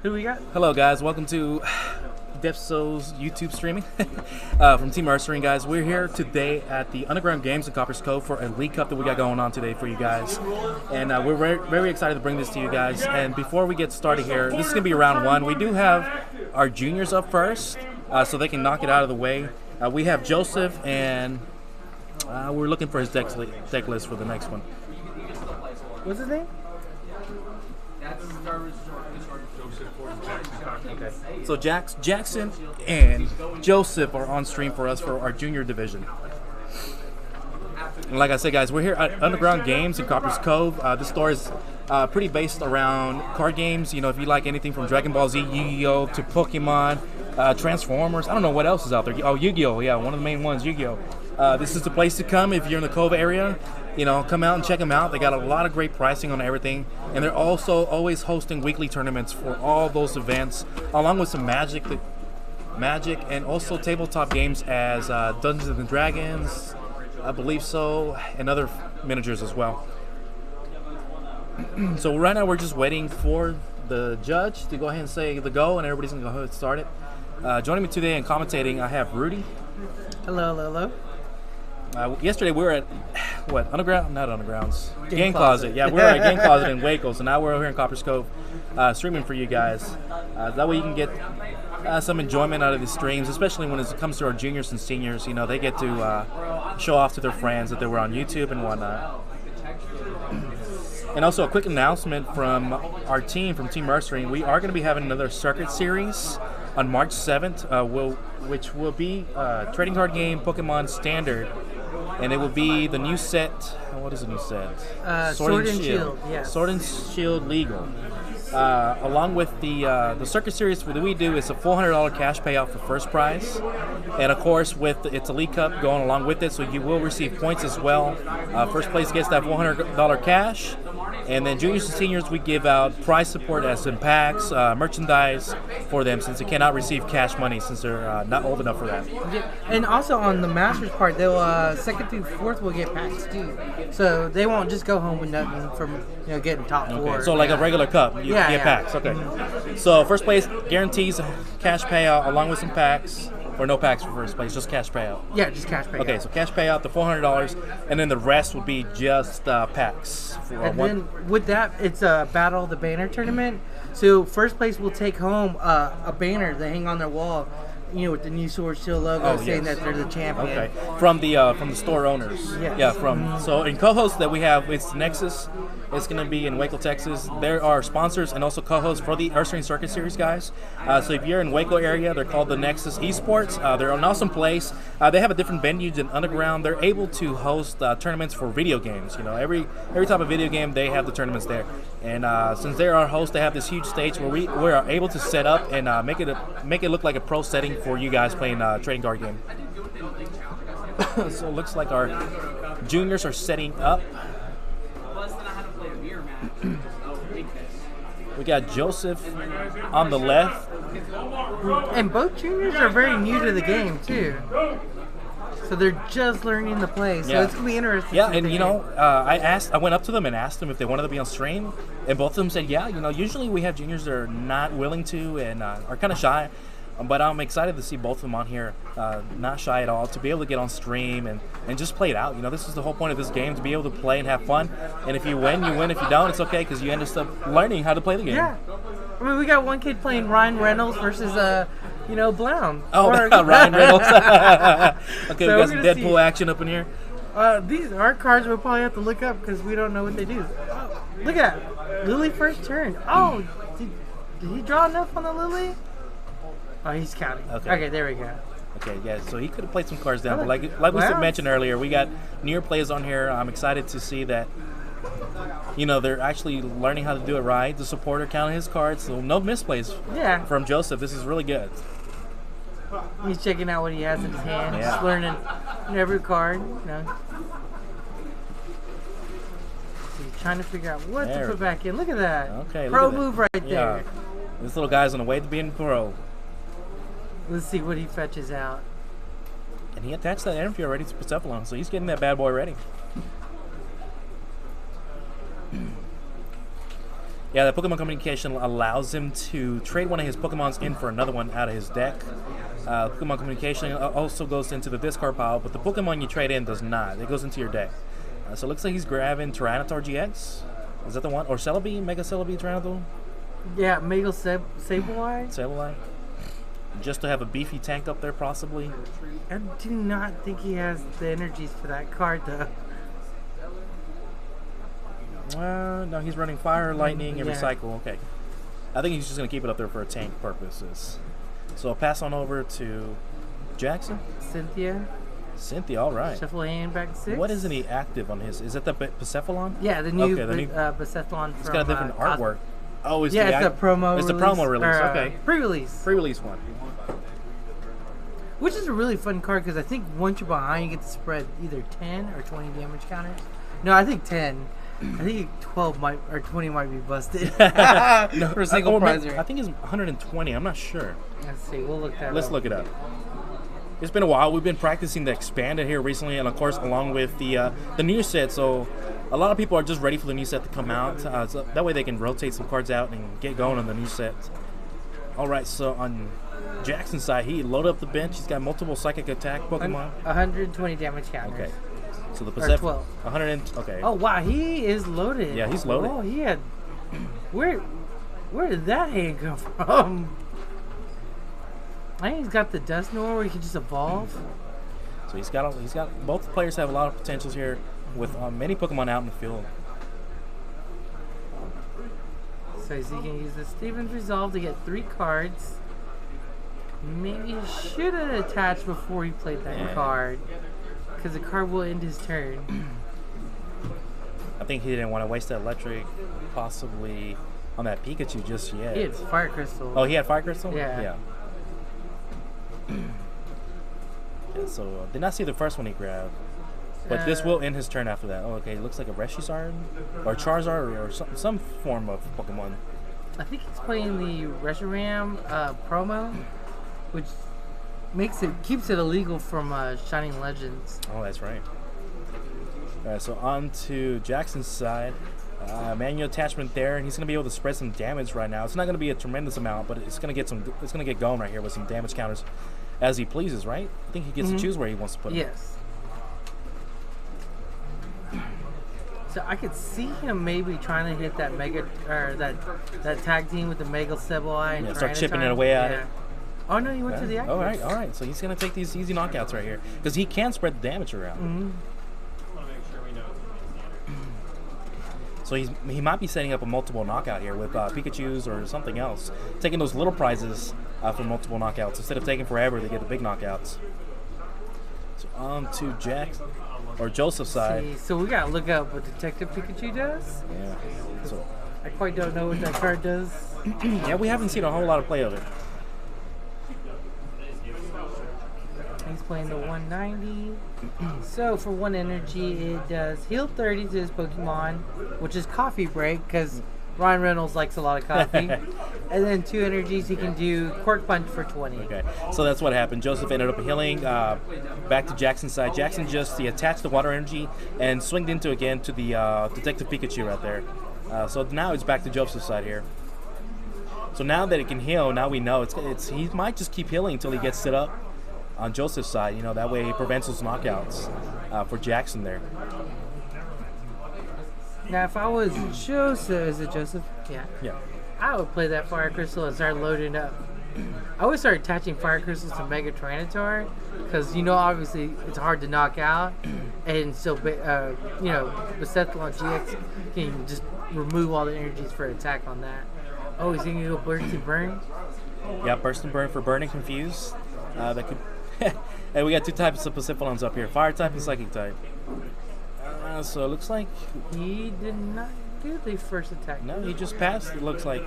Who we got? Hello guys, welcome to Depso's YouTube streaming from Team Ursaring, guys. We're here today at the UnderGound Games in Copperas Cove for a League Cup that we got going on today for you guys. And we're very excited to bring this to you guys. And before we get started here, this is going to be round one. We do have our juniors up first, so they can knock it out of the way. We have Joseph, and we're looking for his deck list for the next one. What's his name? Okay. So Jackson and Joseph are on stream for us for our junior division. And like I said, guys, we're here at UnderGound Games in Copperas Cove. This store is pretty based around card games. You know, if you like anything from Dragon Ball Z, Yu-Gi-Oh! To Pokemon, Transformers. I don't know what else is out there. Oh, Yu-Gi-Oh! Yeah, one of the main ones, Yu-Gi-Oh! This is the place to come if you're in the Cove area. You know, come out and check them out. They got a lot of great pricing on everything, and they're also always hosting weekly tournaments for all those events, along with some magic, and also tabletop games as Dungeons and Dragons, I believe so, and other miniatures as well. So right now we're just waiting for the judge to go ahead and say the go, and everybody's gonna go ahead and start it. Joining me today and commentating, I have Rudy. Hello, hello, hello. Yesterday we were at not Undergrounds, Game Closet. Yeah, we were at Game Closet in Waco, so now we're over here in Copperas Cove streaming for you guys. That way you can get some enjoyment out of these streams, especially when it comes to our juniors and seniors. You know, they get to show off to their friends that they were on YouTube and whatnot. And also a quick announcement from our team, from Team Ursaring. We are going to be having another circuit series on March 7th, which will be trading card game Pokemon Standard. And it will be the new set. What is the new set? Sword and Shield. Yes. Sword and Shield Legal. Along with the circuit series that we do is a $400 cash payout for first prize, and of course it's a League Cup going along with it, so you will receive points as well. First place gets that $400 cash, and then juniors and seniors we give out prize support as in packs, merchandise for them, since they cannot receive cash money since they're not old enough for that. Yeah. And also on the Masters part, they'll second through fourth will get packs too, so they won't just go home with nothing from getting top four. Okay. So like a regular cup. Get packs. Okay. So first place guarantees cash payout along with some packs, or no packs for first place, just cash payout. Yeah, just cash payout. Okay, so cash payout, the $400, and then the rest would be just packs. And then with that, it's a Battle of the Banner tournament. So first place will take home a banner to hang on their wall, with the new Sword Shield logo saying that they're the champion. Okay, from the store owners. Yes. Yeah, so in co-hosts that we have, it's Nexus. It's going to be in Waco, Texas. There are sponsors and also co-hosts for the Ursaring Circuit Series, guys. So if you're in Waco area, they're called the Nexus Esports. They're an awesome place. They have a different venue than Underground. They're able to host tournaments for video games. Every type of video game, they have the tournaments there. And since they're our host, they have this huge stage where we are able to set up and make it look like a pro setting for you guys playing trading card game. So it looks like our juniors are setting up. We got Joseph on the left. And both juniors are very new to the game, too. So they're just learning to play. So it's going to be interesting. Yeah, and I went up to them and asked them if they wanted to be on stream. And both of them said, yeah. Usually we have juniors that are not willing to and are kind of shy. But I'm excited to see both of them on here, not shy at all, to be able to get on stream and just play it out. This is the whole point of this game, to be able to play and have fun. And if you win, you win. If you don't, it's okay, because you end up learning how to play the game. Yeah. I mean, we got one kid playing Ryan Reynolds versus, Blount. Oh, Ryan Reynolds. Okay, so we got some Deadpool action up in here. These are cards we'll probably have to look up because we don't know what they do. Oh, look at that. Lily first turn. Oh, did he draw enough on the Lily? Oh, he's counting. Okay, there we go. Okay, yeah, so he could have played some cards down, but like we mentioned earlier, we got newer players on here. I'm excited to see that, they're actually learning how to do it right. The supporter counted his cards, so no misplays from Joseph. This is really good. He's checking out what he has in his hand, just learning every card, So he's trying to figure out what to put back in. Look at that. Okay, pro move right there. This little guy's on the way to being pro. Let's see what he fetches out. And he attached that interview already to Persephone, so he's getting that bad boy ready. Yeah, the Pokemon Communication allows him to trade one of his Pokemons in for another one out of his deck. Pokemon Communication also goes into the discard pile, but the Pokemon you trade in does not. It goes into your deck. So it looks like he's grabbing Tyranitar GX. Is that the one? Or Celebi? Mega Celebi Tyranitar? Yeah, Mega Sableye. Sableye. Just to have a beefy tank up there, possibly. I do not think he has the energies for that card, though. No, he's running Fire, Lightning, and Yeah. Recycle. Okay. I think he's just going to keep it up there for tank purposes. So I'll pass on over to Jackson. Cynthia. Cynthia, all right. Shuffle hand back 6. What isn't he active on his? Is that the Percephalon? Yeah, the new, Okay, Besethlon. It's got a different artwork. Oh, It's the promo It's release. the promo release, okay. Pre-release. Pre-release one. Which is a really fun card because I think once you're behind, you get to spread either 10 or 20 damage counters. No, I think 10. I think 12 might or 20 might be busted for a single prize. I think it's 120. I'm not sure. Let's see. We'll look that up. Let's look it up. It's been a while. We've been practicing the expanded here recently, and of course, along with the new set. So a lot of people are just ready for the new set to come out. So that way they can rotate some cards out and get going on the new set. All right. So on Jackson's side, he loaded up the bench. He's got multiple psychic attack Pokemon. 120 damage counters. Okay. So the Or 12. 100. Okay. Oh wow, he is loaded. Yeah, he's loaded. Oh, he had. Where did that hand come from? I think he's got the Dusknoir where he can just evolve. So he's got both players have a lot of potentials here with many Pokemon out in the field. So he can use the Steven's Resolve to get 3 cards. Maybe he should have attached before he played that card, because the card will end his turn. I think he didn't want to waste that electric, possibly on that Pikachu just yet. He had Fire Crystal. Oh, he had Fire Crystal? Yeah. Yeah, so did not see the first one he grabbed. But this will end his turn after that. Oh, okay. It looks like a Reshiram or Charizard or some form of Pokemon. I think he's playing the Reshiram promo, which keeps it illegal from Shining Legends. Oh, that's right. All right, so on to Jackson's side. Manual attachment there, and he's going to be able to spread some damage right now. It's not going to be a tremendous amount, but it's going to get going right here with some damage counters as he pleases, right? I think he gets to choose where he wants to put them. Yes. So I could see him maybe trying to hit that mega or that tag team with the Mega Sableye and start chipping it away at it. Oh no, he went to the active. All right. So he's going to take these easy knockouts right here because he can spread the damage around. So he might be setting up a multiple knockout here with Pikachus or something else, taking those little prizes for multiple knockouts instead of taking forever to get the big knockouts. So on to Jackson or Joseph's side. So we gotta look up what Detective Pikachu does. Yeah. So I quite don't know what that card does. yeah, we haven't seen a whole lot of play of it. He's playing the 190. So for 1 energy, it does heal 30 to his Pokemon, which is coffee break because Ryan Reynolds likes a lot of coffee. And then 2 energies, he can do Quirk Punch for 20. Okay, so that's what happened. Joseph ended up healing back to Jackson's side. Jackson he attached the water energy and swinged into again to the Detective Pikachu right there. So now it's back to Joseph's side here. So now that it can heal, now we know he might just keep healing until he gets set up on Joseph's side. You know, that way he prevents those knockouts for Jackson there. Now, if I was Joseph, is it Joseph? Yeah. Yeah. I would play that Fire Crystal and start loading up. I would start attaching Fire Crystals to Mega Tyranitar because, obviously it's hard to knock out. And so, Besethlon GX can just remove all the energies for attack on that. Oh, he's going to go Burst and Burn? Yeah, Burst and Burn for Burn and Confuse. That could. And we got 2 types of Pacificlons up here, Fire type and Psychic type. So it looks like he did not do the first attack. No, he just passed, it looks like.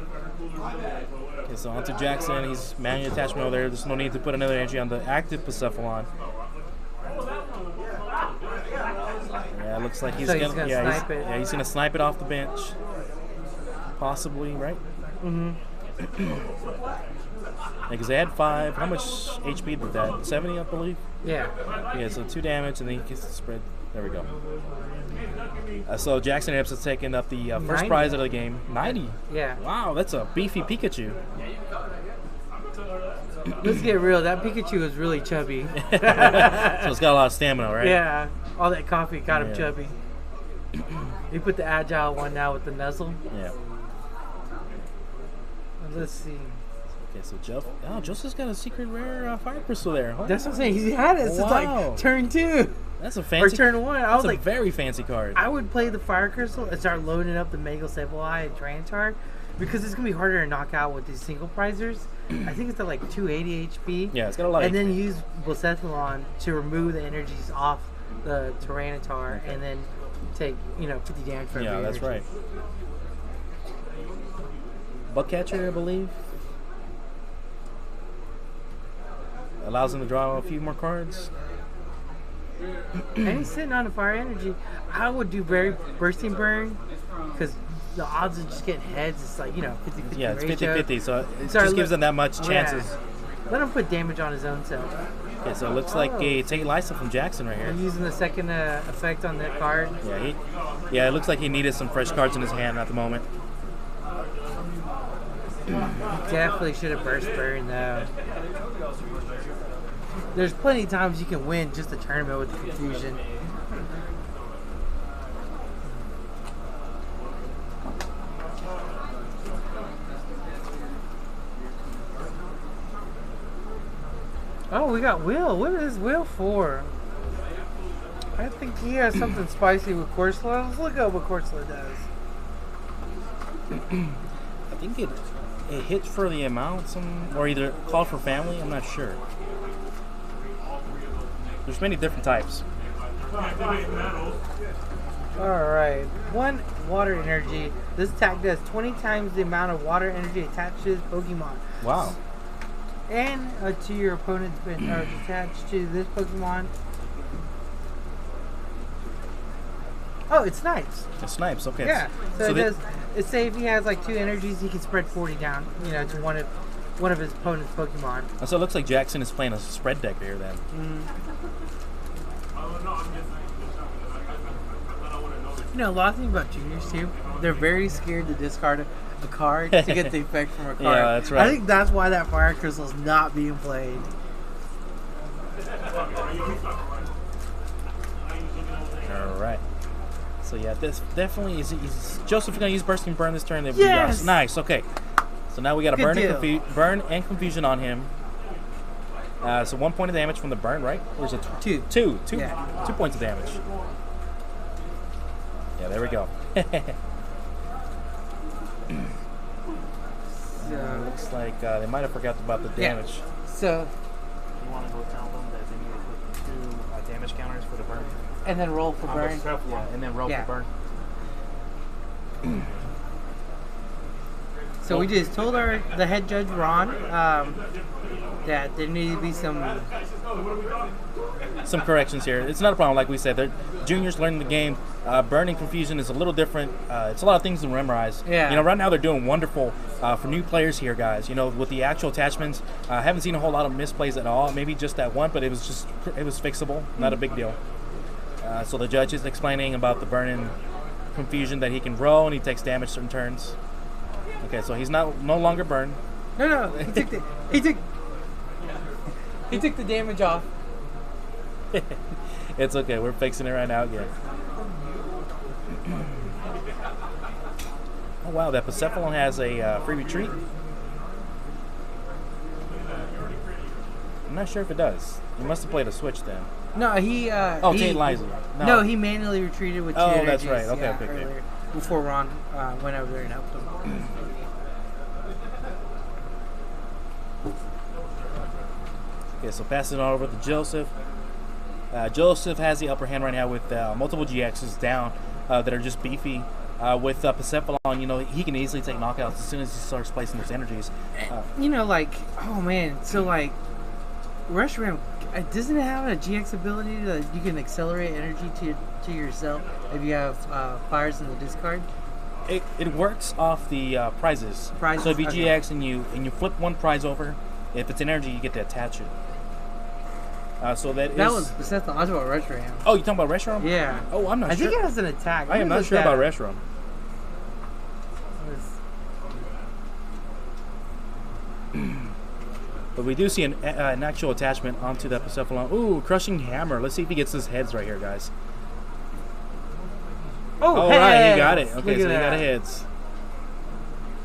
Okay, so on to Jackson. He's manual attachment over there. There's no need to put another energy on the active Pacificlon. Yeah, it looks like he's gonna snipe it. Yeah, he's gonna snipe it off the bench. Possibly, right? Because they had 5. How much HP did that? 70, I believe? Yeah. Yeah, so 2 damage, and then he gets to spread There we go. So Jackson ends up taking up the first 90. prize of the game. 90. Yeah. Wow, that's a beefy Pikachu. Let's get real. That Pikachu was really chubby. So it's got a lot of stamina, right? Yeah. All that coffee got him Yeah. chubby. We put the agile one now with the nuzzle. Yeah. Let's see. Okay, so Joseph's got a secret rare fire crystal there. Huh? That's what I'm saying. He had it since Wow. like turn 2 That's a or fancy. turn 1. I was That's like, a very fancy card. I would play the fire crystal and start loading up the Mega Sableye and Tyranitar because it's gonna be harder to knock out with these single prizers. I think it's at like 280 HP. Yeah, it's got a lot. And of then use Blacephalon to remove the energies off the Tyranitar, and then take 50 damage for every Yeah, that's energy. right. Bugcatcher, I believe. Allows him to draw a few more cards. And he's sitting on the fire energy. I would do very bursting burn because the odds of just getting heads is like 50-50 Yeah, it's ratio. 50-50, so it Sorry, just gives him that much Yeah. chances. Let him put damage on his own self. Okay, so it looks like a Tate Lysa from Jackson right I'm here. using the second effect on that card. Yeah, it looks like he needed some fresh cards in his hand at the moment. Definitely should have burst burn though. There's plenty of times you can win just a tournament with the confusion. Oh, we got Will. What is Will for? I think he has something spicy with Corsola. Let's look up what Corsola does. I think it hits for the amount, or either call for family. I'm not sure. There's many different types. Alright. 1 water energy. This attack does 20 times the amount of water energy attached to his Pokemon. Wow. And to your opponent's been attached to this Pokemon. Oh, it's Snipes. It's Snipes, okay. Yeah. So it they- does. It say if he has like 2 energies, he can spread 40 down. To one of his opponent's Pokemon. So it looks like Jackson is playing a spread deck here then. A lot of things about juniors too. They're very scared to discard a card to get the effect from a card. Yeah, that's right. I think that's why that fire crystal is not being played. All right. So yeah, this definitely is Joseph going to use Bursting Burn this turn. Yes! Nice. Okay. So now we got a Good burn and confusion on him. So 1 point of damage from the burn, right? Or is it 2? 2. Yeah. 2 points of damage. Yeah, there we go. Looks like they might have forgot about the damage. So, You want to go tell them that they need to put 2 damage counters for the burn? and then roll for burn. Yeah, and then roll Yeah. for burn. So we just told the head judge Ron that there needed to be some. Some corrections here. It's not a problem, like we said. They're juniors learning the game. Burning confusion is a little different. It's a lot of things to memorize. Yeah. Right now they're doing wonderful for new players here, guys. With the actual attachments. I haven't seen a whole lot of misplays at all. Maybe just that one, but it was fixable. Not a big deal. So the judge is explaining about the burning confusion that he can roll and he takes damage certain turns. Okay, so he's no longer burned. No, he took the damage off. It's okay. We're fixing it right now again. Oh wow, that Blacephalon has a free retreat. I'm not sure if it does. You must have played a switch then. No, he. Tate Lysa. No, he manually retreated with 2 Oh, energies. that's right. Okay, yeah, okay. earlier, before Ron went over there and helped him. Okay, so passing it on over to Joseph. Joseph has the upper hand right now with multiple GXs down that are just beefy. With Blacephalon, he can easily take knockouts as soon as he starts placing those energies. Oh man, so Rush Ram, doesn't it have a GX ability that you can accelerate energy to yourself if you have fires in the discard? It works off the prizes. So if you GX and you flip 1 prize over, if it's energy, you get to attach it. So that's the Oswald Ursaring. Oh, you talking about restaurant? Yeah. Oh, I'm not sure. I think it has an attack. I am not sure about restaurant. But we do see an actual attachment onto that Persephone. Ooh, crushing hammer. Let's see if he gets his heads right here, guys. Oh, all right, he got it. Okay, so he got heads.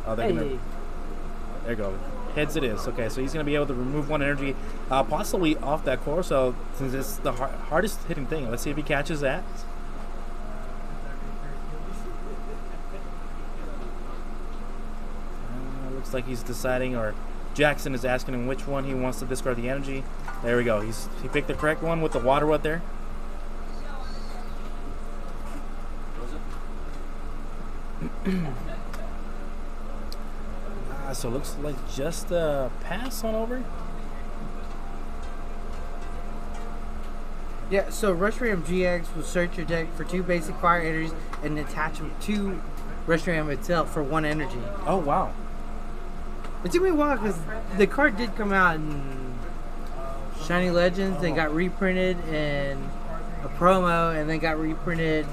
Oh, they're gonna. There you go. Heads it is. Okay, so he's gonna be able to remove one energy, possibly off that core. So since it's the hardest hitting thing, let's see if he catches that. Looks like he's deciding, or Jackson is asking him which one he wants to discard the energy. There we go. He picked the correct one with the water right there. So it looks like just a pass on over. Yeah, so Ursaring GX will search your deck for 2 basic fire energies and attach them to Ursaring itself for 1 energy. Oh, wow. It took me a while because the card did come out in Shiny Legends. They got reprinted in a promo and then got reprinted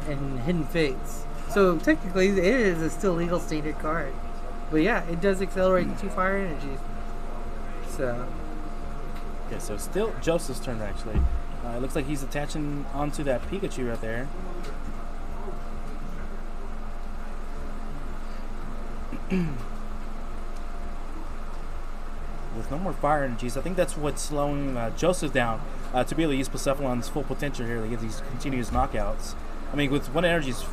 in Hidden Fates. So technically it is a still legal standard card. But yeah, it does accelerate the 2 fire energies. So. Okay, so still Joseph's turn actually. It looks like he's attaching onto that Pikachu right there. With no more fire energies, I think that's what's slowing Joseph down to be able to use Persephone's full potential here to get these continuous knockouts. I mean, with 1 energy is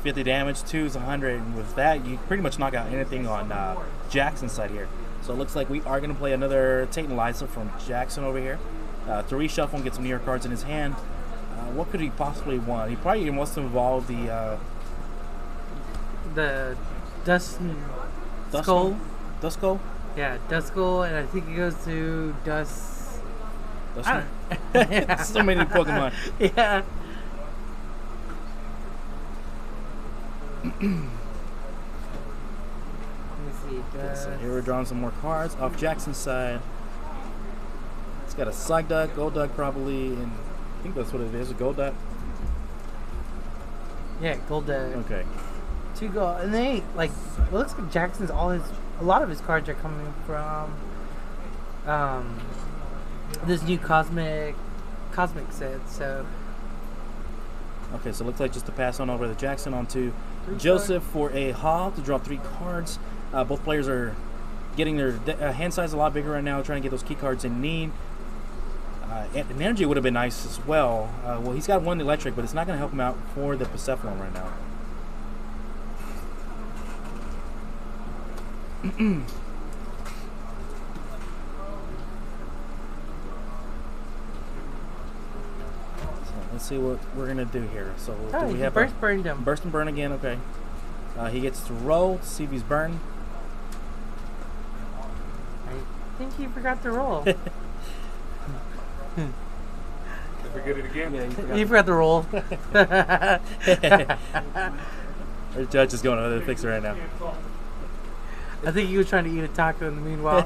50 damage, 2 is 100, and with that, you pretty much knock out anything on Jackson's side here. So it looks like we are going to play another Tate and Liza from Jackson over here. To reshuffle and get some New York cards in his hand. What could he possibly want? He probably wants to evolve the Skull. Duskull? Yeah, Duskull, and I think it goes to Dust. So many Pokemon. Yeah. Let me see. So here we're drawing some more cards off Jackson's side. It's got a Psyduck, Golduck probably, and I think that's what it is, a Golduck. Yeah, Golduck. Okay. 2 gold, and they like. It looks like Jackson's a lot of his cards are coming from this new cosmic set. So. Okay, so it looks like just to pass on over the Jackson onto Joseph for a haul to draw 3 cards. Both players are getting their hand size a lot bigger right now, trying to get those key cards in need. And energy would have been nice as well. Well, he's got 1 electric, but it's not going to help him out for the Persephone right now. So let's see what we're going to do here. So do we have burst burned him. Burst and burn again, okay. He gets to roll to see if he's burned. I think he forgot to roll. Forget it again. Yeah, he forgot to roll. Our judge is going over the fixer right now. I think he was trying to eat a taco in the meanwhile.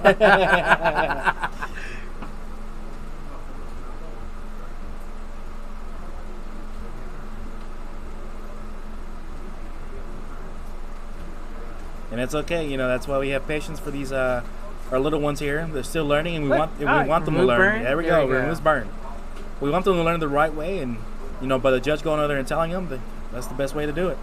And it's okay, you know, that's why we have patience for these our little ones here. They're still learning, and we want them to learn. Burn? There we go. Remove burn. We want them to learn the right way, and you know, by the judge going over there and telling them that that's the best way to do it.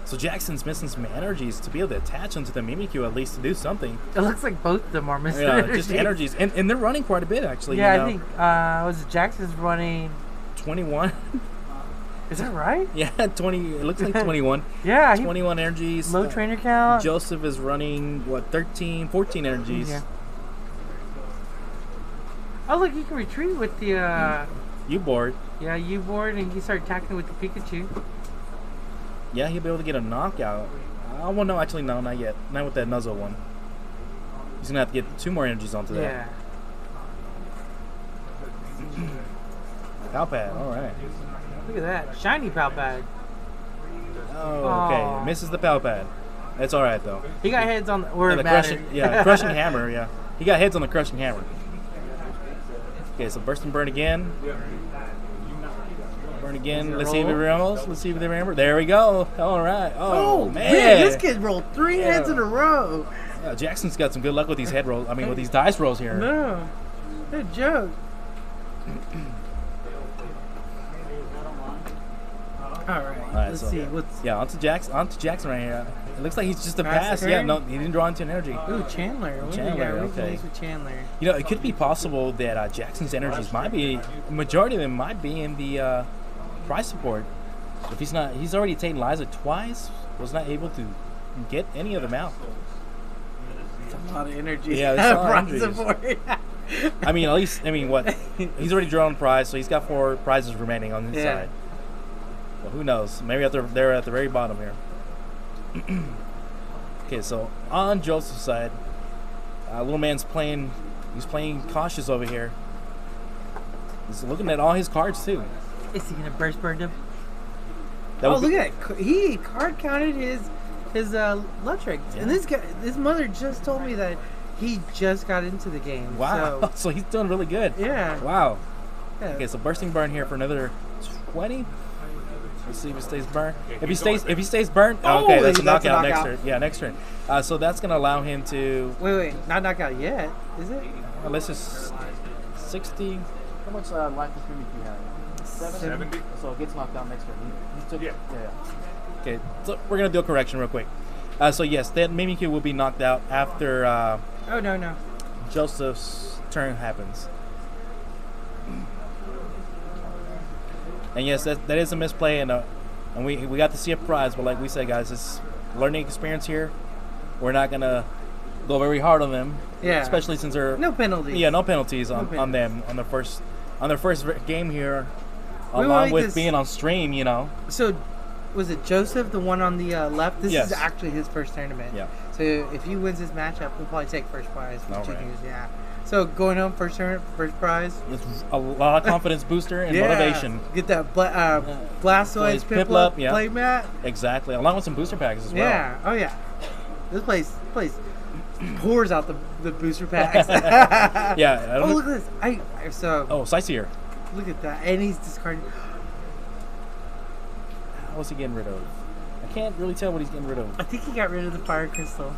So Jackson's missing some energies to be able to attach them to the Mimikyu at least to do something. It looks like both of them are missing energies. Just energies, and they're running quite a bit actually. Yeah, you know. I think was it Jackson's running 21. Is that right? Yeah, 20. It looks like 21. Yeah, 21 energies. Low trainer count. Joseph is running what 13, 14 energies. Yeah. Oh look, you can retreat with the U-board. Yeah, U-board, and you start attacking with the Pikachu. Yeah, he'll be able to get a knockout. Oh, well, no, actually, no, not yet. Not with that Nuzzle one. He's going to have to get 2 more energies onto that. Yeah. Palpad, alright. Look at that. Shiny Palpad. Oh, okay. Misses the Palpad. That's all right though. He got heads on or the battered. crushing hammer. Yeah, he got heads on the crushing hammer. Okay, so burst and burn again. Burn again. Let's see if it rolls. Let's see if they remember. There we go. All right. Oh man, this kid rolled 3 heads in a row. Jackson's got some good luck with these head rolls. I mean, with these dice rolls here. No, good joke. All right. Let's see. On to Jackson right here. It looks like he's just a pass. Yeah, no, he didn't draw into energy. Ooh, Chandler. Okay. With Chandler. You know, it could be possible that Jackson's energies majority of them might be in the prize support. If he's not, he's already taken Liza twice. Was not able to get any of them out. It's a lot of energy. Yeah, that's a lot of prize support. I mean, at least, what? He's already drawn prize, so he's got 4 prizes remaining on his side. Well, who knows? Maybe they're at the very bottom here. Okay, so on Joseph's side, little man's playing. He's playing cautious over here. He's looking at all his cards too. Is he gonna burst burn him? Look at that! He card counted his love trick, and this mother just told me that he just got into the game. Wow! So he's doing really good. Yeah. Wow. Yeah. Okay, so bursting burn here for another 20. Let's see if he stays burnt. If he stays burnt, okay, that's a knockout next turn. Yeah, next turn. So that's gonna allow him to. Wait, not knockout yet, is it? Let's just 60. How much life is Mimikyu you have? 70. So it gets knocked out next turn. He took it. Yeah. Okay, so we're gonna do a correction real quick. So yes, that Mimikyu will be knocked out after. Oh no. Joseph's turn happens. And yes, that is a misplay, and we got to see a prize. But like we said, guys, it's learning experience here. We're not gonna go very hard on them. Yeah. Especially since they're no penalties. Yeah, no penalties on them on their first game here, along with being on stream. You know. So, was it Joseph, the one on the left? This Yes. is actually his first tournament. Yeah. So if he wins this matchup, he'll probably take first prize. All right. Yeah. So going home first prize. It's a lot of confidence booster and motivation. Get that Blastoise Piplup play mat. Exactly, along with some booster packs as well. Yeah. Oh yeah. This place pours out the booster packs. Yeah. Oh look at this. Oh, Sightseer. Look at that, and he's discarding. What's he getting rid of? I can't really tell what he's getting rid of. I think he got rid of the fire crystal.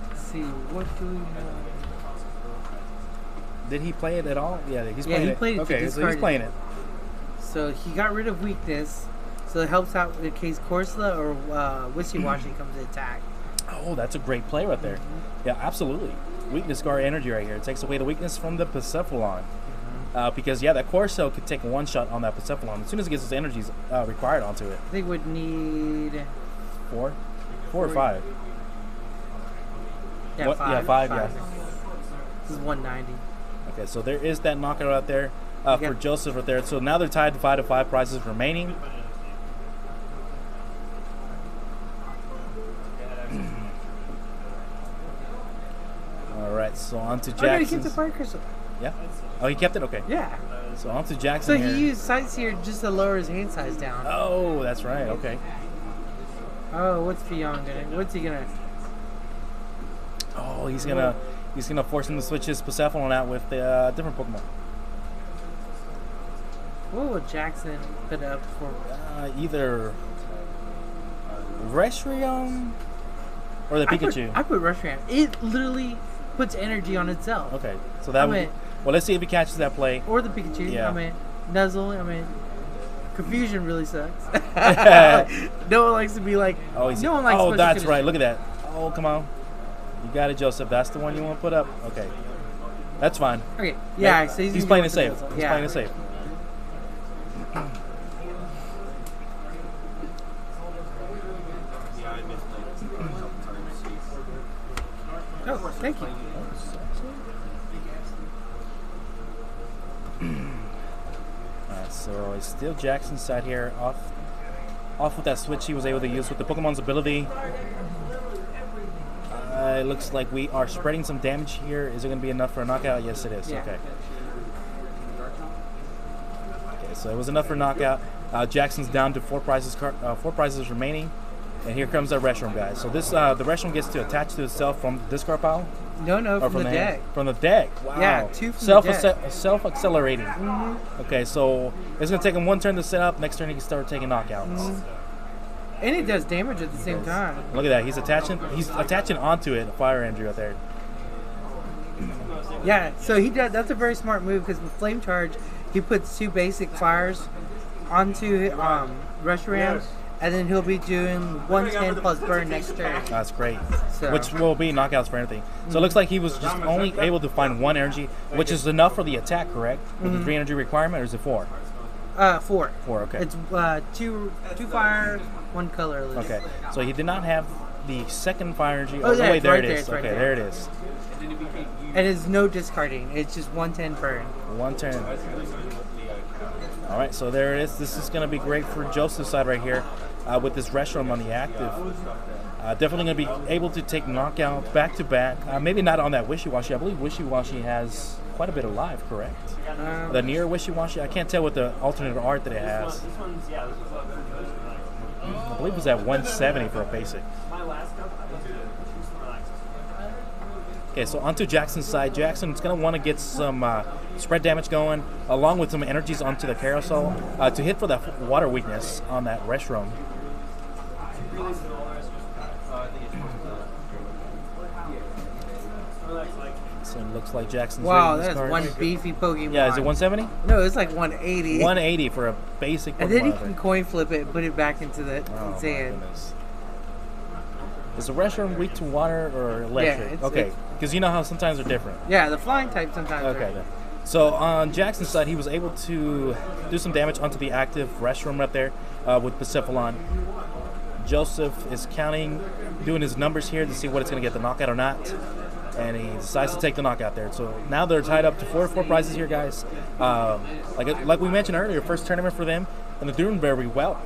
Let's see, what do we know? Did he play it at all? Yeah, he's playing it. He played it. Okay, so he's playing it. So he got rid of weakness, so it helps out in case Corsola or Wishy-Washy comes to attack. Oh, that's a great play right there. Yeah, absolutely. Weakness guard energy right here. It takes away the weakness from the Persephone. Because, that Corso could take one shot on that Persephone. As soon as it gets his energies required onto it. They would need... 4 or 5? Yeah, 5. Yeah, 5, yeah. This is 190. Okay, so there is that knockout out there for Joseph right there. So now they're tied to 5 prizes remaining. All right, so on to Jackson. Oh, no, he kept the fire crystal. Yeah? Oh, he kept it? Okay. Yeah. So on to Jackson So here. he used Sightseer just to lower his hand size down. Oh, that's right. Okay. Oh, what's Fion gonna? What's he gonna? Oh, he's gonna force him to switch his Persephone out with a different Pokemon. What will Jackson put up for? Either Reshiram or the Pikachu. I put Reshiram. It literally puts energy on itself. Okay, so that would. Well, let's see if he catches that play. Or the Pikachu. Yeah. I mean, Nuzzle. I mean, confusion really sucks. No one likes to be like. Oh, no one likes. Oh, that's right. Look at that. Oh, come on. You got it, Joseph. That's the one you want to put up. Okay, that's fine. Okay. Yeah. So he's playing it safe. He's playing it safe. Oh, thank you. Alright, so it's still Jackson's side here, off with that switch he was able to use with the Pokemon's ability. It looks like we are spreading some damage here. Is it going to be enough for a knockout? Yes, it is. Yeah. Okay. So it was enough for knockout. Jackson's down to 4 prizes remaining. And here comes our restroom, guys. So this the restroom gets to attach to itself from the discard pile? No, from the deck. From the deck. Wow. Yeah, 2 from the deck. Self-accelerating. Mm-hmm. Okay, so it's going to take him 1 turn to set up. Next turn he can start taking knockouts. Mm-hmm. And it does damage at the same time. Look at that. He's attaching onto it, a fire energy right there. Yeah, so he does. That's a very smart move because with Flame Charge, he puts 2 basic fires onto Ursaring, and then he'll be doing 110 plus burn next turn. That's great. So. Which will be knockouts for everything. So it looks like he was just only able to find 1 energy, which is enough for the attack, correct? With the 3 energy requirement, or is it 4? 4. 4, okay. It's 2 fire, 1 colorless. Okay, so he did not have the second fire energy. Oh, yeah, wait, there right it there, is. it's right Okay, there. there it is. And it's no discarding. It's just 110 burn. 1 turn. All right, so there it is. This is going to be great for Joseph's side right here with this restroom on the active. Definitely going to be able to take knockouts back to back. Maybe not on that Wishy-Washy. I believe Wishy-Washy has quite a bit of life, correct? The near Wishy-Washy, I can't tell what the alternate art that it has. I believe it was at 170 for a basic. Okay, so onto Jackson's side. Jackson's going to want to get some spread damage going, along with some energies onto the carousel to hit for that water weakness on that restroom. So it looks like Jackson's Wow, reading his that's cards. one beefy Pokemon. Yeah, is it 170? No, it's like 180. 180 for a basic Pokemon. And then he can coin flip it and put it back into the Oh, sand. my goodness. Is the restroom weak to water or electric? it's- Okay, because you know how sometimes they're different. Yeah, the flying type sometimes. Okay, are- then. So on Jackson's side, he was able to do some damage onto the active restroom right there with Persephone. Joseph is counting, doing his numbers here to see what it's going to get the knockout or not. And he decides to take the knockout there. So now they're tied up to 4 prizes here, guys. Like we mentioned earlier, first tournament for them, and they're doing very well.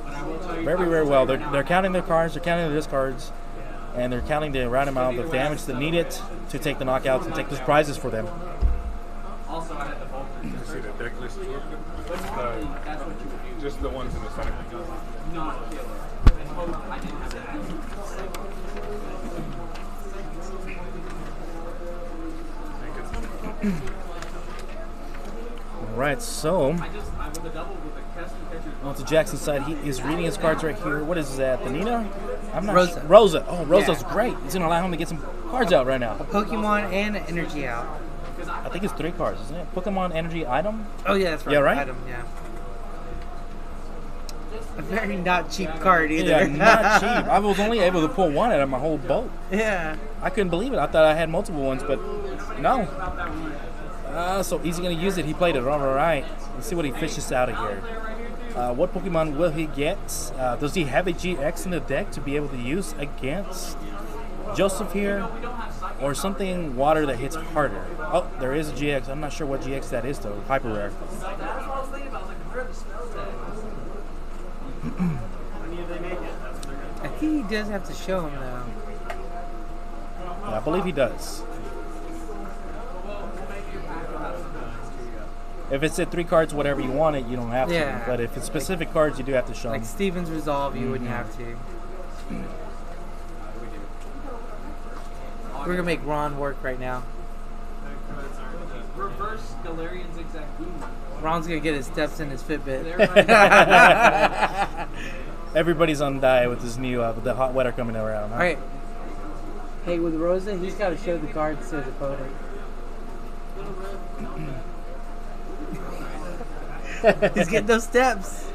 Very, very well. They're counting their cards, they're counting their discards, and they're counting the right amount of damage that needed to take the knockouts and take those prizes for them. You see the deck list too? Just the ones in the center. All right, so on to Jackson's side, he is reading his cards right here. What is that? The Nina? I'm not Rosa. sure. Rosa. Oh, Rosa's Yeah. great. It's going to allow him to get some cards out right now. Pokemon and energy out. I think it's 3 cards, isn't it? Pokemon Energy Item? Oh yeah, that's right. Yeah, right? Item, yeah. A very not cheap card either. Yeah, not cheap. I was only able to pull 1 out of my whole boat. Yeah. I couldn't believe it. I thought I had multiple ones, but no. So he's going to use it. He played it. All right. Let's see what he fishes out of here. What Pokemon will he get? Does he have a GX in the deck to be able to use against Joseph here? Or something water that hits harder? Oh, there is a GX. I'm not sure what GX that is, though. Hyper rare. I think he does have to show him though. Yeah, I believe he does. If it's at 3 cards, whatever you want it, you don't have Yeah. to. But if it's specific cards, you do have to show Like them. Steven's Resolve, you wouldn't have to. We're gonna make Ron work right now. Reverse Galarian Zigzag Boom. Ron's gonna get his steps in his Fitbit. Everybody's on die with this new, with the hot weather coming around. Huh? All right. Hey, with Rosa, he's got to show the cards to his opponent. He's getting those steps.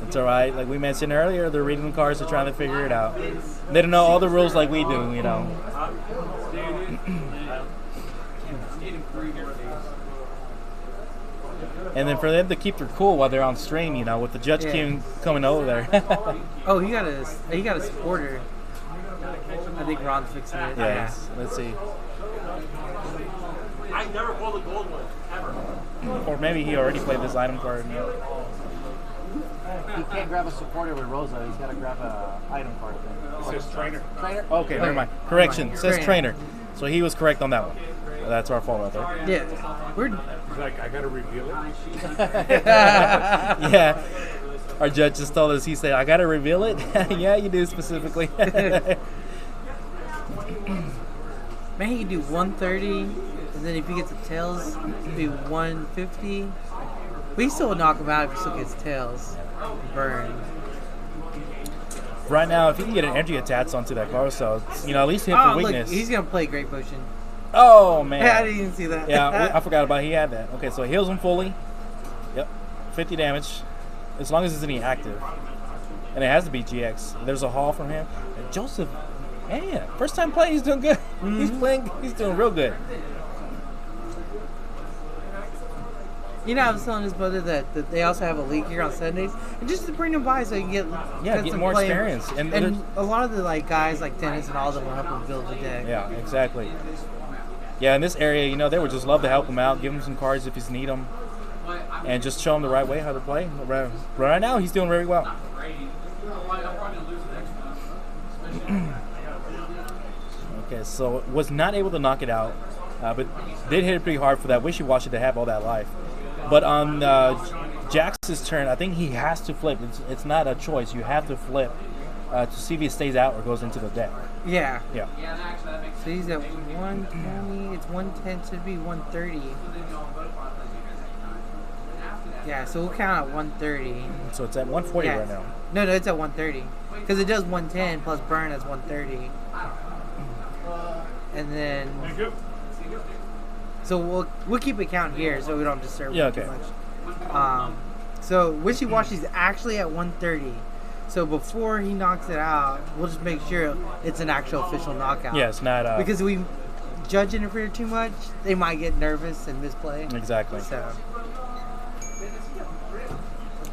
It's all right. Like we mentioned earlier, they're reading the cards, they're trying to figure it out. They don't know all the rules like we do, you know. And then for them to keep their cool while they're on stream, you know, with the judge Yeah. queue coming over there. Oh, he got a supporter. I think Ron's fixing it. Yeah, let's see. I never pulled a gold one, ever. Or maybe he already played this item card. He can't grab a supporter with Rosa. He's got to grab a item card. It says trainer. Trainer. Okay, never mind. Correction. Never mind. Says trainer. So he was correct on that one. That's our fault right there. Yeah. We're He's like, I gotta reveal it. Yeah. Our judge just told us, he said, I got to reveal it? Yeah, you do specifically. Man, he can do 130, and then if he gets the tails, he'll be 150. We still knock him out if he still gets tails. Burn. Right now, if he can get an energy attached onto that carousel, it's, at least hit for weakness. Look, he's going to play Great Potion. Oh, man. I didn't even see that. Yeah, I forgot about he had that. Okay, so it heals him fully. Yep. 50 damage. As long as it's any active. And it has to be GX. There's a haul from him. And Joseph, man, first time playing, he's doing good. Mm-hmm. He's doing real good. I was telling his brother that they also have a league here on Sundays, and just to bring them by so you can get get some more play. experience. And a lot of the guys like Dennis and all of them will help him build the deck. Yeah, exactly. Yeah, in this area, they would just love to help him out, give him some cards if he's need them, and just show him the right way how to play. Right now, he's doing very well. Okay, so was not able to knock it out, but did hit it pretty hard for that wishy-washy to have all that life. But on Jax's turn, I think he has to flip. It's not a choice. You have to flip to see if he stays out or goes into the deck. Yeah. Yeah. So he's at 120. It's 110. Should be 130. Yeah. So we'll count at 130. So it's at 140 right now. No, it's at 130 because it does 110 plus burn as 130. And then. So we'll keep it count here so we don't disturb him too much. So Wishy Washy's actually at 130. So before he knocks it out, we'll just make sure it's an actual official knockout. Yeah, it's not because if we judge interfere too much, they might get nervous and misplay. Exactly. So.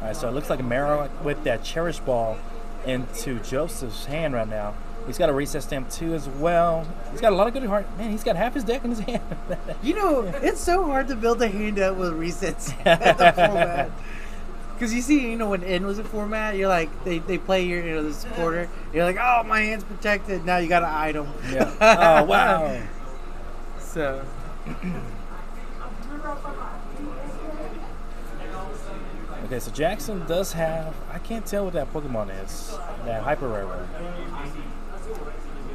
All right, so it looks like a Marrow with that Cherish Ball into Joseph's hand right now. He's got a reset stamp too as well. He's got a lot of good heart. Man, he's got half his deck in his hand. It's so hard to build a hand up with resets at the format. Because you see, when N was a format, you're like, they play your, the supporter. You're like, oh, my hand's protected. Now you got an item. Yeah. Oh, wow. So. Okay, so Jackson does have, I can't tell what that Pokemon is. That hyper rare one.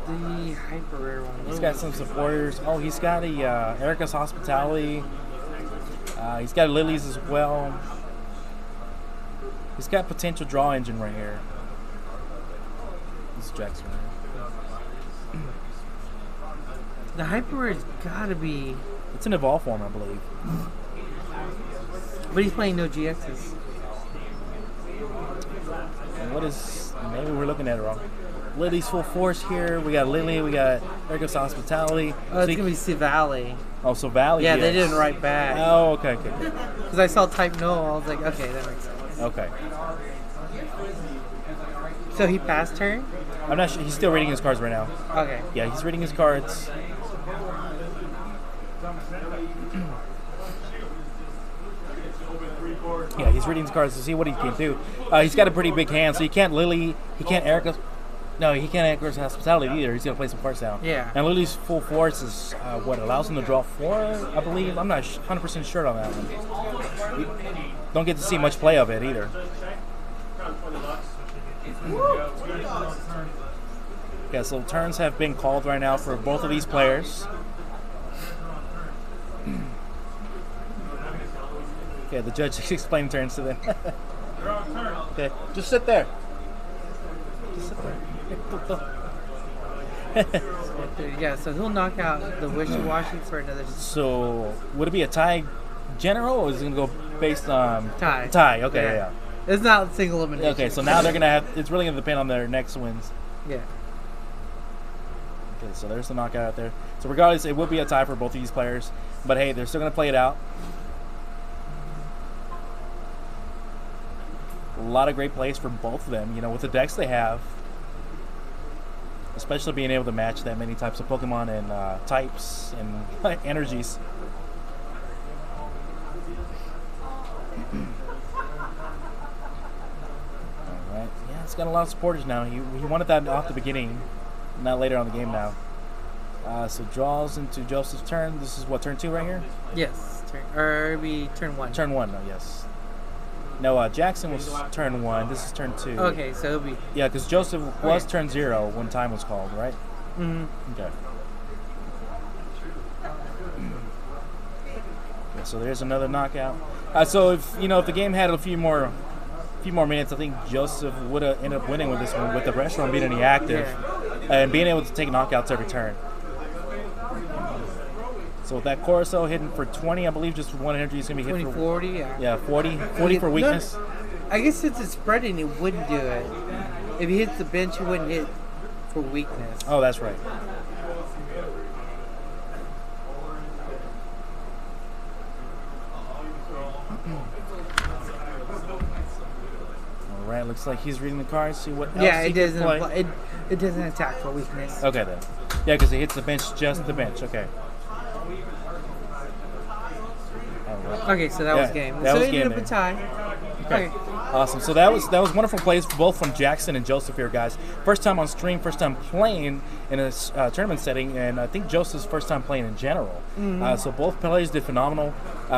The hyper rare one. He's got some supporters. Oh, he's got a Erica's Hospitality. He's got Lilies as well. He's got potential draw engine right here. This is Jackson right here. The hyper rare's gotta be. It's an evolve form, I believe. But he's playing no GXs. And what is, maybe we're looking at it wrong. Lily's full force here. We got Lily, we got Erica's Hospitality. Oh, it's gonna be Sivali. Oh, so Valley. Yeah, yes. they didn't write back. Oh, okay. Because I saw type no, I was like, okay, that makes sense. Okay. So he passed turn? I'm not sure. He's still reading his cards right now. Okay. Yeah, he's reading his cards. Yeah, he's reading his cards to see what he can do. He's got a pretty big hand, so he can't Lily. He can't Erica. No, he can't Erica's Hospitality either. He's gonna play some cards down. Yeah. And Lily's full force is what allows him to draw 4, I believe. I'm not 100% sure on that one. We don't get to see much play of it either. Okay, so turns have been called right now for both of these players. Okay, the judge explained turns to them. Okay, just sit there. Just sit there. Yeah, so he'll knock out the Wishy-Washy for another. So, would it be a tie general, or is it going to go based on... Tie. Tie, okay, yeah. It's not single elimination. Okay, so now they're going to have... It's really going to depend on their next wins. Yeah. Okay, so there's the knockout out there. So regardless, it will be a tie for both of these players. But hey, they're still going to play it out. A lot of great plays from both of them, with the decks they have. Especially being able to match that many types of Pokemon and types and energies. Alright, yeah, it's got a lot of supporters now. He wanted that off the beginning, not later on in the game now. So draws into Joseph's turn. This is what, turn 2 right here? Yes. Or it'd be turn 1. Turn 1, no, yes. No, Jackson was turn 1. This is turn 2. Okay, so it'll be... Yeah, because Joseph was turn 0 when time was called, right? Mm-hmm. Okay. Yeah, so there's another knockout. So if the game had a few more minutes, I think Joseph would have ended up winning with this one, with the restaurant being the active and being able to take knockouts every turn. So with that Corso hitting for 20, I believe just for 1 energy is going to be hit 20, for 40, yeah. Yeah, 40 for weakness. No, I guess since it's spreading, it wouldn't do it. If he hits the bench, he wouldn't hit for weakness. Oh, that's right. All right, looks like he's reading the cards. See what else Yeah, he it can doesn't play. apply, it doesn't attack for weakness. Okay then. Yeah, because it hits the bench, just the bench. Okay. All right. Okay, so that was game. that So was it game ended up a there. tie. Okay. Okay. Awesome. So that was wonderful plays both from Jackson and Joseph here, guys. First time on stream, first time playing in a tournament setting, and I think Joseph's first time playing in general. So both players did phenomenal.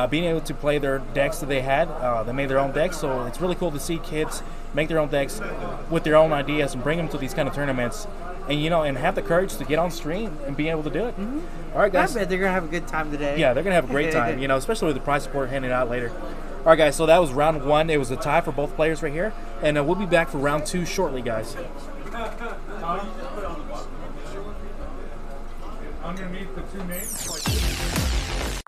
Being able to play their decks that they had, they made their own decks. So it's really cool to see kids make their own decks with their own ideas and bring them to these kind of tournaments, and and have the courage to get on stream and be able to do it. All right, guys. I bet they're gonna have a good time today. Yeah, they're going to have a great time, especially with the prize support handed out later. All right, guys, so that was round 1. It was a tie for both players right here. And we'll be back for round 2 shortly, guys. Underneath the 2 names.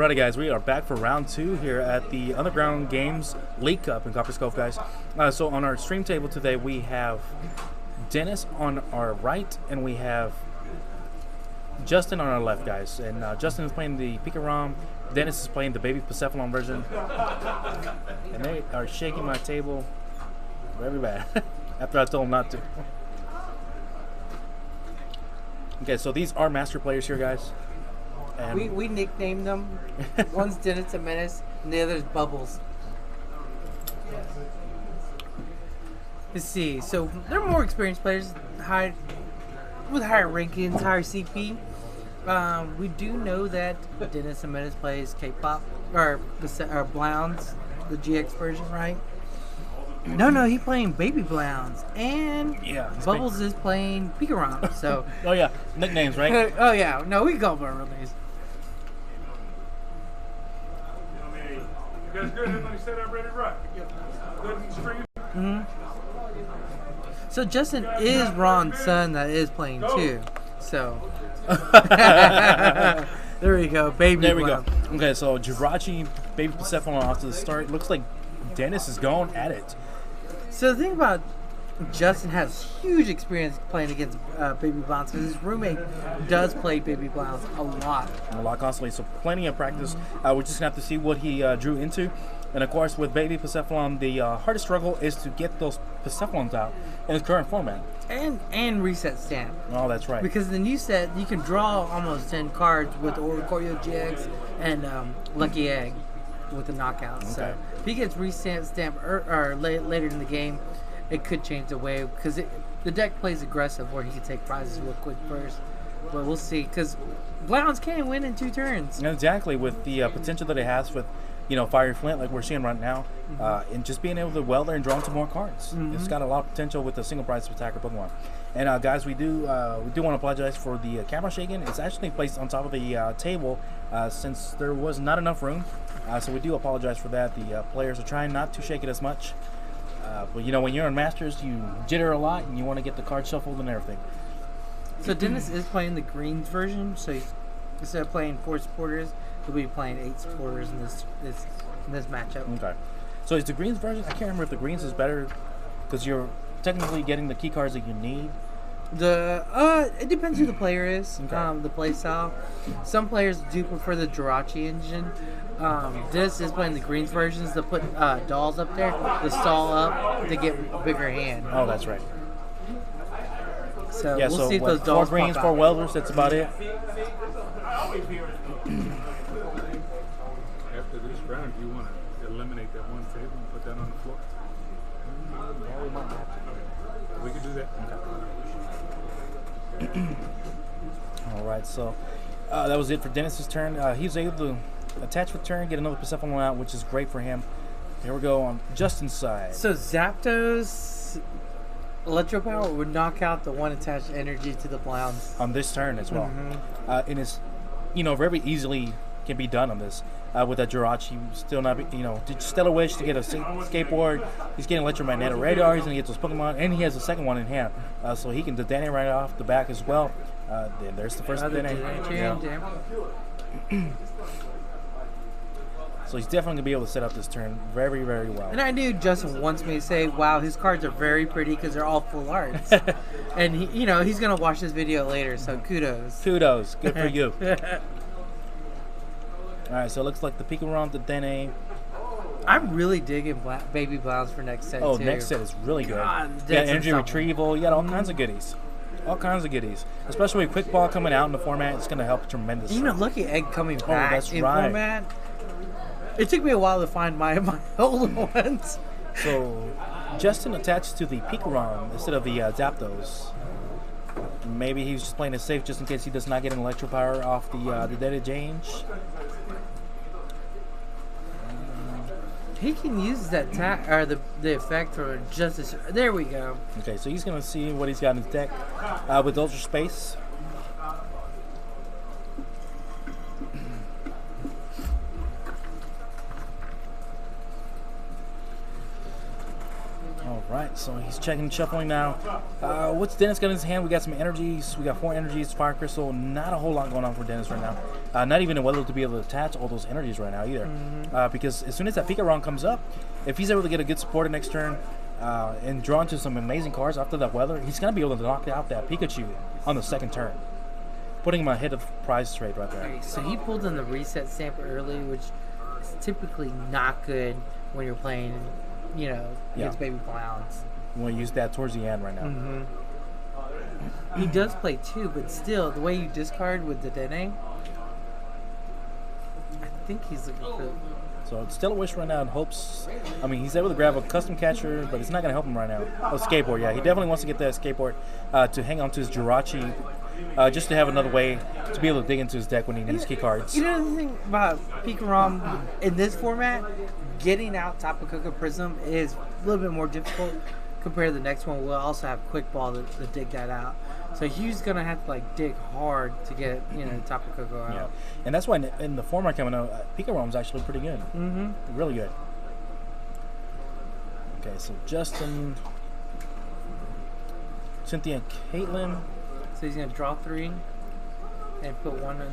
Alrighty, guys, we are back for round 2 here at the Underground Games League Cup in Copperas Cove, guys. So on our stream table today, we have Dennis on our right, and we have Justin on our left, guys. And Justin is playing the Pikarom. Dennis is playing the Baby Persephone version. And they are shaking my table very bad after I told them not to. Okay, so these are master players here, guys. And We nicknamed them. One's Dennis a Menace, and the other's Bubbles. Let's see. So they're more experienced players, with higher rankings, higher CP. We do know that Dennis a Menace plays K-pop or Blounds, the GX version, right? No, he's playing Baby Blounds, and yeah, Bubbles is playing Pikarom. So. Oh yeah, nicknames, right? Oh yeah, no, we go by real names. You guys good? Everybody said I'm ready to rock. Good and stream. So Justin is Ron's son that is playing too. So there we go, baby. There we go. Okay, so Jirachi, Baby Persephone off to the start. Looks like Dennis is going at it. So the thing about Justin has huge experience playing against Baby Blounds because his roommate does play Baby Blounds a lot. Constantly, so plenty of practice. We're just gonna have to see what he drew into. And of course, with Baby Persephone, the hardest struggle is to get those Persephones out in the current format. And reset stamp. Oh, that's right. Because the new set, you can draw almost 10 cards with Oricorio GX and Lucky Egg with the knockout. Okay. So if he gets reset stamp later in the game, it could change the way because the deck plays aggressive where he can take prizes real quick first. But we'll see because Blounds can win in 2 turns. Exactly, with the potential that it has with, Fiery Flint, like we're seeing right now, and just being able to weld there and draw into more cards. It's got a lot of potential with the single prize attacker Pokemon. And guys, we do want to apologize for the camera shaking. It's actually placed on top of the table since there was not enough room. So we do apologize for that. The players are trying not to shake it as much. But when you're in Masters, you jitter a lot and you want to get the card shuffled and everything. So Dennis is playing the greens version. So instead of playing 4 supporters, he'll be playing 8 supporters in this matchup. Okay. So is the greens version? I can't remember if the greens is better because you're technically getting the key cards that you need. It depends who the player is. Okay. The play style. Some players do prefer the Jirachi engine. This is playing the greens versions to put dolls up there to stall up to get a bigger hand. Oh, that's right. So Yeah, we'll so see if what, those 4 dolls greens, pop 4 out. welders, that's about it. After this round, do you want to eliminate that one table and put that on the floor? Yeah, we might have to. We can do that. All right, so that was it for Dennis's turn. He was able to attach for turn, get another Persephone out, which is great for him. Here we go on Justin's side. So Zapdos Electro Power would knock out the one attached energy to the Blounds. On this turn as well. And it's, very easily can be done on this. With that Jirachi still not, Stellar Wish to get a skateboard. He's getting Electromagnetic Radar. He's going to get those Pokemon. And he has a second one in hand. So he can Dedenne right off the back as well. Then there's the first Dedenne. Yeah. So he's definitely going to be able to set up this turn very, very well. And I knew Justin wants me to say, wow, his cards are very pretty because they're all full arts. And, he's going to watch this video later, so kudos. Kudos. Good for you. All right, so it looks like the Pikarom, the Dedenne. I'm really digging Baby Blounds for next set, Oh, too. next set is really good. God, You got that's energy something. retrieval. You got all kinds of goodies. All kinds of goodies. Especially with Quick Ball coming out in the format, it's going to help tremendously. Lucky Egg coming back that's in right. format. It took me a while to find my old ones. So, Justin attached to the Pikarom instead of the Zapdos. Maybe he was just playing it safe just in case he does not get an Electro Power off the Dead Change. He can use that the effect for just as... There we go. Okay, so he's going to see what he's got in his deck with Ultra Space. Right, so he's checking, shuffling now. What's Dennis got in his hand? We got some energies. We got 4 energies, fire crystal. Not a whole lot going on for Dennis right now. Not even a Weather to be able to attach all those energies right now either. Because as soon as that Pika round comes up, if he's able to get a good supporter next turn and draw into some amazing cards after that Weather, he's going to be able to knock out that Pikachu on the second turn, putting him ahead of the prize trade right there. Okay, so he pulled in the reset stamp early, which is typically not good when you're playing, you know, against baby clowns. You want to use that towards the end right now. He does play 2, but still, the way you discard with the Dene, I think he's looking for... So it's still a wish right now in hopes. I mean, he's able to grab a custom catcher, but it's not going to help him right now. Oh, skateboard, yeah. He definitely wants to get that skateboard to hang on to his Jirachi, just to have another way to be able to dig into his deck when he needs key cards. You know the thing about Pikarom in this format, getting out Tapu Koko Prism is a little bit more difficult compared to the next one. We'll also have Quick Ball to dig that out. So Hugh's gonna have to like dig hard to get Tapu Koko out. Yeah, and that's why in the format coming out, Pikarom's actually pretty good. Really good. Okay, so Justin, Cynthia, Caitlin. So he's gonna draw 3 and put 1 in.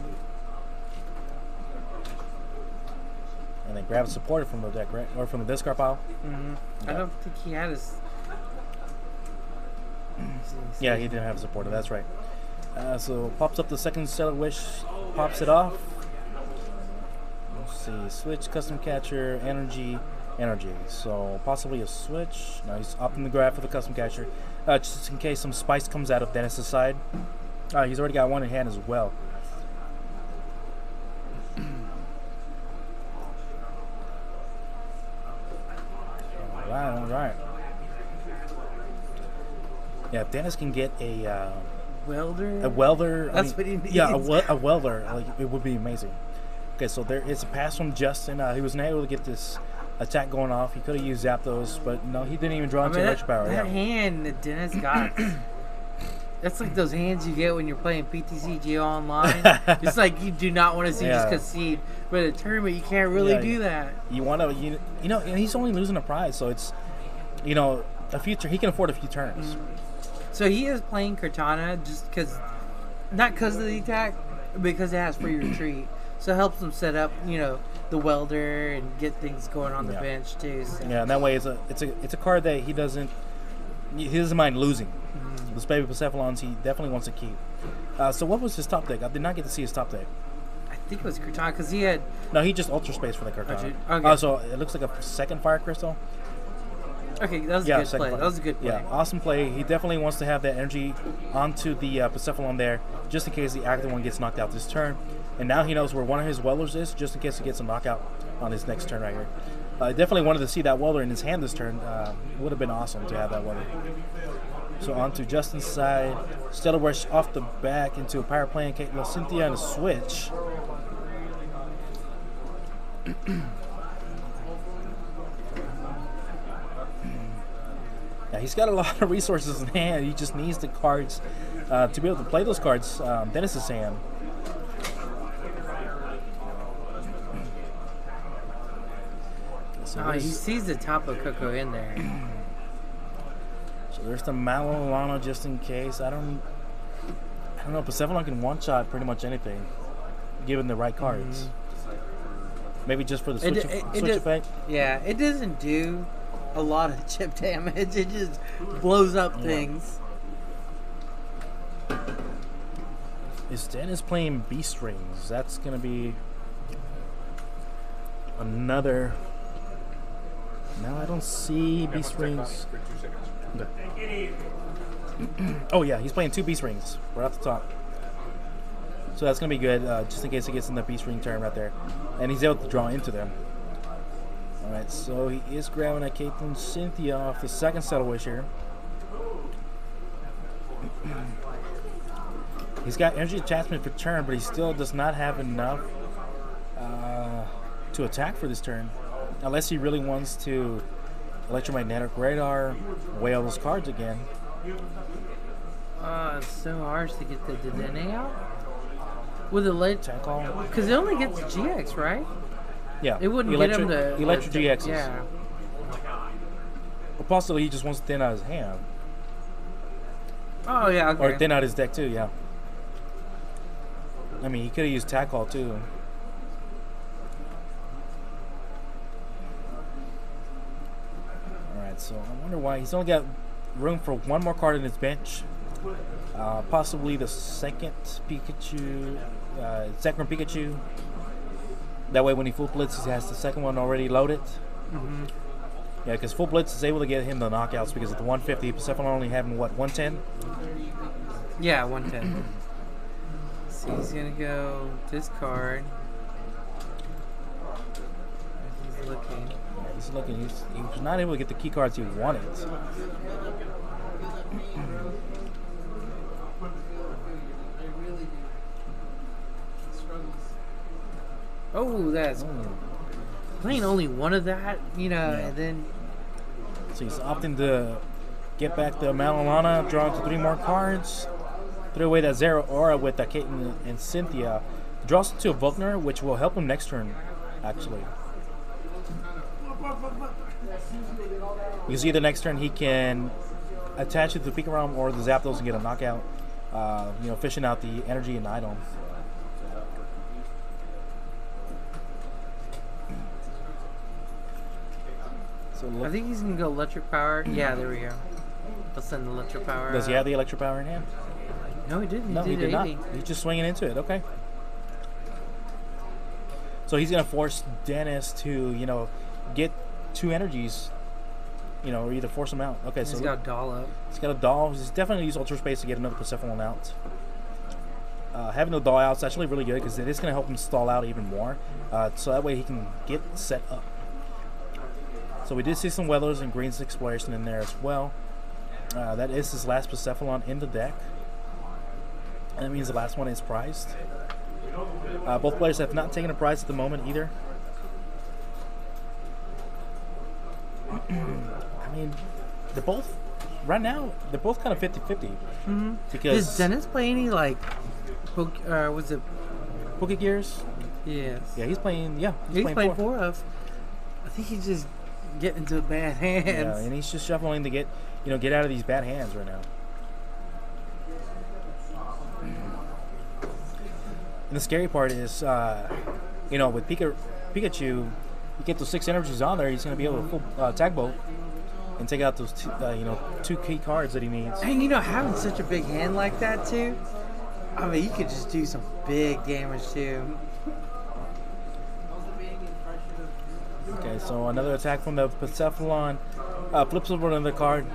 And then grab a supporter from the deck, right? Or from the discard pile. I don't think he had his. Yeah, he didn't have a supporter, that's right. So pops up the second Stellar Wish, pops it off. Let's see, switch, custom catcher, energy. So possibly a switch. No, he's opting the grab for the custom catcher. Just in case some spice comes out of Dennis's side. He's already got 1 in hand as well. All right. Yeah, if Dennis can get a welder. That's what he needs. Yeah, a welder. Like, it would be amazing. Okay, so there is a pass from Justin. He was not able to get this attack going off. He could have used Zapdos, but no, he didn't even draw into electric power. That hand that Dennis got. That's like those hands you get when you're playing PTCG online. It's like you do not want to see just concede, but at a tournament you can't really do that. You want to, and he's only losing a prize, so it's, a future. He can afford a few turns. So he is playing Cortana just because, not because of the attack, because it has free retreat. So it helps him set up, the welder and get things going on the bench too. So. Yeah, and that way it's a card that he doesn't mind losing. Those baby Persephonons he definitely wants to keep. So what was his top deck? I did not get to see his top deck. I think it was Cortana because he had... No, he just Ultra Space for the Cortana. Okay. So it looks like a second Fire Crystal. Okay, that was a good play. That was a good play. Yeah, awesome play. He definitely wants to have that energy onto the Persephonon there, just in case the active one gets knocked out this turn. And now he knows where one of his Welders is, just in case he gets a knockout on his next turn right here. I definitely wanted to see that Welder in his hand this turn. It would have been awesome to have that Welder. So on to Justin's side. Stellar Rush off the back into a Power Play and Caitlin Cynthia and a switch. Yeah, he's got a lot of resources in hand. He just needs the cards to be able to play those cards. Dennis's hand. So he sees the Tapu Koko in there. So there's the Malolana just in case. I don't know. Persephonon can one-shot pretty much anything, given the right cards. Maybe just for the switch effect. Yeah, it doesn't do a lot of chip damage. It just blows up things. Is Dennis playing Beast Rings? That's gonna be another. No, I don't see Beast Rings. Okay. Oh yeah, he's playing 2 Beast Rings right off the top. So that's gonna be good, just in case he gets in the Beast Ring turn right there, and he's able to draw into them. All right, so he is grabbing a Caitlin Cynthia off the second Settle Wish here. He's got energy attachment for turn, but he still does not have enough to attack for this turn, unless he really wants to Electromagnetic Radar, whale those cards again. It's so harsh to get the Dedenne out with the late call because it only gets GX, right? Yeah, it wouldn't get him to Electric GXs. Yeah. Or possibly he just wants to thin out his hand. Oh yeah, okay. Or thin out his deck too, yeah. I mean, he could have used Tack Call too. Alright, so I wonder why. He's only got room for one more card in his bench. Possibly the second Pikachu, Zekrom Pikachu. That way when he full blitzes, he has the second one already loaded. Mm-hmm. Yeah, because full blitz is able to get him the knockouts because at the 150, Persephone only having what, 110? Yeah, 110. So he's gonna go discard. He's looking. Yeah, he's looking. He was not able to get the key cards he wanted. Oh, that's playing only one of that, you know, Yeah. and then So he's opting to get back the Malolana, draw into 3 more cards, throw away that Zero Aura with that Caitlyn and Cynthia. Draws into a Vulkner, which will help him next turn, actually. Because either next turn he can attach it to the Pika Realm or the Zapdos and get a knockout, you know, fishing out the energy and item. So I think he's gonna go electric power. Yeah, there we go. I'll send the electric power. does he have the electric power in hand? No, he didn't. No, he did not. 80. He's just swinging into it. Okay. So he's gonna force Dennis to, you know, get 2 energies, you know, or either force him out. Okay, He's so got a doll up. he's got a doll. He's definitely gonna use Ultra Space to get another Persephone out. Having the doll out is actually really good because it is gonna help him stall out even more. So that way he can get set up. So we did see some Weathers and Green's Exploration in there as well. That is his last Persephone in the deck. And that means the last one is prized. Both players have not taken a prize at the moment either. I mean, they're both, right now, they're both kind of 50-50. Mm-hmm. Because Does Dennis play any like, was it? Poke Gears? Yes. Yeah, he's playing, He's playing played 4. 4 of. I think he's just getting into bad hands. Yeah, and he's just shuffling to get, you know, get out of these bad hands right now. And the scary part is, you know, with Pikachu, you get those 6 energies on there, he's going to be able to full Tag Bolt and take out those, you know, 2 key cards that he needs. And you know, having such a big hand like that too, I mean, you could just do some big damage too. Okay, so another attack from the Persephone. Flips over another card.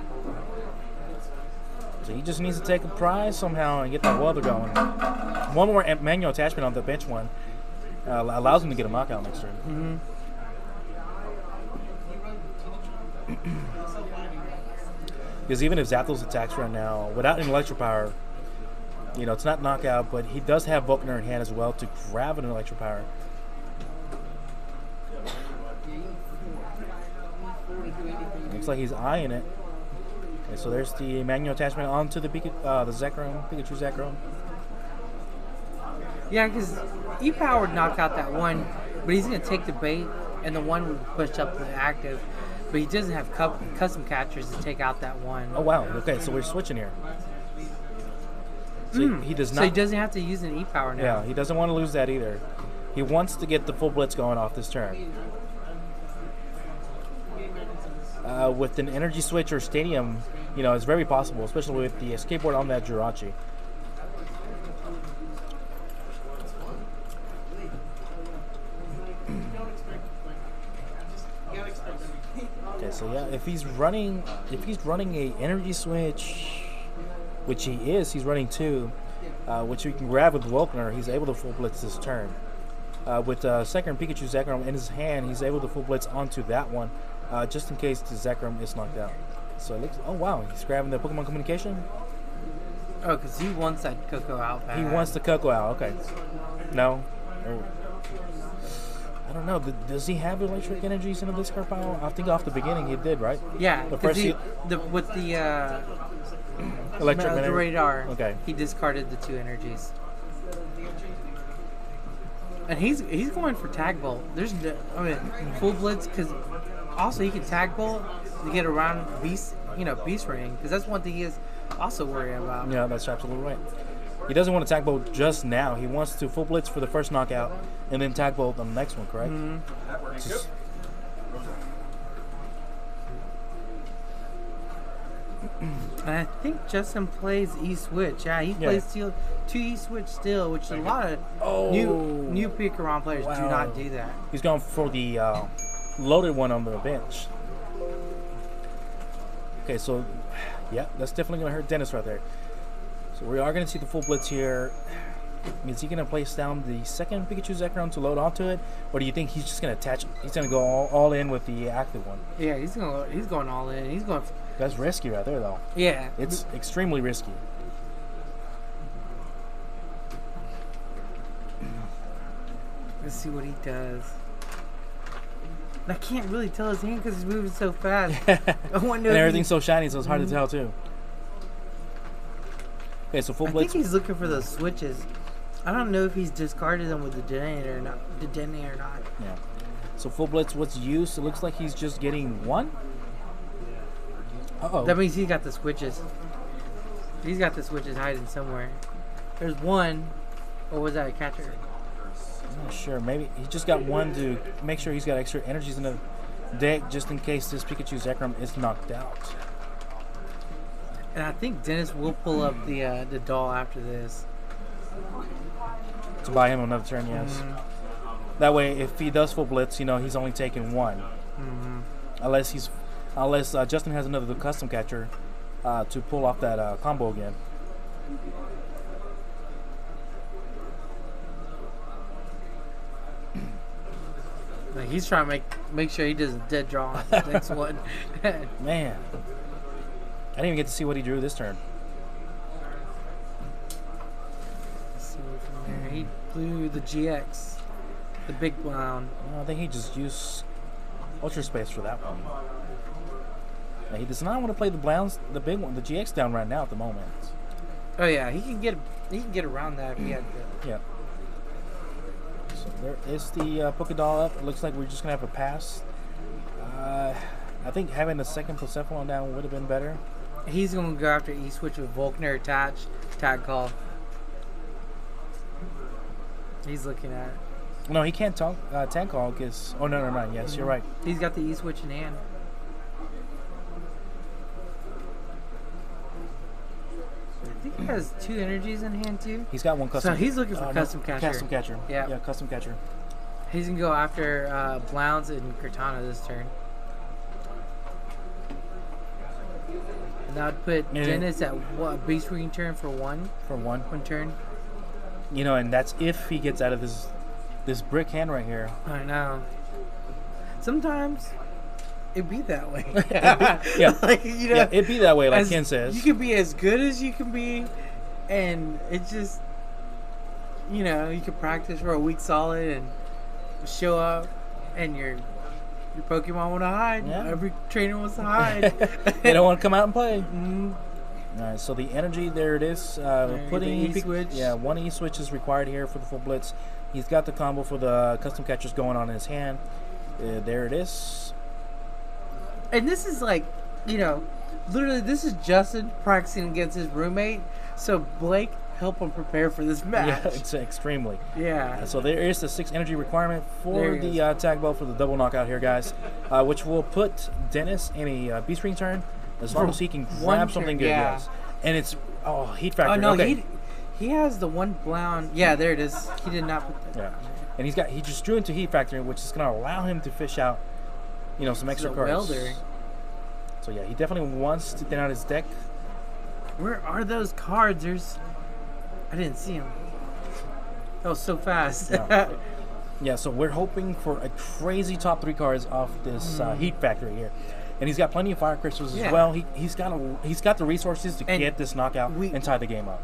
So he just needs to take a prize somehow and get that Weather going. One more manual attachment on the bench one allows him to get a knockout next turn. Because even if Zapdos attacks right now, without an Electro Power, you know, it's not knockout, but he does have Vulkner in hand as well to grab an Electro Power. Looks like he's eyeing it. Okay, so there's the manual attachment onto the Zekrom, Pikachu Zekrom. Yeah, because E-Power would knock out that one, but he's going to take the bait, and the one would push up the active. But he doesn't have custom catchers to take out that one. Oh wow! Okay, so we're switching here. So he does not. So he doesn't have to use an E-Power now. Yeah, he doesn't want to lose that either. He wants to get the full blitz going off this turn. With an energy switch or stadium, you know, it's very possible, especially with the skateboard on that Jirachi. Okay, so yeah, if he's running a energy switch, which he is, he's running 2, which he can grab with Vulkner, he's able to full blitz this turn. With second Pikachu Zekrom in his hand, he's able to full blitz onto that one, just in case the Zekrom is knocked out. So it looks, oh wow, he's grabbing the Pokemon Communication. Oh, because he wants that Coco out bad. He wants the Coco out. Okay, no. Oh. I don't know. Does he have electric energies in the discard pile? I think off the beginning he did, right? Yeah, The first with the electric the energy. radar. Okay. He discarded the 2 energies. And he's going for Tag Bolt. There's full blitz because also he can tag bolt to get around Beast Ring, because that's one thing he is also worrying about. Yeah, that's absolutely right. He doesn't want to tag bolt just now. He wants to full blitz for the first knockout and then tag bolt on the next one, correct? Just- And I think Justin plays E-Switch. Yeah, he plays two E-Switch still, which a lot of new pick-around players do not do that. He's going for the loaded one on the bench. Okay, so, yeah, that's definitely going to hurt Dennis right there. So we are going to see the full blitz here. Is he going to place down the second Pikachu Zekrom to load onto it? Or do you think he's just going to attach, he's going to go all in with the active one? Yeah, he's going all in. He's going... That's risky right there, though. Yeah. It's extremely risky. Let's see what he does. I can't really tell his hand because he's moving so fast. And everything's so shiny, so it's hard to tell, too. Okay, so full I blitz. think he's looking for those switches. I don't know if he's discarded them with the detonator or not. Yeah. So full blitz, what's used? It looks like he's just getting one. Uh-oh. That means he's got the switches. He's got the switches hiding somewhere. There's one. Or was that a catcher? I'm not sure. Maybe he just got one to make sure he's got extra energies in the deck just in case this Pikachu Zekrom is knocked out. And I think Dennis will pull up the doll after this. To buy him another turn, yes. That way, if he does full blitz, he's only taking one. Unless Justin has another custom catcher to pull off that combo again. Like he's trying to make sure he doesn't dead draw on the next one. Man. I didn't even get to see what he drew this turn. Let's see what from there. He blew the GX. The big brown. I think he just used Ultra Space for that one. Now, he does not want to play the Browns, the big one, the GX down right now at the moment. Oh yeah, he can get around that if he had to. Yeah. So there is the Pokédoll up. It looks like we're just gonna have a pass. I think having the second Persephone down would have been better. He's gonna go after E-Switch with Volkner attached. Tag call. He's looking at it. No, he can't tag call because. Oh no, never mind. Yes, you're right. He's got the E-Switch in hand. I think he has two energies in hand too. He's got one custom. So he's looking for custom catcher. Custom catcher. Yeah. Yeah, custom catcher. He's gonna go after Blounds and Cortana this turn. And that would put Dennis at what, Beast Ring turn for one? For one. One turn. And that's if he gets out of this brick hand right here. I know. Sometimes it'd be that way. Yeah. Like, yeah, it'd be that way, like Ken says. You can be as good as you can be, and it just, you can practice for a week solid and show up, and your Pokemon want to hide. Yeah. Every trainer wants to hide. They don't want to come out and play. All right, so the energy, there it is. Putting E-Switch. Yeah, one E-Switch is required here for the full blitz. He's got the combo for the custom catchers going on in his hand. There it is. And this is like, literally this is Justin practicing against his roommate. So Blake help him prepare for this match. Yeah, it's extremely. Yeah. So there is the 6 energy requirement for the tag ball for the double knockout here, guys, which will put Dennis in a Beast Ring turn as long as he can grab something good. Yeah. Yes. And it's heat factor. Oh no, okay. he has the one Blound. Yeah, there it is. He did not put that. Yeah. And he just drew into heat factor, which is going to allow him to fish out, some extra cards. Welder. So yeah, he definitely wants to thin out his deck. Where are those cards? I didn't see them. That was so fast. Yeah. Yeah, so we're hoping for a crazy top 3 cards off this heat factory here. And he's got plenty of fire crystals as well. He's got the resources to get this knockout and tie the game up.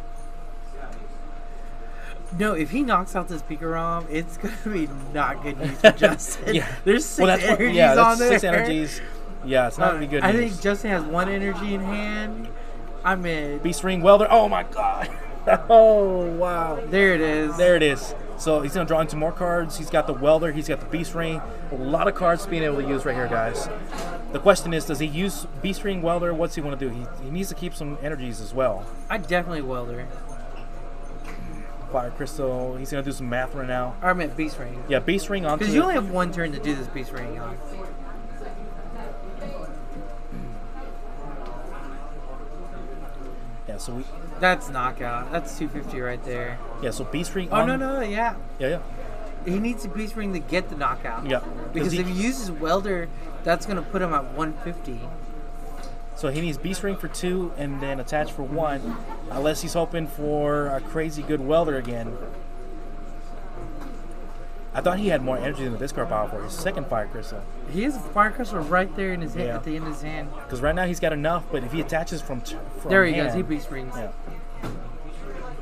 No, if he knocks out this Pikarom, it's going to be not good news for Justin. Yeah. There's 6 energies on there. 6 energies. Yeah, it's not going to be good news. I think Justin has 1 energy in hand. I'm in. Beast Ring Welder. Oh, my God. Oh, wow. There it is. There it is. So he's going to draw into more cards. He's got the Welder. He's got the Beast Ring. A lot of cards being able to use right here, guys. The question is, does he use Beast Ring, Welder? What's he want to do? He needs to keep some energies as well. I definitely Welder. Fire Crystal. He's going to do some math right now. Or I meant Beast Ring. Yeah, Beast Ring onto... Because you only have one turn to do this Beast Ring on. Yeah, so we... That's knockout. That's 250 right there. Yeah, so Beast Ring Oh, on... no, yeah. Yeah. He needs a Beast Ring to get the knockout. Yeah. Because if he uses Welder, that's going to put him at 150. So he needs Beast Ring for 2 and then attach for 1, unless he's hoping for a crazy good Welder again. I thought he had more energy than the discard pile for his second Fire Crystal. He has a Fire Crystal right there in his hand, at the end of his hand. Because right now he's got enough, but if he attaches from there he hand, goes. He Beast Rings. Yeah.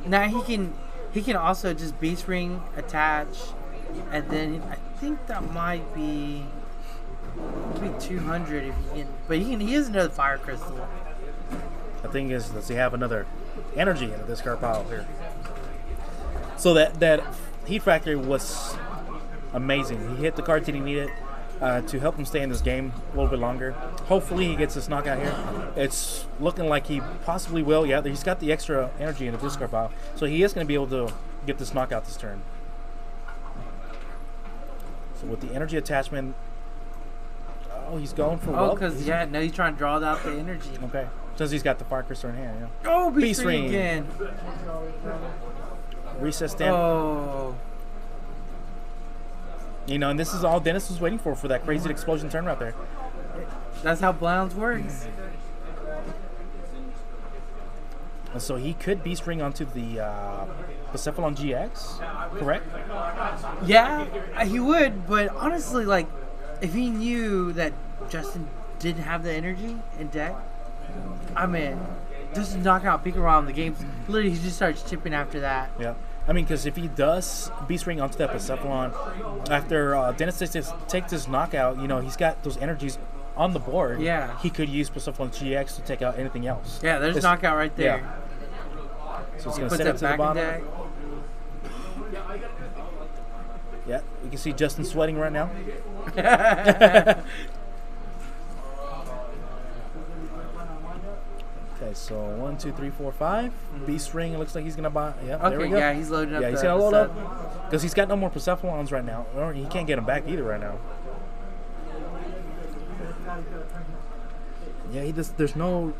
Now he can also just Beast Ring, attach, and then I think that might be 200 if he can. But he has another Fire Crystal. The thing is, does he have another energy in the discard pile here? So that Heat Factory was amazing. He hit the cards that he needed to help him stay in this game a little bit longer. Hopefully he gets this knockout here. It's looking like he possibly will. Yeah, he's got the extra energy in the discard pile, so he is going to be able to get this knockout this turn. So with the energy attachment, oh, he's going for Oh, because now he's trying to draw out the energy. Okay, since he's got the Fire Crystal in hand. Yeah. Oh, Beast Ring again. Recess stamp. Oh. You know, and this is all Dennis was waiting for that crazy explosion turn right there. That's how Blounds works. And so he could Beast Ring onto the Persephone GX, correct? Yeah, he would, but honestly, like, if he knew that Justin didn't have the energy in deck, I mean, just knock out Pikarom, the game, literally he just starts chipping after that. Yeah. I mean, because if he does Beast Ring onto that Persephone, after Dennis takes this knockout, you know, he's got those energies on the board. Yeah. He could use Persephone GX to take out anything else. Yeah, there's knockout right there. Yeah. So it's going to Put set that it to the back in bottom. deck. Yeah, you can see Justin sweating right now. Okay, so 1, 2, 3, 4, 5. Beast Ring. It looks like he's gonna buy. Yeah, there we Okay, go. yeah, he's loading up. Yeah, he's gonna load up because he's got no more Persephons right now, or he can't get them back either right now. Yeah, he just there's no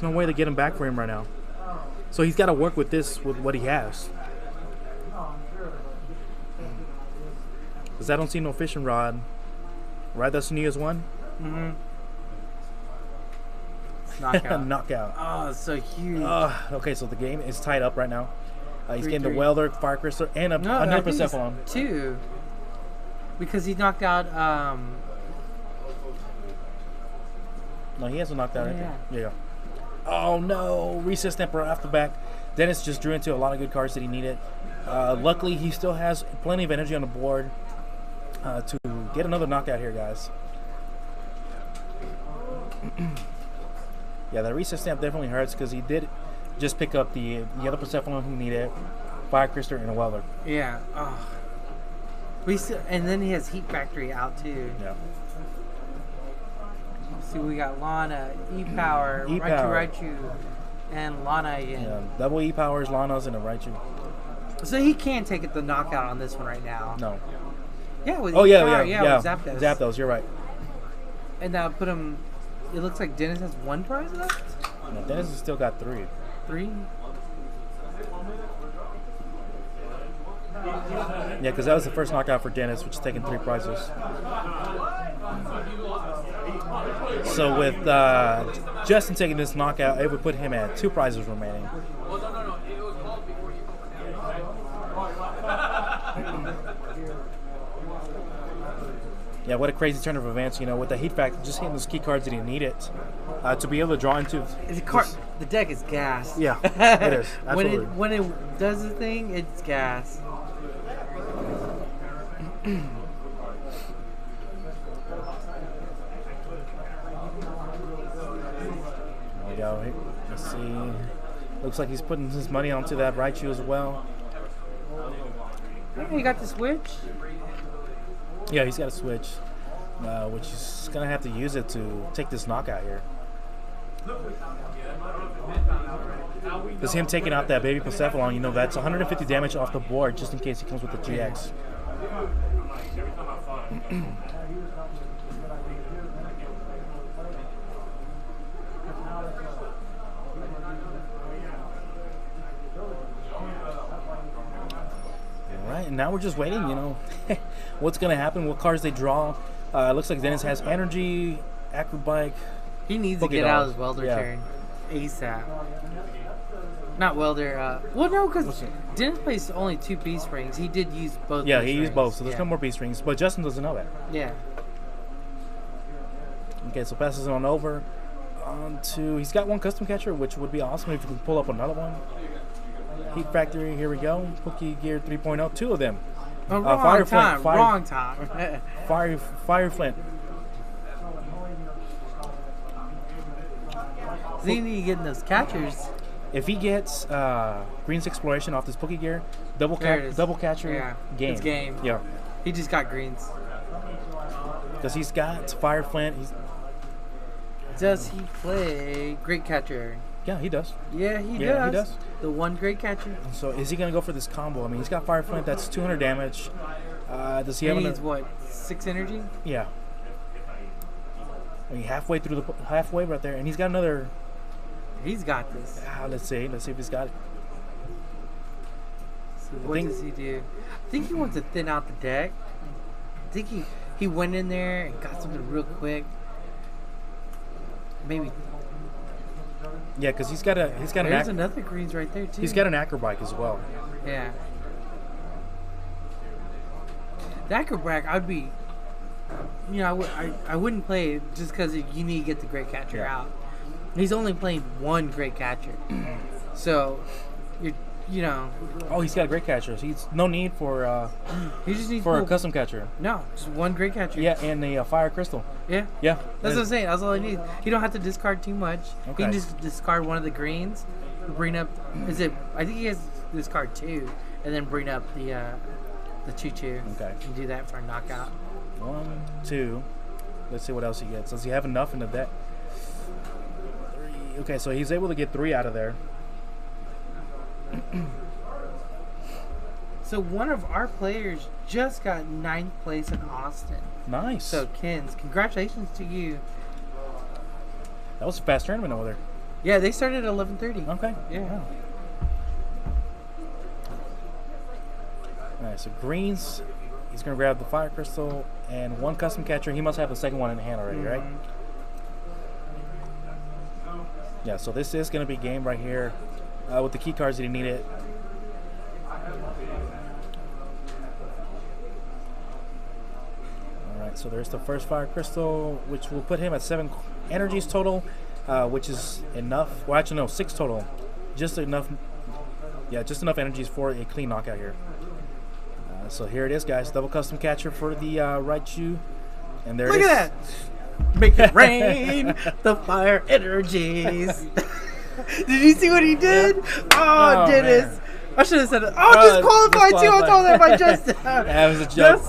way to get him back for him right now. So he's got to work with this with what he has. Because I don't see no fishing rod. Right, that's Nia's one. Mm-hmm. Knockout. Knockout. Oh, it's so huge. Okay, so the game is tied up right now. He's 3-3. getting the Welder, Fire Crystal, and another Persephone. 2. Because he knocked out. No, he hasn't knocked out anything. Yeah. Oh no! Recess stamp right off the back. Dennis just drew into a lot of good cards that he needed. Luckily, he still has plenty of energy on the board to get another knockout here, guys. Yeah, that recess stamp definitely hurts because he did just pick up the other Persephone who needed Fire Crystal and a Welder. Yeah. Oh. And then he has Heat Factory out too. Yeah. See, we got Lana, E-Power, Raichu, and Lana again. Yeah, double E-Powers, Lana's, and a Raichu. So he can't take it the knockout on this one right now. No. Yeah, with Oh, E-Power, yeah. with Zapdos. Zapdos, you're right. And now put him. It looks like Dennis has 1 prize left. No, Dennis has still got 3. 3. Yeah, because that was the first knockout for Dennis, which is taking 3 prizes. So with Justin taking this knockout, it would put him at 2 prizes remaining. Well, no. It was called before you. Yeah, what a crazy turn of events, you know, with the Heat Factor, just hitting those key cards that he needed to be able to draw into. The deck is gas. Yeah, it is. Absolutely. when it does the thing, it's gas. There we go. Let's see. Looks like he's putting his money onto that Raichu as well. Okay, you got the switch. Yeah, he's got a switch, which he's gonna have to use it to take this knockout here. Because him taking out that baby Persephone, you know, that's 150 damage off the board just in case he comes with the GX. Alright, and now we're just waiting, you know, what's going to happen, what cards they draw. It looks like Dennis has Energy, Acrobike. He needs to get out his welder turn ASAP. Not welder, well, no, because Dennis plays only 2 beast rings. He did use both. Yeah, he used both, so there's no more beast rings. But Justin doesn't know that. Yeah. Okay, so passes it on over. He's got one custom catcher, which would be awesome if you could pull up another one. Heat Factory, here we go. Pookie Gear 3.0, 2 of them. Wrong time. Wrong time. Fire Flint. So you need to get in those catchers. If he gets Green's Exploration off this Pookie Gear, double catcher, game. It's game. Yeah. He just got greens. Because he's got Fire Flint. Does he play Great Catcher? Yeah, he does. Yeah, he does. The one Great Catcher. So is he going to go for this combo? I mean, he's got Fire Flint. That's 200 damage. Does he have needs what? 6 energy? Yeah. I mean, halfway right there, and he's got another. He's got this. Let's see if he's got it. So what does he do? I think he wants to thin out the deck. I think he went in there and got something real quick. Maybe. Yeah, because he's got There's another greens right there too. He's got an Acrobike as well. Yeah. The Acrobike, I'd be. You know, I wouldn't play it just because you need to get the Great Catcher out. He's only playing one Great Catcher, so you know. Oh, he's got a Great Catcher. So he's no need for. He just needs for a custom catcher. No, just one Great Catcher. Yeah, and a Fire Crystal. Yeah. Yeah. That's what I'm saying. That's all he needs. You don't have to discard too much. Okay. You can just discard one of the greens, bring up. I think he has to discard 2, and then bring up the Choo Choo. Okay. And do that for a knockout. 1, 2. Let's see what else he gets. Does he have enough in the deck? 3. Okay, so he's able to get 3 out of there. So one of our players just got 9th place in Austin. Nice. So Kens, congratulations to you. That was a fast tournament over there. Yeah, they started at 11:30. Okay. Yeah. Wow. All right, so greens. He's gonna grab the Fire Crystal and 1 custom catcher. He must have the second one in hand already, right? Yeah. So this is gonna be game right here with the key cards that he needed. So there's the first Fire Crystal, which will put him at 7 energies total, which is enough. Well, actually, no, 6 total. Just enough. Yeah, just enough energies for a clean knockout here. So here it is, guys. Double custom catcher for the right shoe. And there it is. Look at that. Make it rain. The fire energies. Did you see what he did? Oh, Dennis. Man. I should have said it. Oh, disqualified too. I told him by Justin. That was a joke.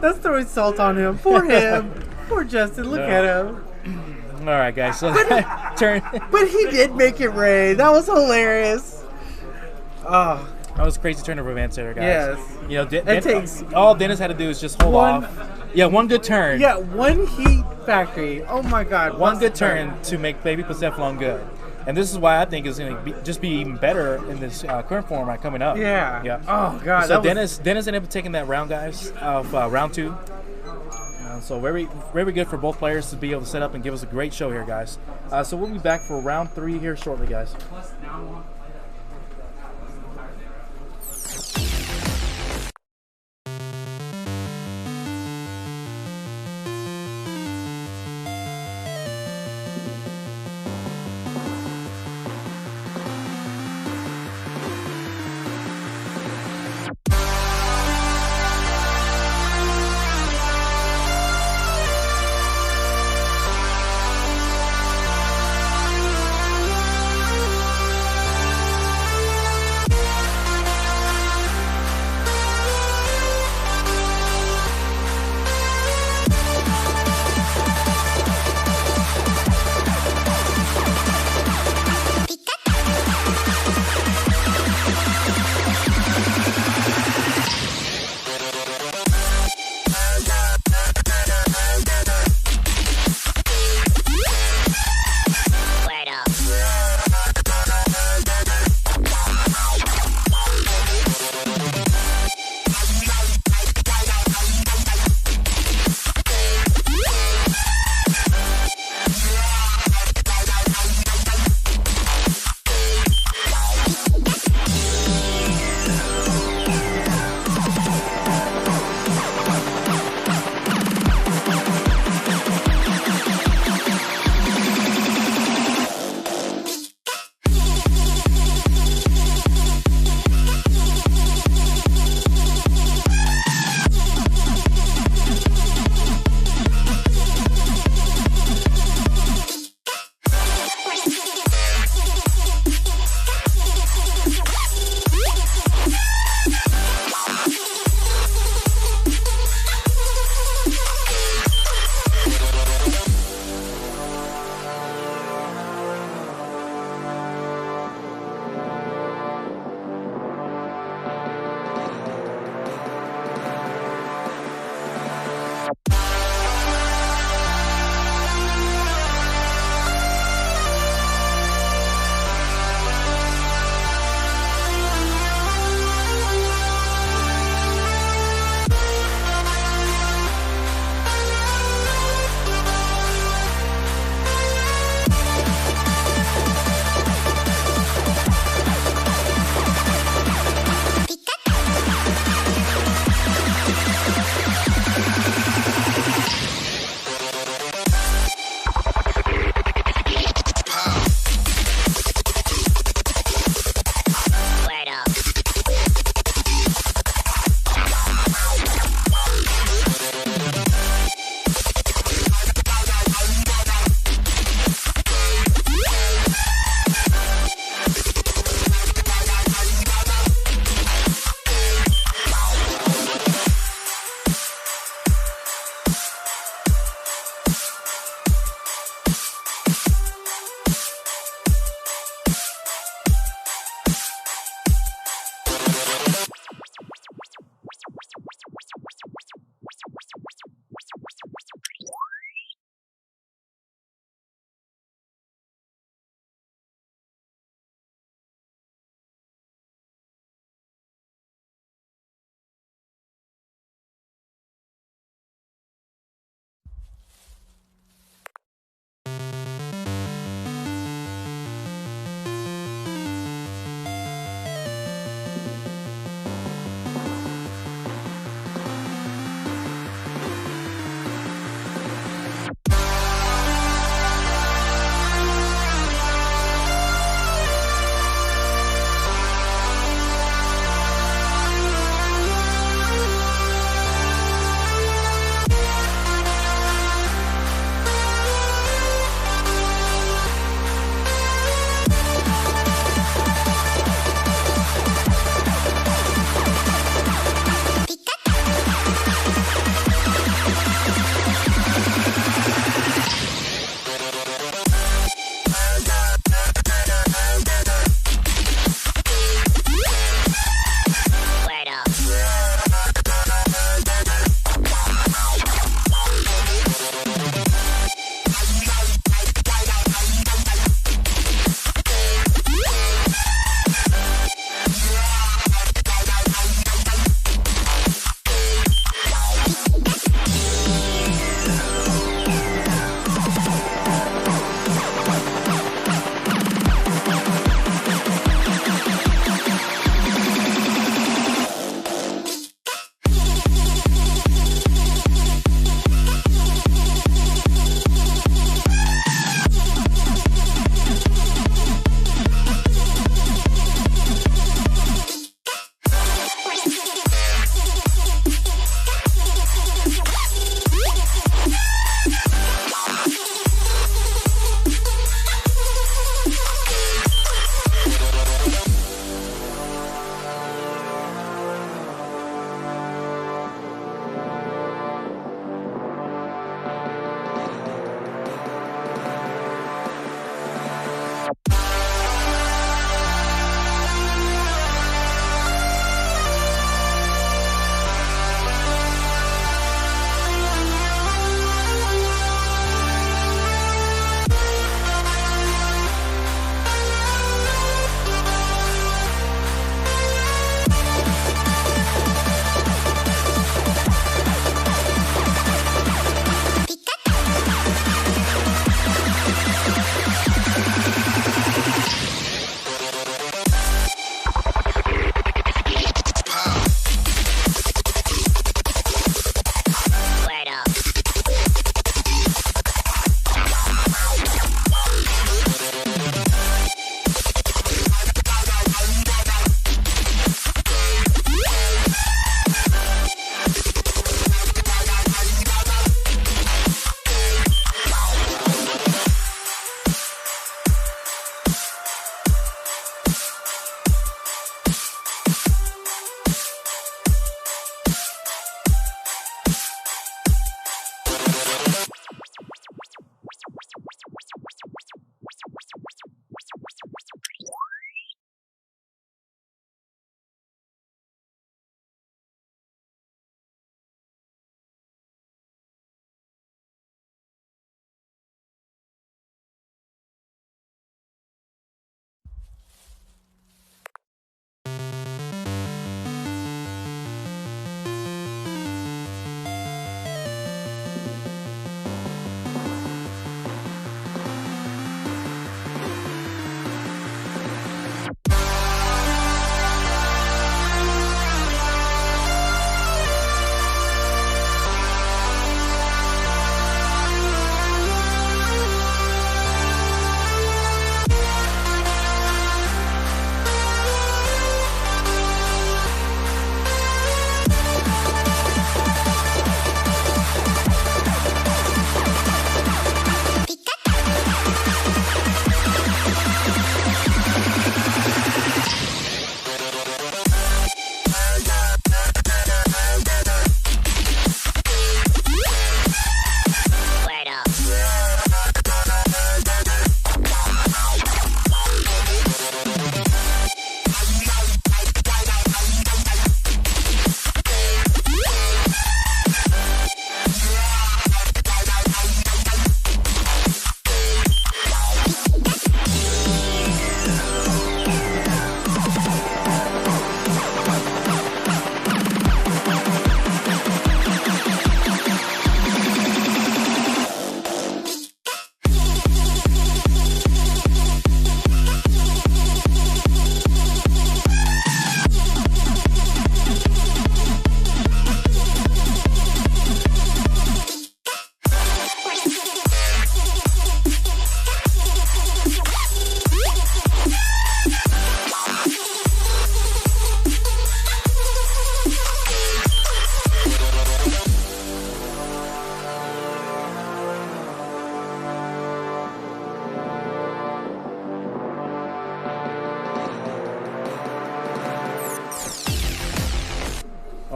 That's throwing salt on him. Poor him. Poor Justin. Look at him. All right, guys. So turn. But he did make it rain. That was hilarious. Oh. That was a crazy turn of events there, guys. Yes. You know, all Dennis had to do is just hold off. Yeah, 1 good turn. Yeah, 1 Heat Factory. Oh my God. 1 good turn to make Baby Persephone good. And this is why I think it's going to be even better in this current format coming up. Yeah. Yeah. Oh God. So Dennis ended up taking that round, guys, of round 2. So very, very good for both players to be able to set up and give us a great show here, guys. So we'll be back for round 3 here shortly, guys.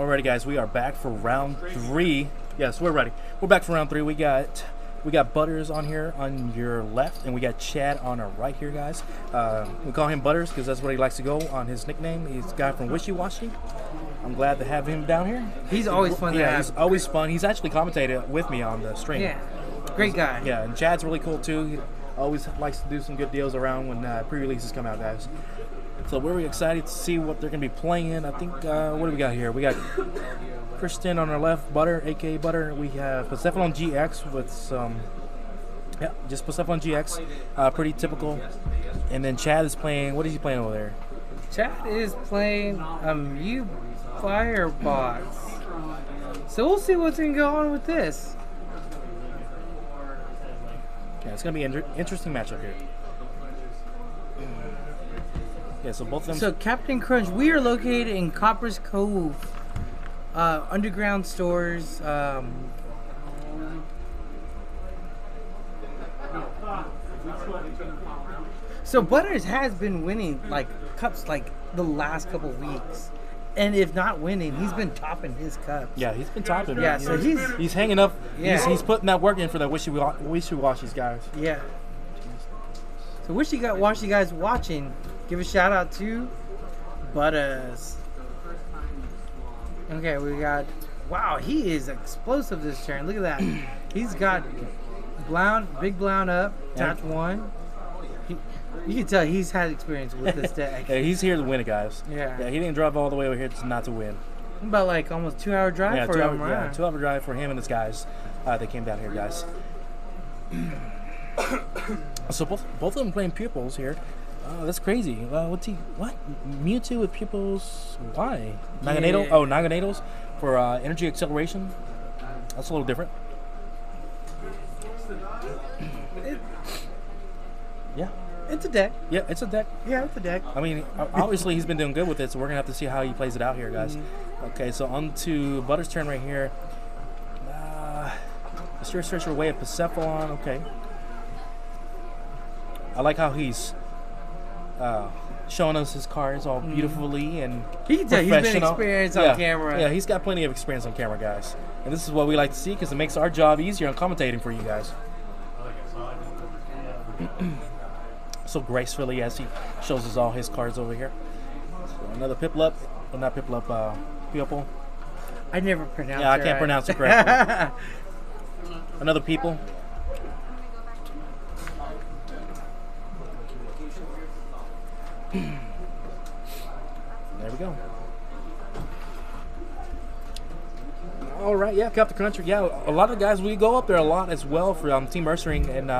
Alrighty, guys, we are back for round 3. Yes, we're ready. We're back for round 3. We got Butters on here on your left, and we got Chad on our right here, guys. We call him Butters because that's what he likes to go on his nickname. He's a guy from Wishy Washy. I'm glad to have him down here. He's always fun. Yeah, he's always fun. He's actually commentated with me on the stream. Yeah, great guy. Yeah, and Chad's really cool too. He always likes to do some good deals around when pre-releases come out, guys. So we're really excited to see what they're going to be playing. I think, what do we got here? We got Kristen on our left, Butter, a.k.a. Butter. We have Persephone GX with some, yeah, just Persephone GX, pretty typical. And then Chad is playing, what is he playing over there? Chad is playing a Mew Firebox. So we'll see what's going to go on with this. Yeah, it's going to be an interesting matchup here. Yeah, so both of them. So Captain Crunch, we are located in Copperas Cove, underground stores. So Butters has been winning like cups like the last couple weeks, and if not winning, he's been topping his cups. Yeah, he's been topping. Yeah, so he's hanging up. Yeah. He's putting that work in for the wishy-washies guys. Yeah. So wishy-washy guys watching, give a shout out to Butters. Okay, we got. Wow, he is explosive this turn. Look at that. He's got big blown up, tapped one. You can tell he's had experience with this deck. Yeah, he's here to win it, guys. Yeah. Yeah, he didn't drive all the way over here not to win. About like almost 2-hour drive Yeah, for him, right? Yeah, 2-hour drive for him and his guys. They came down here, guys. So both of them playing pupils here. That's crazy. What? Mewtwo with pupils? Why? Naganado? Yeah. Oh, Naganados for energy acceleration. That's a little different. Yeah. It's a deck. Yeah, it's a deck. Yeah, it's a deck. I mean, obviously he's been doing good with it, so we're gonna have to see how he plays it out here, guys. Okay, so on to Butter's turn right here. Mysterious Searcher away at Persephone. Okay. I like how he's showing us his cards all beautifully and You can tell he's been experienced on Yeah. camera. Yeah, he's got plenty of experience on camera, guys. And this is what we like to see because it makes our job easier on commentating for you guys. So gracefully as he shows us all his cards over here. So another Piplup. Well, not Piplup, Pupil. I never pronounce it. Yeah, I can't pronounce it correctly. Another People. There we go. All right, yeah, Captain Country. Yeah, a lot of guys, we go up there a lot as well for Team Ursaring, and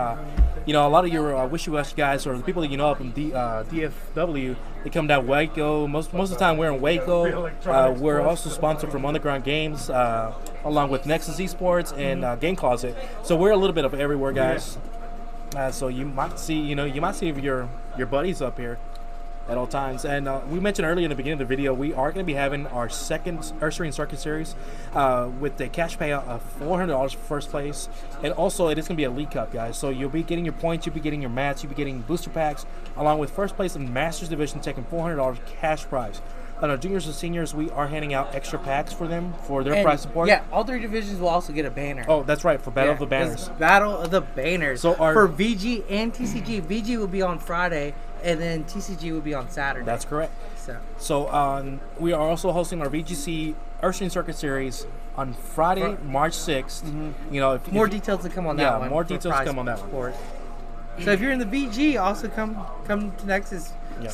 you know, a lot of your wishy-washy guys or the people that you know up in DFW, they come down Waco. Most of the time we're in Waco. We're also sponsored from Underground Games, along with Nexus Esports and Game Closet. So we're a little bit of everywhere, guys. So you might see, your buddies up here at all times. And we mentioned earlier in the beginning of the video, we are going to be having our second Ursaring Circuit Series with a cash payout of $400 for first place. And also, it is going to be a League Cup, guys. So you'll be getting your points, you'll be getting your mats, you'll be getting booster packs, along with first place in Masters Division taking $400 cash prize. On our juniors and seniors, we are handing out extra packs for them for their prize support. Yeah, all 3 divisions will also get a banner. Oh, that's right, for Battle of the Banners. Battle of the Banners. So for VG and TCG. VG will be on Friday, and then TCG will be on Saturday. That's correct. So we are also hosting our VGC Ursaring Circuit Series on Friday, March 6th. You know, more details to come on that one. Yeah, more details to come on that one. So if you're in the VG, also come to Nexus. Yeah.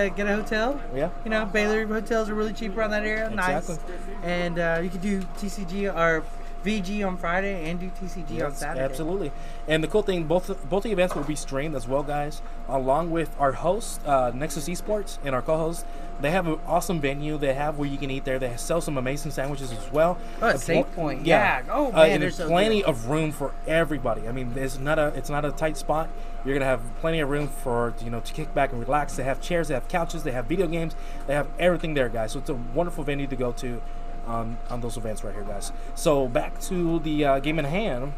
Get a hotel. Yeah. You know, Baylor hotels are really cheap around that area. Exactly. Nice. And you could do TCG or VG on Friday and do TCG on Saturday. Absolutely. And the cool thing, both the events will be streamed as well, guys, along with our host, Nexus Esports, and our co-host. They have an awesome venue. They have where you can eat there. They sell some amazing sandwiches as well. Oh, Safe Point. Yeah. Oh man, and there's so plenty of room for everybody. I mean, it's not a tight spot. You're gonna have plenty of room for to kick back and relax. They have chairs, they have couches, they have video games, they have everything there, guys. So it's a wonderful venue to go to on those events right here, guys. So back to the game in hand.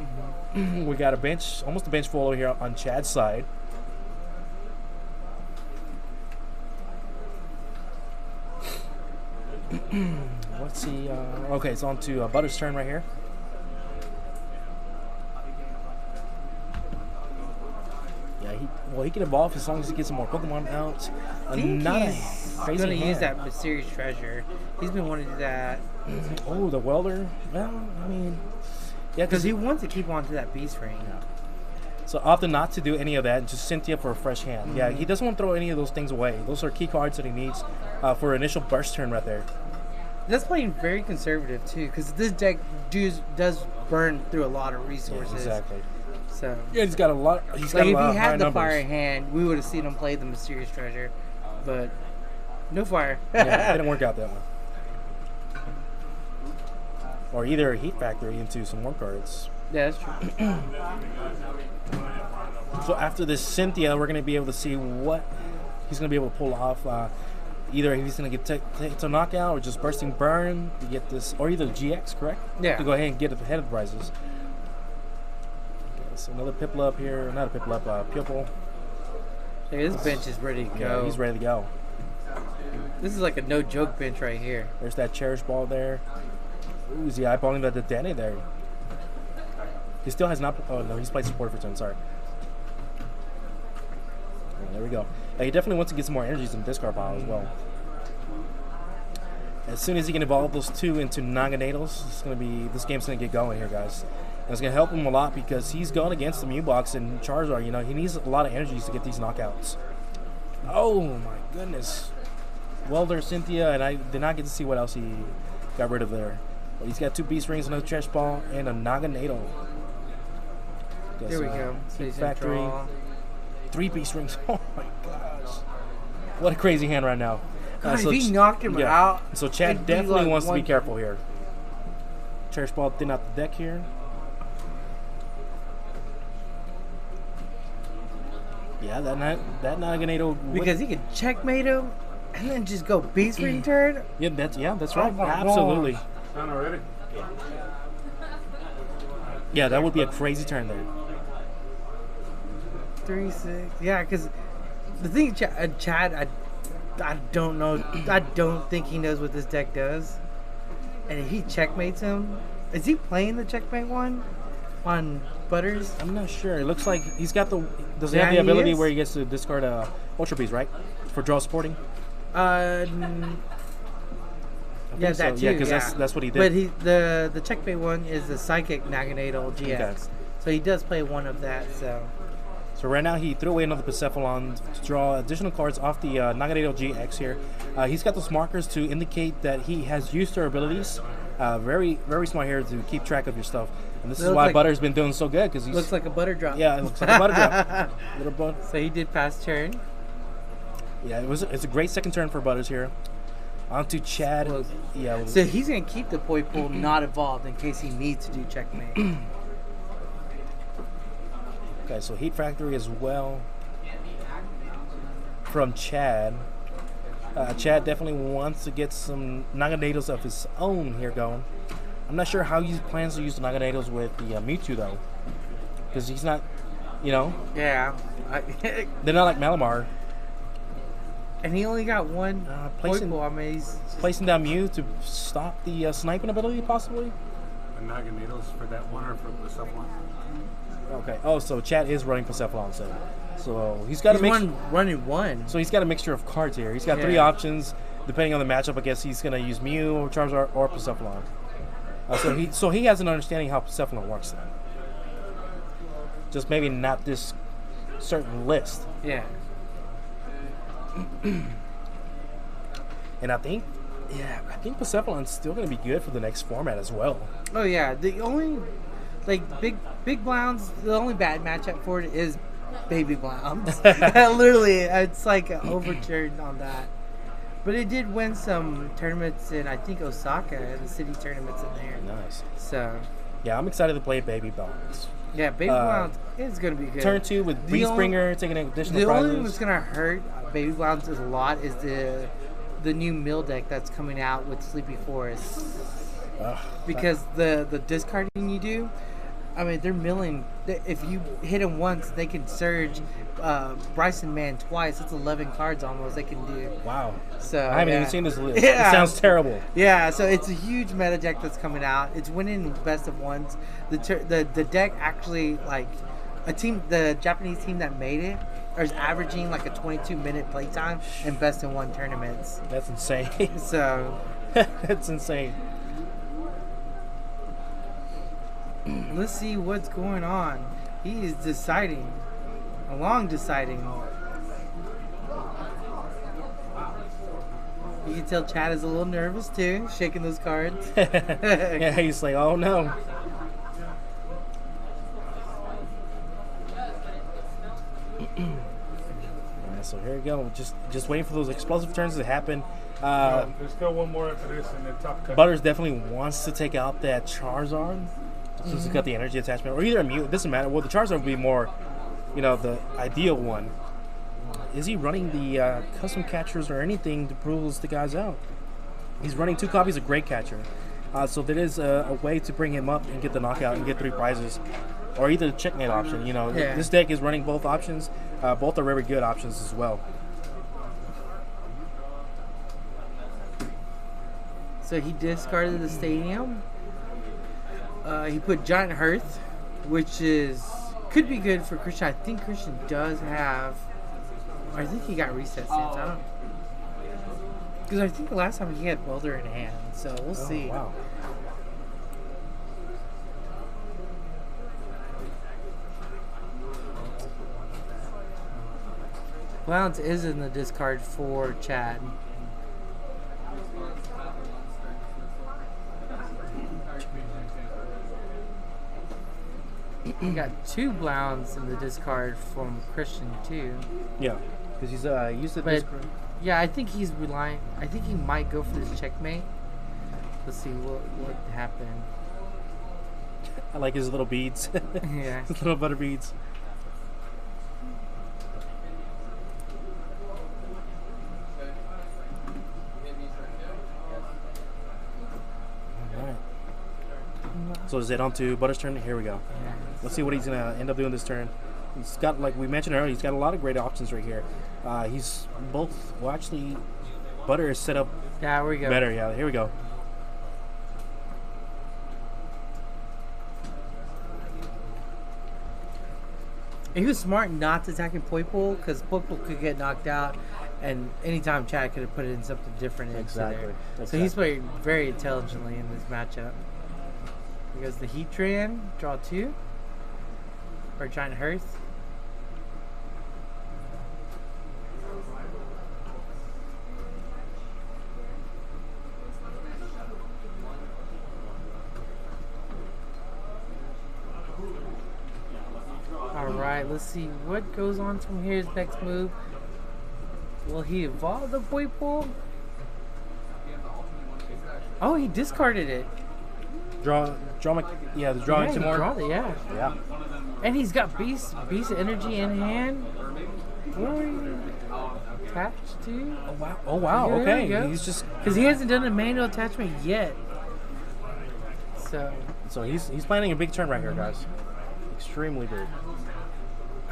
We got almost a bench full over here on Chad's side. Let's see. Okay, it's on to Butter's turn right here. Yeah, he can evolve as long as he gets some more Pokemon out. I think Not a he's crazy gonna use hand. that mysterious treasure. He's been wanting to do that Oh, the welder. Well, I mean, yeah, because he wants to keep on to that beast ring. So opted not to do any of that and just Cynthia for a fresh hand. Yeah, he doesn't want to throw any of those things away. Those are key cards that he needs for initial burst turn right there. That's playing very conservative too, because this deck does burn through a lot of Yeah, resources. exactly. So, Yeah, he's got a lot. He's like got a if lot he of high had the numbers. fire hand, we would have seen him play the mysterious treasure, but no fire. Yeah, it didn't work out that one. Or either a Heat Factory into some more cards. Yeah, that's true. So after this Cynthia, we're going to be able to see what he's going to be able to pull off. Either he's going to get to knockout or just bursting burn to get this, or either GX, correct? Yeah. To go ahead and get ahead of the prizes. Okay, so another Piplup here, not a Piplup, Pupil. Hey, this bench is ready to Yeah, go. he's ready to go. This is like a no joke bench right here. There's that Cherish Ball there. Ooh, is he eyeballing the Danny there? He still has not. Oh no, he's played support for turn. Sorry. Oh, there we go. He definitely wants to get some more energies in the discard pile as well. As soon as he can evolve those two into Naganadals, this game's gonna get going here, guys. And it's gonna help him a lot because he's going against the Mew Box and Charizard. You know, he needs a lot of energies to get these knockouts. Oh my goodness. Welder, Cynthia, and I did not get to see what else he got rid of there. But he's got two Beast Rings, another Trash Ball, and a Naganadal. There we go. So he's gonna Factory. draw. 3 Beast Rings. Oh my gosh. What a crazy hand right now. God, if he knocked him out, So Chad it'd be definitely like wants to be one- careful here. Cherish Ball thin out the deck here. Yeah, that Naganadal would- because he could checkmate him and then just go beast ring turn. Yeah, that's right. my Absolutely. Done already? Yeah, that would be a crazy turn there. 3-6. Yeah, because the thing, Chad, I don't know. I don't think he knows what this deck does. And if he checkmates him, is he playing the checkmate one on Butters? I'm not sure. It looks like he's got the. Does he Yeah, have the he ability is. where he gets to discard a Ultra Beast, right? For draw supporting? Yeah, think so. that too. Yeah, 'cause that's what he did. But the checkmate one is the Psychic Naganadal GX, Okay. so he does play one of that. So right now he threw away another Persephone to draw additional cards off the Naganadal GX here. He's got those markers to indicate that he has used their abilities. Very, very smart here to keep track of your stuff. And this It is looks why like- Butter's been doing so good because he's Looks like a butter drop. yeah, it looks like a butter drop. Little butter. So he did pass turn. Yeah, it's a great second turn for Butters here. On to Chad. Well, Yeah. So he's gonna keep the poi pool not evolved in case he needs to do checkmate. Okay, so Heat Factory as well from Chad. Chad definitely wants to get some Naganadals of his own here going. I'm not sure how he plans to use the Naganadals with the Mewtwo though, because he's not, Yeah. they're not like Malamar. And he only got one placing- poi pool. I mean, he's Placing down Mew to stop the sniping ability possibly. The Naganadals for that one or for the Persephone? Okay. Oh, so Chad is running Persephone, so he's got a mix. running one. So he's got a mixture of cards here. He's got 3 Yeah. options depending on the matchup. I guess he's gonna use Mew or Charizard or Persephone. So he has an understanding how Persephone works. Then. Just maybe not this certain list. Yeah. And I think Persephone's still gonna be good for the next format as well. Oh yeah. The only big Blounds. The only bad matchup for it is Baby Blounds. Literally, it's like an overturn on that. But it did win some tournaments in, I think, Osaka, the city tournaments in there. Nice. So, Yeah, I'm excited to play Baby Bones. yeah, Baby Blounds is going to be good. Turn 2 with The Beast only- Bringer taking additional The prizes. only thing that's going to hurt Baby Blounds a lot is the new mill deck that's coming out with Sleepy Forest. Ugh, Because the discarding you do, I mean, they're milling. If you hit them once, they can surge Bryson Man twice. It's 11 cards almost they can do. Wow. So I haven't even seen this list. Yeah. It sounds terrible. Yeah, so it's a huge meta deck that's coming out. It's winning best of ones. The deck actually, like, the Japanese team that made it is averaging like a 22-minute playtime in best in one tournaments. That's insane. So That's insane. let's see what's going on. He is deciding, deciding. You can tell Chad is a little nervous too, shaking those cards. Yeah, he's like, oh no. Alright, so here we go. Just waiting for those explosive turns to happen. There's still one more after this in the top cut. Butters definitely wants to take out that Charizard since it's got the energy attachment, or either a mute. It doesn't matter. Well, the Charizard would be more, the ideal one. Is he running the custom catchers or anything to bruise the guys out? He's running 2 copies of Great Catcher. So there is a way to bring him up and get the knockout and get 3 prizes. Or either the checkmate option. Yeah. This deck is running both options. Both are very good options as well. So he discarded the stadium. He put Giant Hearth, which could be good for Christian. I think Christian does have. I think he got reset since. I don't. Because I think the last time he had Welder in hand, so we'll see. Wow. Blounce is in the discard for Chad. He got 2 Blounce in the discard from Christian too. Yeah, because he's used to But discard. yeah, I think he's relying. I think he might go for this checkmate. Let's see what happened. I like his little beads. Yeah. His little butter beads. Alright. So is it on to Butter's turn? Here we go. Yeah. Let's see what he's gonna end up doing this turn. He's got, like we mentioned earlier, he's got a lot of great options right here. He's both. Well, actually, Butter is set up Yeah, we go. better. Yeah, here we go. He was smart not to attacking Poipole because Poipole could get knocked out, and anytime Chad could have put it in something different. Exactly. So he's playing very intelligently in this matchup. Because the Heatran, draw 2, or Giant Hearth. Alright, let's see what goes on from here's next move. Will he evolve the Poipole? Oh, he discarded it. Draw my, yeah, the drawing Yeah, some he more. drawed it, yeah. Yeah. And he's got beast energy in hand. Where are you attached to? Oh wow. Oh wow. There Okay. we go. He's just Because he hasn't done a manual attachment yet. So he's planning a big turn right here, guys. Extremely big.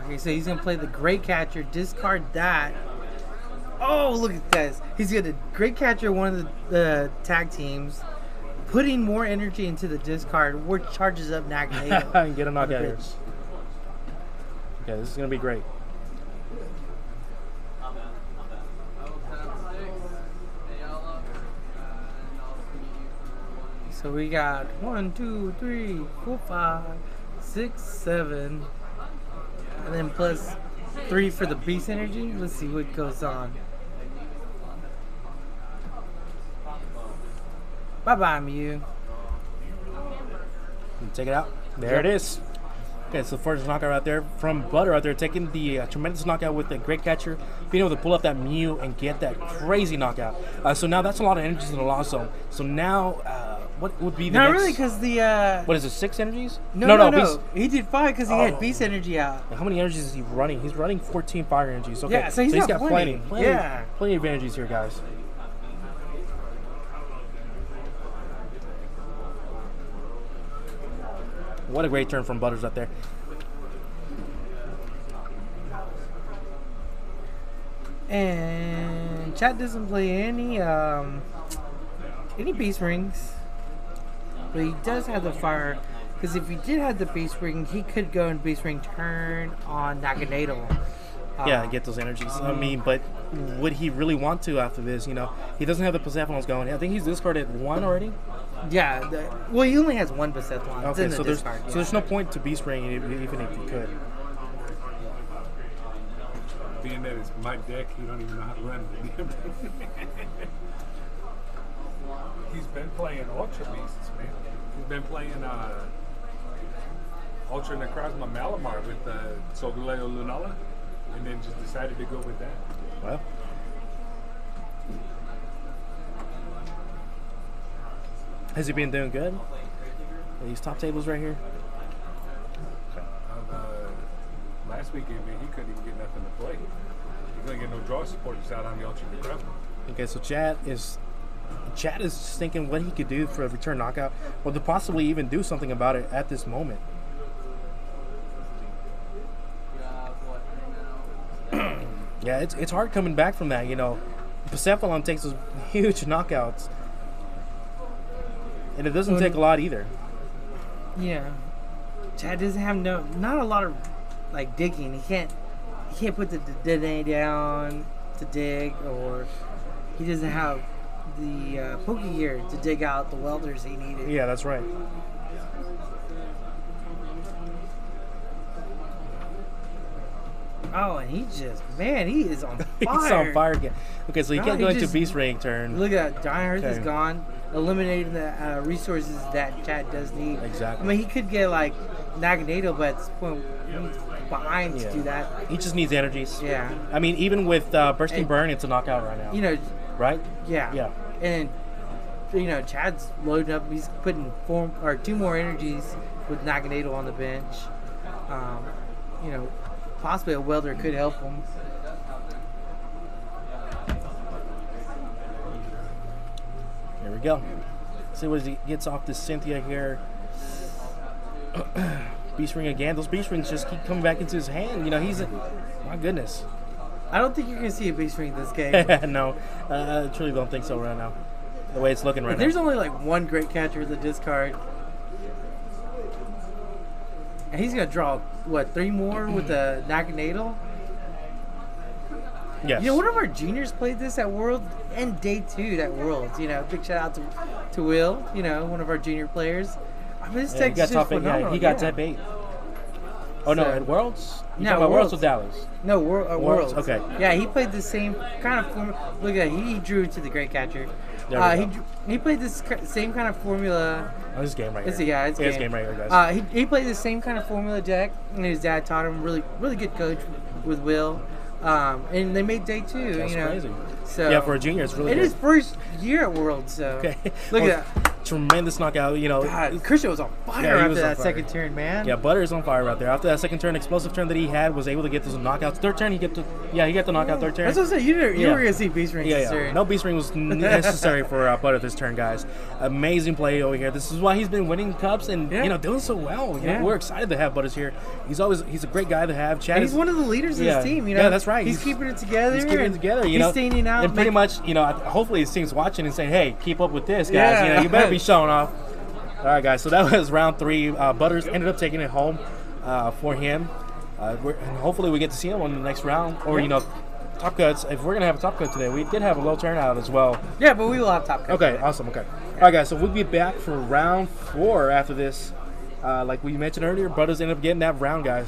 okay, so he's gonna play the Great Catcher, discard that. Oh, look at this! He's gonna Great Catcher one of the tag teams, putting more energy into the discard, which charges up Magneto. And get a knockout here. bitch. Okay, this is gonna be great. So we got 1, 2, 3, 4, 5, 6, 7, and then plus 3 for the beast energy. Let's see what goes on. Bye bye, Mew. Take it out. There Yep. it is. Okay, so first knockout right there from Butter out there, taking the tremendous knockout with the Great Catcher, being able to pull up that Mew and get that crazy knockout. So now that's a lot of energies in the loss zone. So now, what would be the Not next? really, because the What is it? 6 energies? no. Beast. He did 5 because he Oh. had beast energy out. How many energies is he running? He's running 14 fire energies. Okay, Yeah, so he's got plenty. Yeah. plenty of energies here, guys. What a great turn from Butters right there. And Chad doesn't play any beast rings, but he does have the fire. Because if he did have the beast ring, he could go and beast ring turn on Naganadel. Yeah, get those energies. I mean, but would he really want to after this? You know, he doesn't have the Persephonals going. I think he's discarded one already. Yeah, well, he only has one Persephone. Okay, in the so discard, there's no point to beast ring even if he could. Being that it's my deck, you don't even know how to run it. He's been playing Ultra Beasts, man. He's been playing Ultra Necrozma Malamar with Solgaleo Lunala, and then just decided to go with that. Well, has he been doing good? These top tables right here. Last weekend, man, he couldn't even get nothing to play. He couldn't get no draw support. He's out on the Ultra Necrozma. Okay, so Chad is just thinking what he could do for a return knockout, or to possibly even do something about it at this moment. Yeah, it's hard coming back from that. You know, Persephone takes those huge knockouts, and it doesn't take a lot either. Yeah, Chad doesn't have not a lot of like digging. He can't put the DNA down to dig, or he doesn't have the Poke Gear to dig out the welders he needed. Yeah, that's right. Oh, and he is on fire. He's on fire again. Okay, so he can't go into Beast Ring turn. Look at that. Giant Earth is Okay. gone, eliminating the resources that Chad does need. Exactly. I mean, he could get like Naganadel, but at this point, he's behind to do that. He just needs energies. Yeah. I mean, even with Bursting Burn, it's a knockout right now. You know, right? yeah. Yeah. And you know, Chad's loading up. He's putting 2 more energies with Naganadel on the bench. You know, possibly a welder could help him. Here we go. See what he gets off this Cynthia here. Beast Ring again. Those Beast Rings just keep coming back into his hand. You know, my goodness. I don't think you're going to see a Beast Ring this game. No, I truly don't think so right now. The way it's looking right There's now. only like one great catcher in the discard. And he's going to draw, 3 more with the Naganadel? Yes. You know, one of our juniors played this at Worlds and day 2 at Worlds. You know, big shout out to Will, you know, one of our junior players. I mean, this deck he is got just top 8. phenomenal. Yeah, he got top 8. Oh, no, at Worlds? You No, talking about Worlds Worlds. or Dallas? No, Worlds. Okay. Yeah, he played the same kind of formula. Look at that. He drew to the great catcher. There we go. He played this same kind of formula. Oh, this game right here. It's game right here, guys. He played the same kind of formula deck, and his dad taught him. Really good coach with Will. And they made day 2. That's you know, crazy. So Yeah, for a junior, it's really in good. his first year at Worlds. So Okay. look Well, at that. Tremendous knockout, you know. God, Christian was on fire Yeah, he after was on that fire. second turn, man. Yeah, Butter is on fire right there. After that second turn, explosive turn that he had, was able to get those knockouts. Third turn, he got the knockout. Third turn. That's what I said. You Yeah. were gonna see Beast Ring. Yeah. No Beast Ring was necessary for Butter this turn, guys. Amazing play over here. This is why he's been winning cups and Yeah. doing so well. You know, Yeah. we're excited to have Butters here. He's a great guy to have. Chad And he's is one of the leaders of Yeah. his team. You know, Yeah, that's right. He's keeping it together. He's keeping it and together. He's standing out. and pretty much, hopefully his team's watching and saying, "Hey, keep up with this, guys. Yeah. You better be showing off." All right, guys. So that was round 3. Butters ended up taking it home for him. And hopefully we get to see him on the next round, or top cuts. If we're gonna have a top cut today, we did have a low turnout as well. Yeah, but we will have top cut. Okay, awesome. Okay. All right, guys. So we'll be back for round 4 after this. Like we mentioned earlier, Butters ended up getting that round, guys.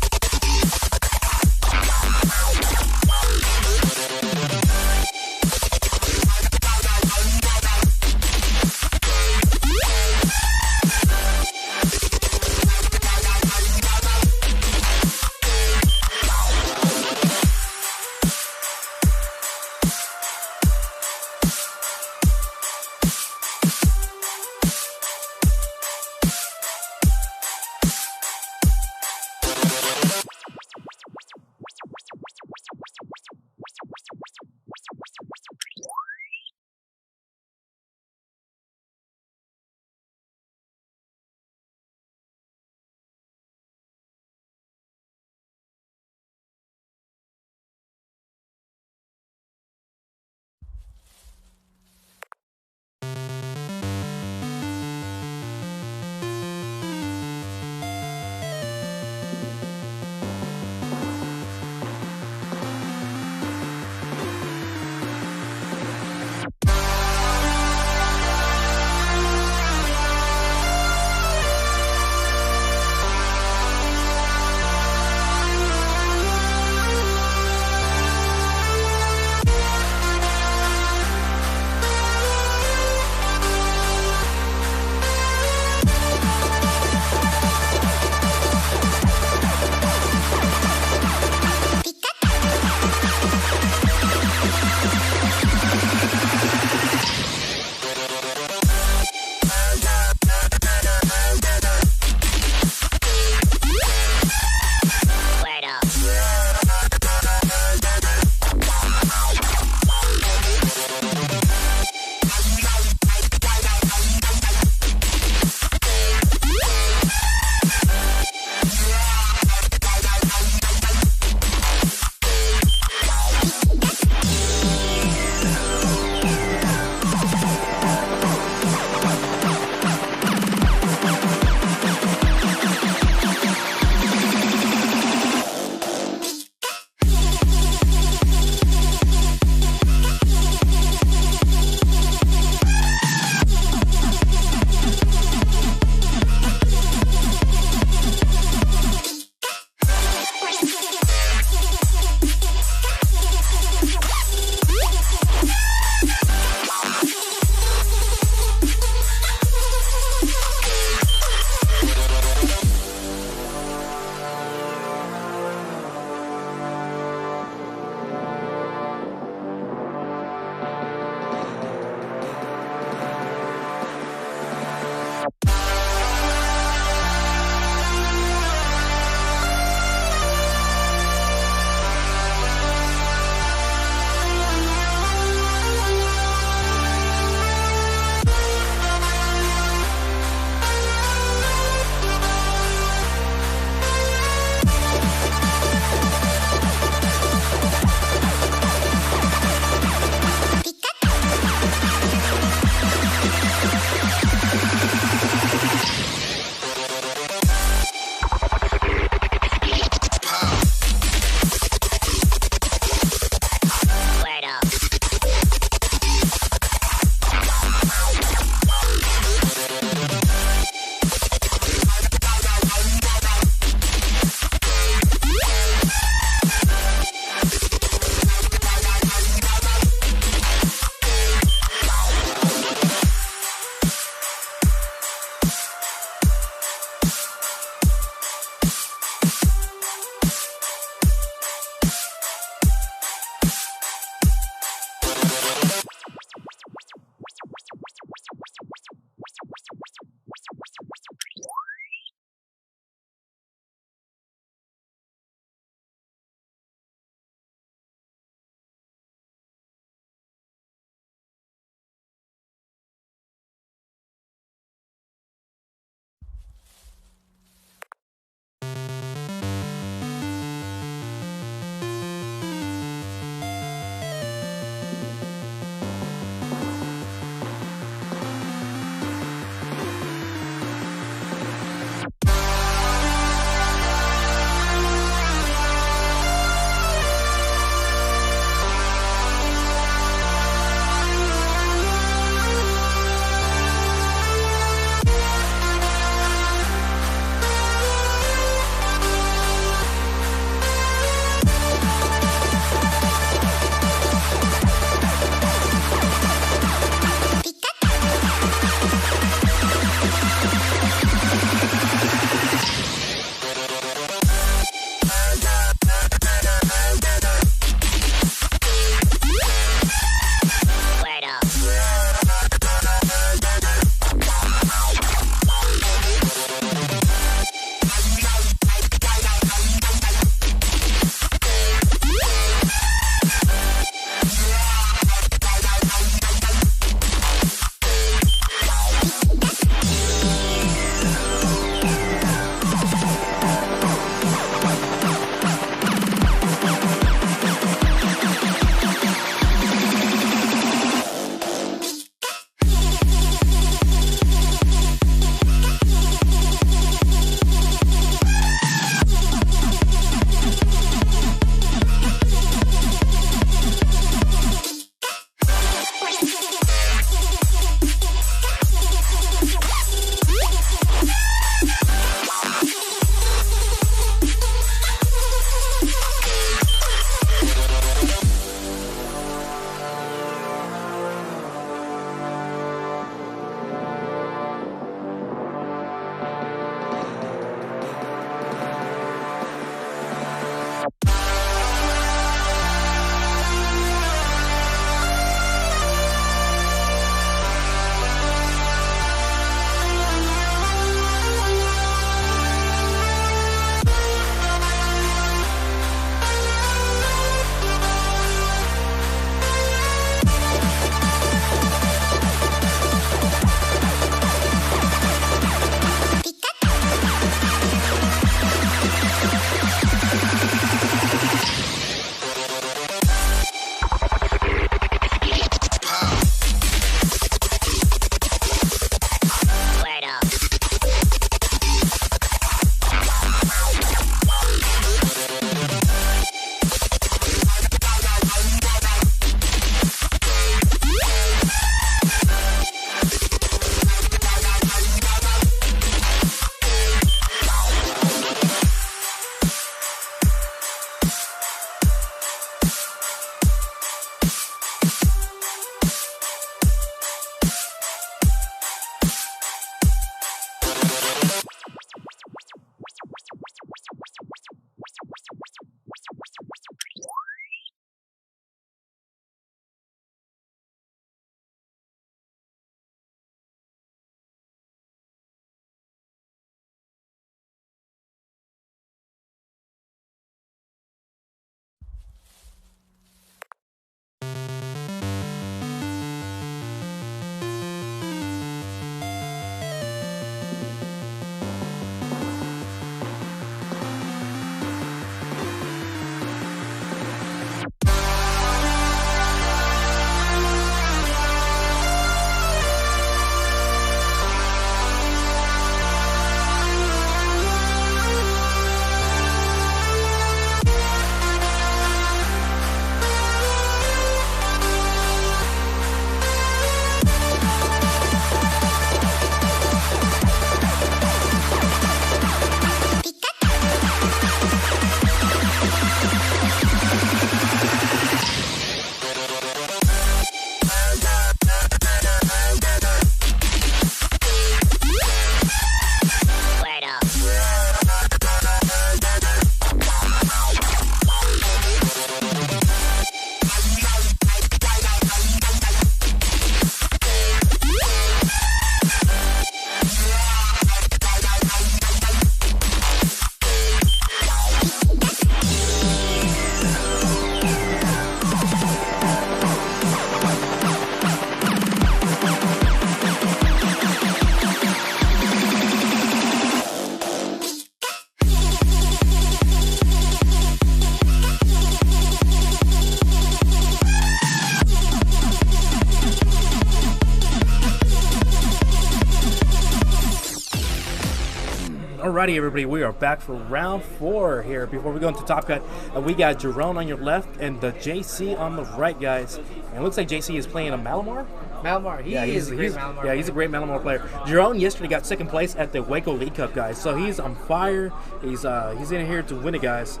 Alrighty, everybody, we are back for round 4 here. Before we go into Top Cut, we got Jerome on your left and the JC on the right, guys. And it looks like JC is playing a Malamar. Malamar, he's a great Malamar. Yeah, he's a great Malamar player. Jerome yesterday got second place at the Waco League Cup, guys. So he's on fire. He's in here to win it, guys.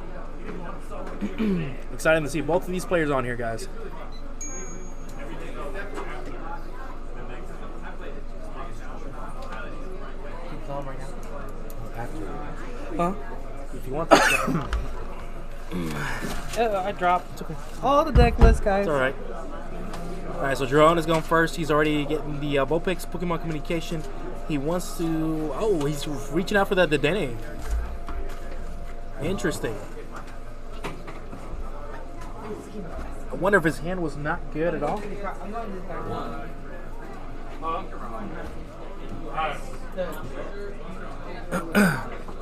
Exciting to see both of these players on here, guys. Huh? If you want that. I dropped. It's okay. All the deck list, guys. It's alright. Alright, so Jerome is going first. He's already getting the Vulpix Pokemon Communication. He wants to... Oh, he's reaching out for that Dedenne. Interesting. I wonder if his hand was not good at all.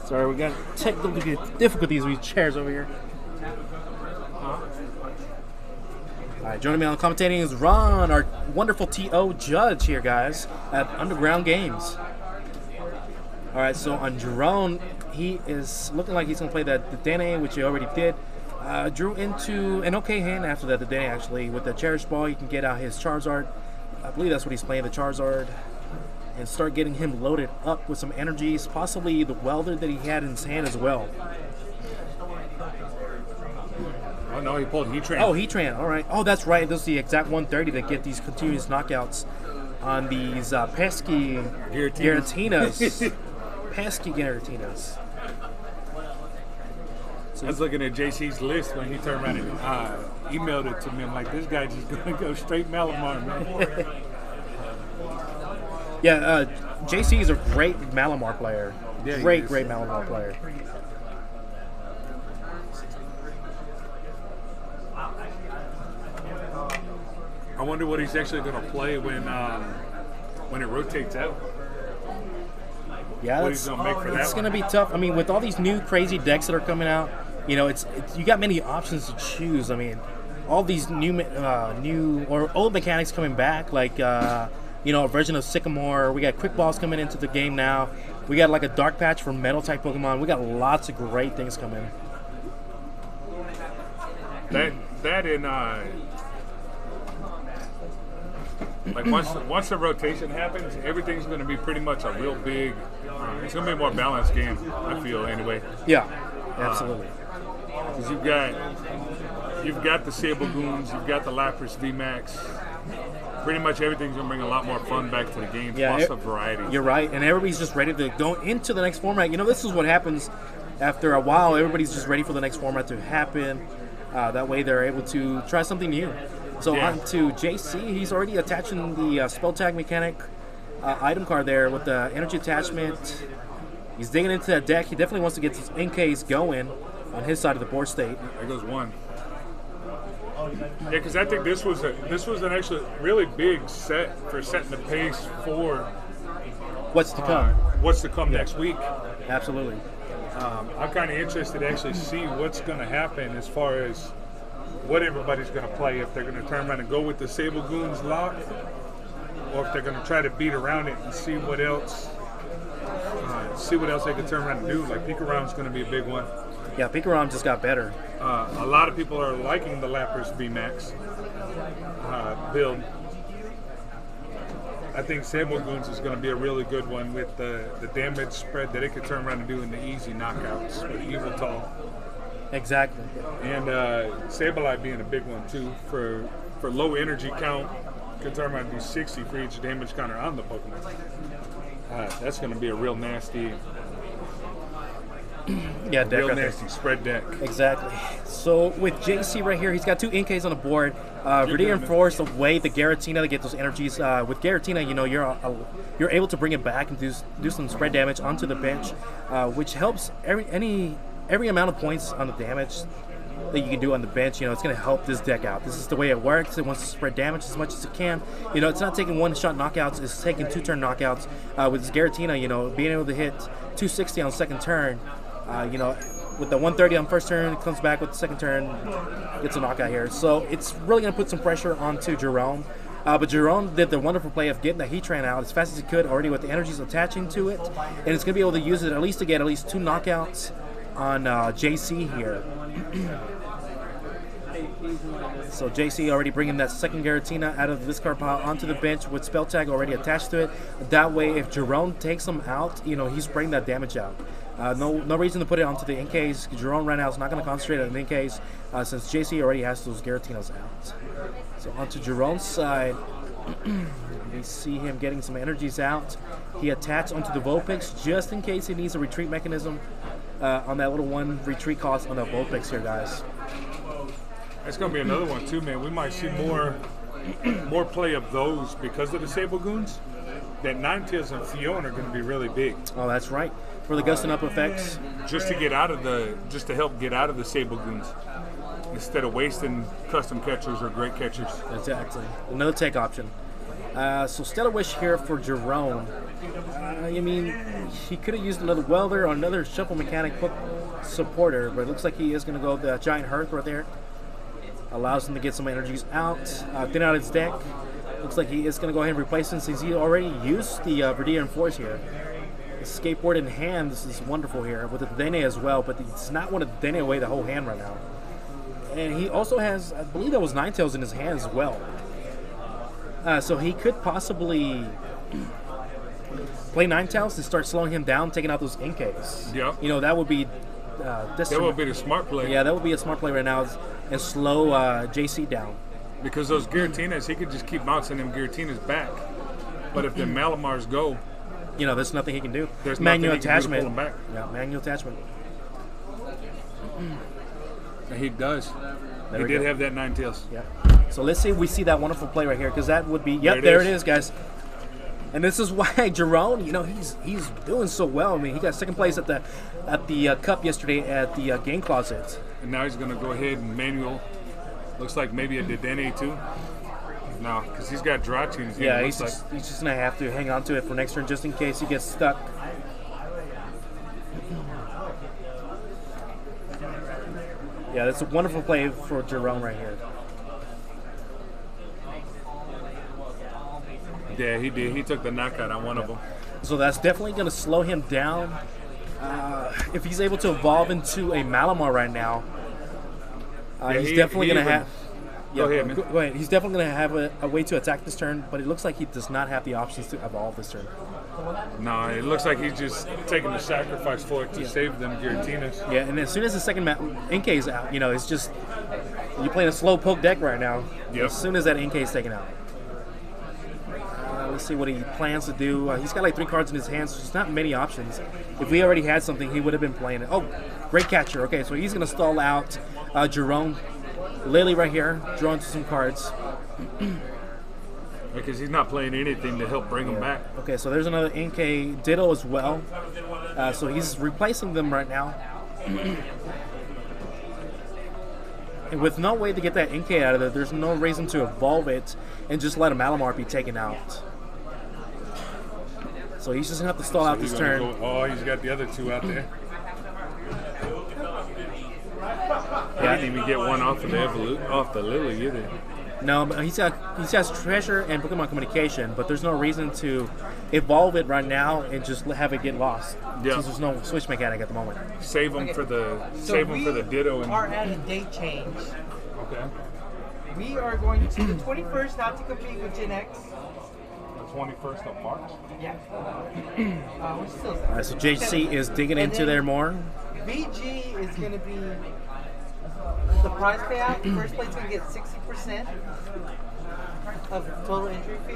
Sorry, we got technical difficulties with these chairs over here. Alright, joining me on commentating is Ron, our wonderful TO judge here, guys, at UnderGound Games. Alright, so on Jerome, he is looking like he's going to play that Dedenne, which he already did. Drew into an okay hand after that Dedenne, actually. With the Cherish Ball, you can get out his Charizard. I believe that's what he's playing, the Charizard. And start getting him loaded up with some energies, possibly the welder that he had in his hand as well. Oh no, he pulled Heatran. Oh, Heatran, all right. Oh, that's right. This is the exact 130 to get these continuous knockouts on these pesky Giratinas. Pesky Giratinas. I was looking at JC's list when he turned around and emailed it to me. I'm like, this guy just going to go straight Malamar, man. Yeah, JC is a great Malamar player. Yeah, great Malamar player. I wonder what he's actually going to play when it rotates out. Yeah, what he's gonna make for that it's going to be tough. I mean, with all these new crazy decks that are coming out, you know, it's you got many options to choose. I mean, all these new or old mechanics coming back, like you know, a version of Sycamore. We got Quick Balls coming into the game now. We got like a Dark Patch for Metal type Pokemon. We got lots of great things coming. That and like once the rotation happens, everything's going to be pretty much a real big. It's going to be a more balanced game, I feel, anyway. Yeah, absolutely. Because you've got the Sable Goons, you've got the Lapras VMAX. Pretty much everything's going to bring a lot more fun back to the game, plus the variety. You're right, and everybody's just ready to go into the next format. You know, this is what happens after a while. Everybody's just ready for the next format to happen. That way they're able to try something new. So on to JC. He's already attaching the Spell Tag Mechanic item card there with the energy attachment. He's digging into that deck. He definitely wants to get his NKs going on his side of the board state. There goes one. Yeah, because I think this was an actually really big set for setting the pace for what's to come. What's to come next week? Absolutely. I'm kind of interested to actually see what's going to happen as far as what everybody's going to play. If they're going to turn around and go with the Sable Goons lock, or if they're going to try to beat around it and see what else they can turn around and do. Like Pikaram's going to be a big one. Yeah, Pikaram just got better. A lot of people are liking the Lapras VMAX build. I think Sable Goons is going to be a really good one with the damage spread that it could turn around and do in the easy knockouts with Evil Tall. Exactly. And Sableye being a big one too for low energy count. Could turn around and do 60 for each damage counter on the Pokemon. That's going to be a real nasty... Yeah, deck real right nasty spread deck. Exactly. So with JC right here, he's got 2 NKs on the board. Viridian Force away the Giratina to get those energies. With Giratina, you know, you're able to bring it back and do some spread damage onto the bench, which helps every amount of points on the damage that you can do on the bench. You know, it's going to help this deck out. This is the way it works. It wants to spread damage as much as it can. You know, it's not taking one-shot knockouts. It's taking 2-turn knockouts. With this Giratina, you know, being able to hit 260 on second turn. You know, with the 130 on first turn, it comes back with the second turn, gets a knockout here. So it's really going to put some pressure onto Jerome. But Jerome did the wonderful play of getting the Heatran out as fast as he could already with the energies attaching to it. And it's going to be able to use it at least to get at least 2 knockouts on JC here. So JC already bringing that second Giratina out of the discard pile onto the bench with Spell Tag already attached to it. That way, if Jerome takes him out, you know, he's bringing that damage out. No reason to put it onto the NKs. Jerome right now is not going to concentrate on the NKs since JC already has those Giratinas out. So onto Jerome's side, we see him getting some energies out. He attached onto the Vulpix just in case he needs a retreat mechanism on that little 1 retreat cost on the Vulpix here, guys. That's going to be another one too, man. We might see more play of those because of the Sable Goons. That Ninetales and Fiona are going to be really big. Oh, that's right. For the gusting up effects. Just to help get out of the Sable Goons. Instead of wasting custom catchers or great catchers. Exactly. Another take option. So Stellar Wish here for Jerome. I mean, he could have used another Welder or another Shuffle Mechanic hook supporter, but it looks like he is going to go with the Giant Hearth right there. Allows him to get some energies out, thin out his deck. Looks like he is going to go ahead and replace him since he already used the Verdian Force here. The Skateboard in hand, this is wonderful here, with the Dene as well, but he's not want to Dene away the whole hand right now. And he also has, I believe that was Ninetales in his hand as well. So he could possibly play Ninetales to start slowing him down, taking out those NKs. Yeah. You know, that would be... that would be the smart play. Yeah, that would be a smart play right now, and slow JC down. Because those Giratinas, he could just keep bouncing them Giratinas back. But if the Malamars go, you know, there's nothing he can do. There's manual nothing he can do to attachment. pull him back. Yeah, manual attachment. And he does. There He we did go. have that Ninetales. Yeah. So let's see if we see that wonderful play right here, because that would be. Yep, There there it it is. is, guys. And this is why Jerome, you know, he's doing so well. I mean, he got second place at the Cup yesterday at the Game Closet. And now he's going to go ahead and manual. Looks like maybe a Dedenne too. No, because he's got Drachi in his hand. Yeah, It he's looks just gonna have to hang on to it for next turn just in case he gets stuck. Yeah, that's a wonderful play for Jerome right here. Yeah, he did. He took the knockout on one of them. So that's definitely going to slow him down. If he's able to evolve into a Malamar right now, he's definitely going to have... Go ahead, man. Go ahead. He's definitely going to have a way to attack this turn, but it looks like he does not have the options to evolve this turn. No, it looks like he's just taking the sacrifice for it to save them Giratinas. Yeah, and as soon as the second NK is out, you know, it's just... You're playing a slow poke deck right now. Yep. As soon as that NK is taken out. Let's see what he plans to do. He's got like 3 cards in his hands, so there's not many options. If we already had something, he would have been playing it. Oh, great catcher. Okay, so he's going to stall out Jerome. Lily right here, drawing some cards. Because he's not playing anything to help bring him back. Okay, so there's another NK Ditto as well. So he's replacing them right now. And with no way to get that NK out of there, there's no reason to evolve it and just let a Malamar be taken out. So he's just going to have to stall out this turn. He's got the other 2 out there. Yeah. He didn't even get one off of the Lily either. No, but he has Treasure and Pokemon Communication, but there's no reason to evolve it right now and just have it get lost. Yeah. Since there's no switch mechanic at the moment. Save him for the Ditto. We are at a date change. Okay. We are going to the 21st not to compete with Gen X. The 21st of March. Yeah. We're still All right, so JC is digging And into then- there more. VG is going to be the prize payout. First place going to get 60% of total entry fee.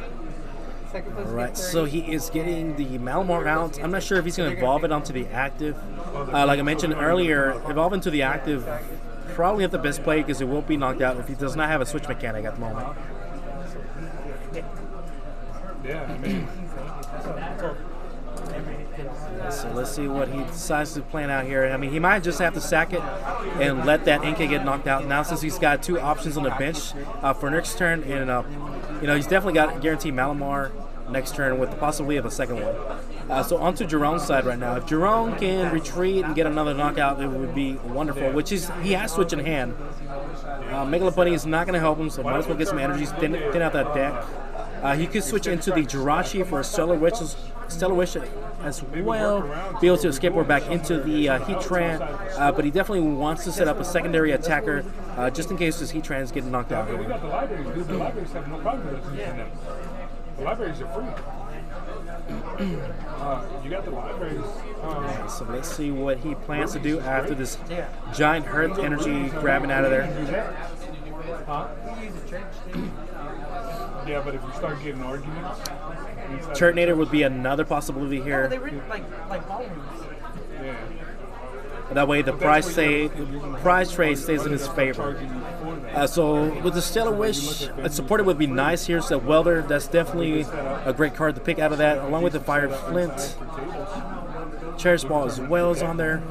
Second place All will right, get 30. so he is getting the Malamar out. I'm not sure if he's going to evolve it onto the active. Like I mentioned earlier, evolve into the active probably have the best play because it won't be knocked out if he does not have a switch mechanic at the moment. Yeah, I mean, So let's see what he decides to plan out here. I mean, he might just have to sack it and let that NK get knocked out. Now, since he's got 2 options on the bench for next turn, and you know, he's definitely got guaranteed Malamar next turn with the possibility of a second one. So onto Jerome's side right now. If Jerome can retreat and get another knockout, it would be wonderful, which is, he has Switch in hand. Megalopunny is not going to help him, so might as well get some energies, thin out that deck. He could switch into the Jirachi for a Stellar Wish as well, be able to skateboard back into the Heatran, but he definitely wants to set up a secondary attacker just in case his Heatran is getting knocked out. We got the libraries, dude. The libraries have no problem with using them. The libraries are free. You got the libraries. So let's see what he plans to do after this giant Earth energy grabbing out of there. Huh? Yeah, but if you start getting arguments, Turtonator would be another possibility here. They were like ballrooms. yeah. That way the price trade stays in his favor. So with the Stellar Wish, supported would be nice here. So Welder, that's definitely a great card to pick out of that, along with the Fire Flint. Cherish Ball as well is on there.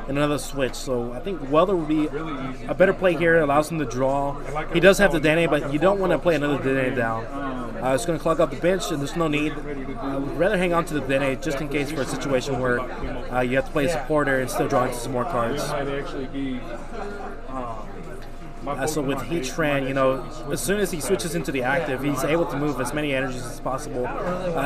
And another switch. So I think Welder would be a better play here. Allows him to draw. He does have the Dene, but you don't want to play another Dene down. It's going to clog up the bench, and there's no need. I would rather hang on to the Dene just in case for a situation where you have to play a supporter and still draw into some more cards. So with Heatran, you know, as soon as he switches into the active, he's able to move as many energies as possible.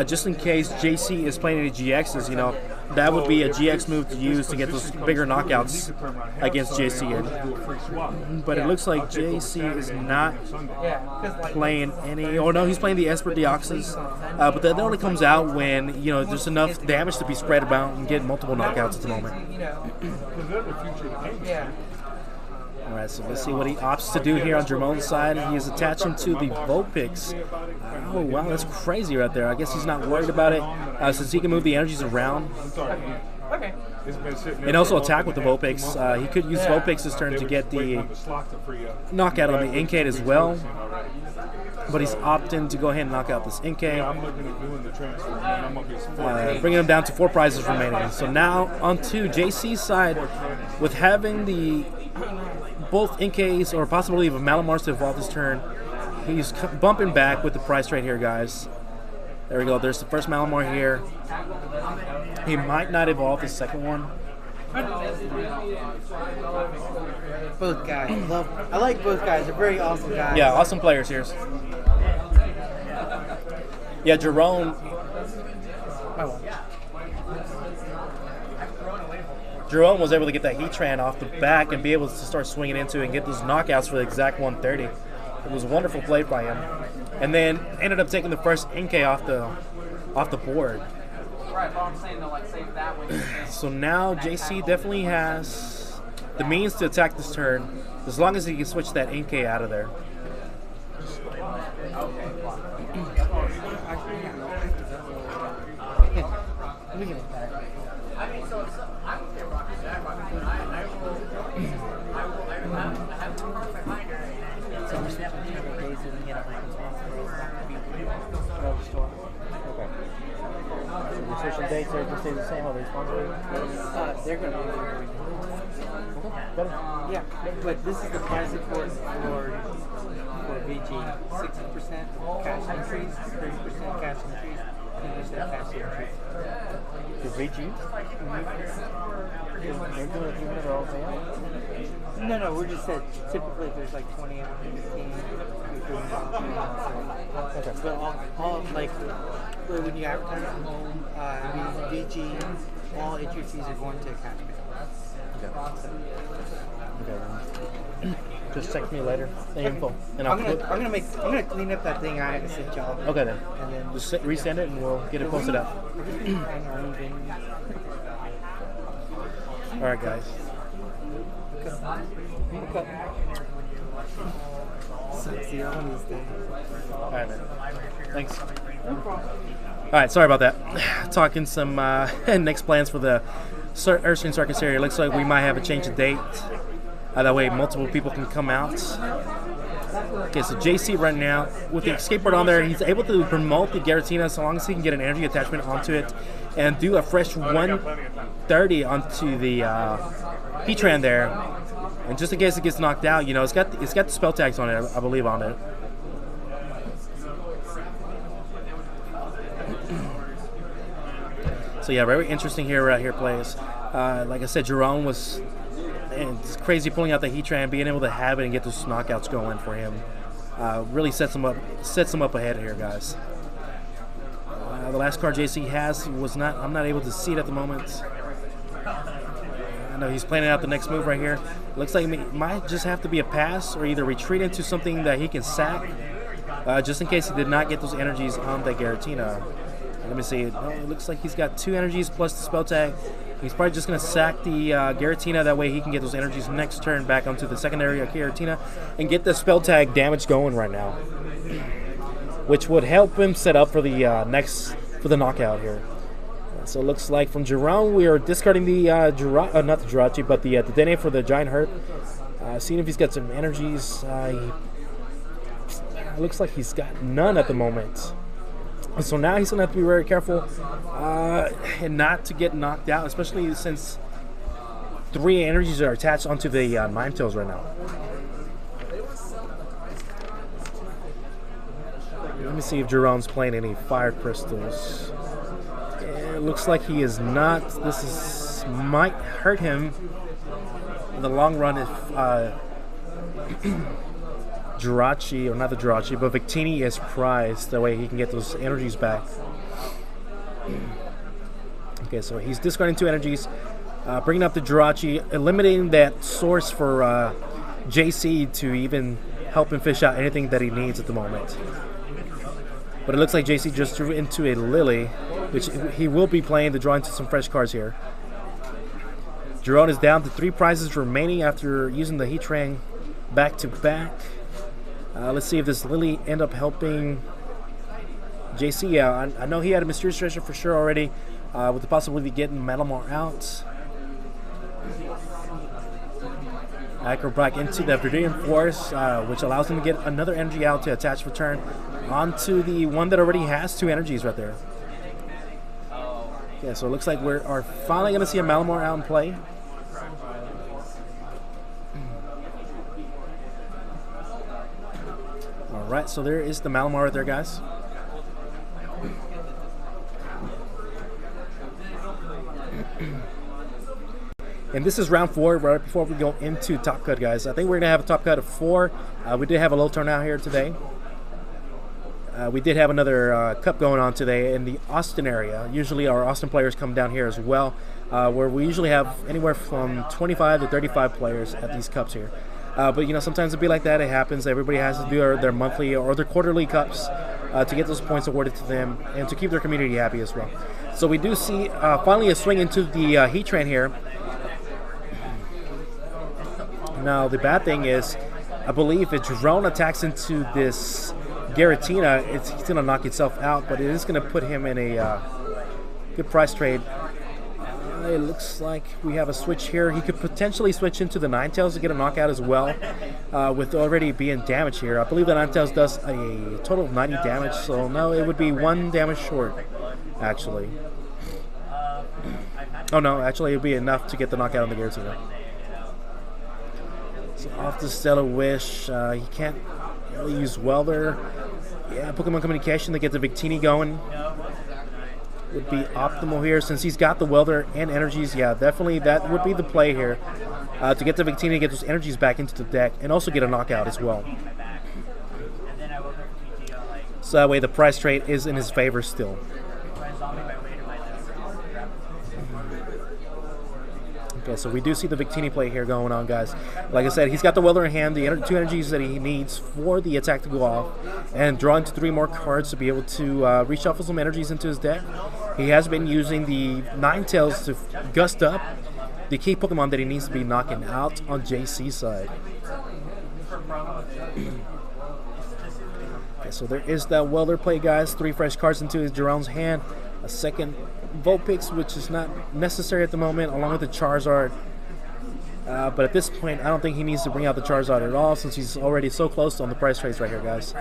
Just in case JC is playing any GXs, you know, that would be a GX move to use to get those bigger knockouts against JC. But it looks like JC is not playing any. Oh no, he's playing the Esper Deoxys. But that only comes out when, you know, there's enough damage to be spread about and get multiple knockouts at the moment. Alright, so let's see what he opts to do here on Jermone's side. He is attaching to the Vulpix. Oh, wow, that's crazy right there. I guess he's not worried about it since he can move the energies around. Okay. And also attack with the Vulpix. He could use Vulpix's turn to get the knockout on the Inkade as well. But he's opting to go ahead and knock out this Inkade. Bringing him down to 4 prizes remaining. So now onto JC's side with having the both Inkades or possibly even Malamars to evolve this turn. He's bumping back with the price right here, guys. There we go. There's the first Malamar here. He might not evolve the second one. Both guys. I like both guys. They're very awesome guys. Yeah, awesome players here. Yeah, Jerome. Jerome was able to get that Heatran off the back and be able to start swinging into it and get those knockouts for the exact 130. It was a wonderful play by him. And then ended up taking the first Inkay off the board. So now JC definitely has the means to attack this turn as long as he can switch that Inkay out of there. Social dates are going to stay the same, all the responsibilities? They're going to be yeah, but this is the price report for VG. 60% cash increase, 30% cash increase, 10% cash increase. For VG? They're doing it even if they're all pay out? No, we're just said typically if there's like 20 or 15, you're doing okay. But all like when you advertise from home, VG, all entry fees are going to cash pay. Okay. Just text me later the info, and I'm gonna clean up that thing I had to send y'all. Okay then. And then Just resend it and we'll get it posted out. All right, guys. Sexy on these days. All right, man. Thanks. All right, sorry about that. Talking some next plans for the Ursaring Circus area. Looks like we might have a change of date. That way multiple people can come out. Okay, so JC right now, with the skateboard on there, he's able to promote the Giratina so long as he can get an energy attachment onto it and do a fresh 130 onto the Heatran there. And just in case it gets knocked out, you know, it's got the spell tags on it, I believe, on it. So yeah, very interesting here right here plays. Like I said, Jerome was it's crazy pulling out the Heatran, being able to have it and get those knockouts going for him. Really sets him up ahead here, guys. The last card JC has was not. I'm not able to see it at the moment. I know he's planning out the next move right here. Looks like it might just have to be a pass or either retreat into something that he can sack, just in case he did not get those energies on the Giratina. Let me see. Oh, it looks like he's got 2 energies plus the spell tag. He's probably just going to sack the Giratina. That way he can get those energies next turn back onto the secondary Giratina and get the spell tag damage going right now, which would help him set up for the for the knockout here. So it looks like from Jerome we are discarding the not the Jirachi, but the Dene for the Giant Hurt. Seeing if he's got some energies. It looks like he's got none at the moment. So now he's going to have to be very careful and not to get knocked out, especially since 3 energies are attached onto the Ninetales right now. Let me see if Jerome's playing any Fire Crystals. It looks like he is not. This might hurt him in the long run if Jirachi, or not the Jirachi, but Victini is prized. That way he can get those energies back. Okay, so he's discarding 2 energies, bringing up the Jirachi, eliminating that source for JC to even help him fish out anything that he needs at the moment. But it looks like JC just drew into a Lily, which he will be playing to draw into some fresh cards here. Jerome is down to 3 prizes remaining after using the Heatran back to back. Let's see if this Lily end up helping JC. Yeah, I know he had a Mysterious Treasure for sure already, with the possibility of getting Malamar out. Acrobatic into the Verdurian Force, which allows him to get another energy out to attach return onto the one that already has 2 energies right there. Yeah, so it looks like we are finally going to see a Malamar out in play. Alright, so there is the Malamar right there, guys. And this is round 4, right before we go into top cut, guys. I think we're going to have a top cut of 4. We did have a low turnout here today. We did have another cup going on today in the Austin area. Usually our Austin players come down here as well, where we usually have anywhere from 25 to 35 players at these cups here. But you know, sometimes it'll be like that. It happens. Everybody has to do their monthly or their quarterly cups to get those points awarded to them and to keep their community happy as well. So we do see finally a swing into the Heatran here. Now the bad thing is, I believe if Jerome attacks into this Giratina, he's going to knock itself out, but it is going to put him in a good price trade. It looks like we have a switch here. He could potentially switch into the Ninetales to get a knockout as well, with already being damaged here. I believe the Ninetales does a total of 90 damage, so no, it would be 1 damage short, actually. Oh no, actually it would be enough to get the knockout on the Giratina. So off the Stellar Wish, he can't really use Welder. Yeah, Pokemon Communication to get the Victini going would be optimal here since he's got the Welder and energies. Yeah, definitely that would be the play here, to get the Victini, get those energies back into the deck, and also get a knockout as well. So that way the price trade is in his favor still. Okay, so we do see the Victini play here going on, guys. Like I said, he's got the Welder in hand, the 2 energies that he needs for the attack to go off, and draw into 3 more cards to be able to reshuffle some energies into his deck. He has been using the Ninetales to gust up the key Pokemon that he needs to be knocking out on JC's side. Okay, so there is that Welder play, guys. 3 fresh cards into his Jerome's hand. A second Vulpix, which is not necessary at the moment, along with the Charizard. But at this point, I don't think he needs to bring out the Charizard at all, since he's already so close on the price trades right here, guys.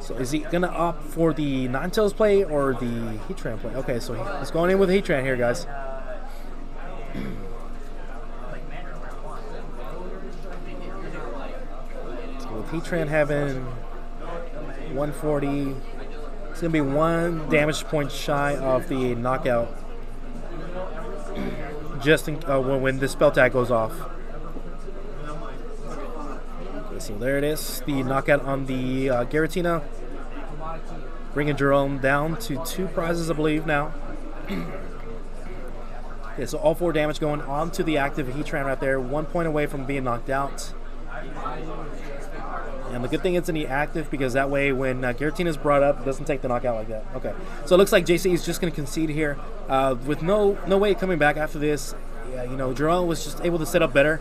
So is he going to opt for the Ninetales play or the Heatran play? Okay, so he's going in with Heatran here, guys. So with Heatran having 140... it's going to be 1 damage point shy of the knockout just when this spell tag goes off. Okay, so there it is, the knockout on the Giratina, bringing Jerome down to 2 prizes, I believe, now. Okay, so all 4 damage going on to the active Heatran right there, 1 point away from being knocked out. And the good thing it's in the active, because that way when Giratina is brought up, it doesn't take the knockout like that. Okay, so it looks like JC is just going to concede here with no way coming back after this. Yeah, you know, Jerome was just able to set up better,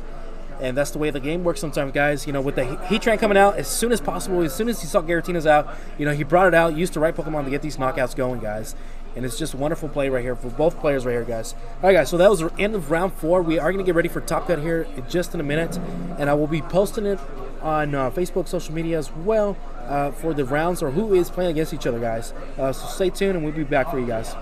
and that's the way the game works sometimes, guys. You know, with the Heatran coming out as soon as possible, as soon as he saw Giratina's out, you know, he brought it out, used the right Pokemon to get these knockouts going, guys. And it's just a wonderful play right here for both players right here, guys. All right, guys, so that was the end of round 4. We are going to get ready for Top Cut here just in a minute, and I will be posting it on Facebook, social media as well for the rounds or who is playing against each other, guys. So stay tuned, and we'll be back for you guys.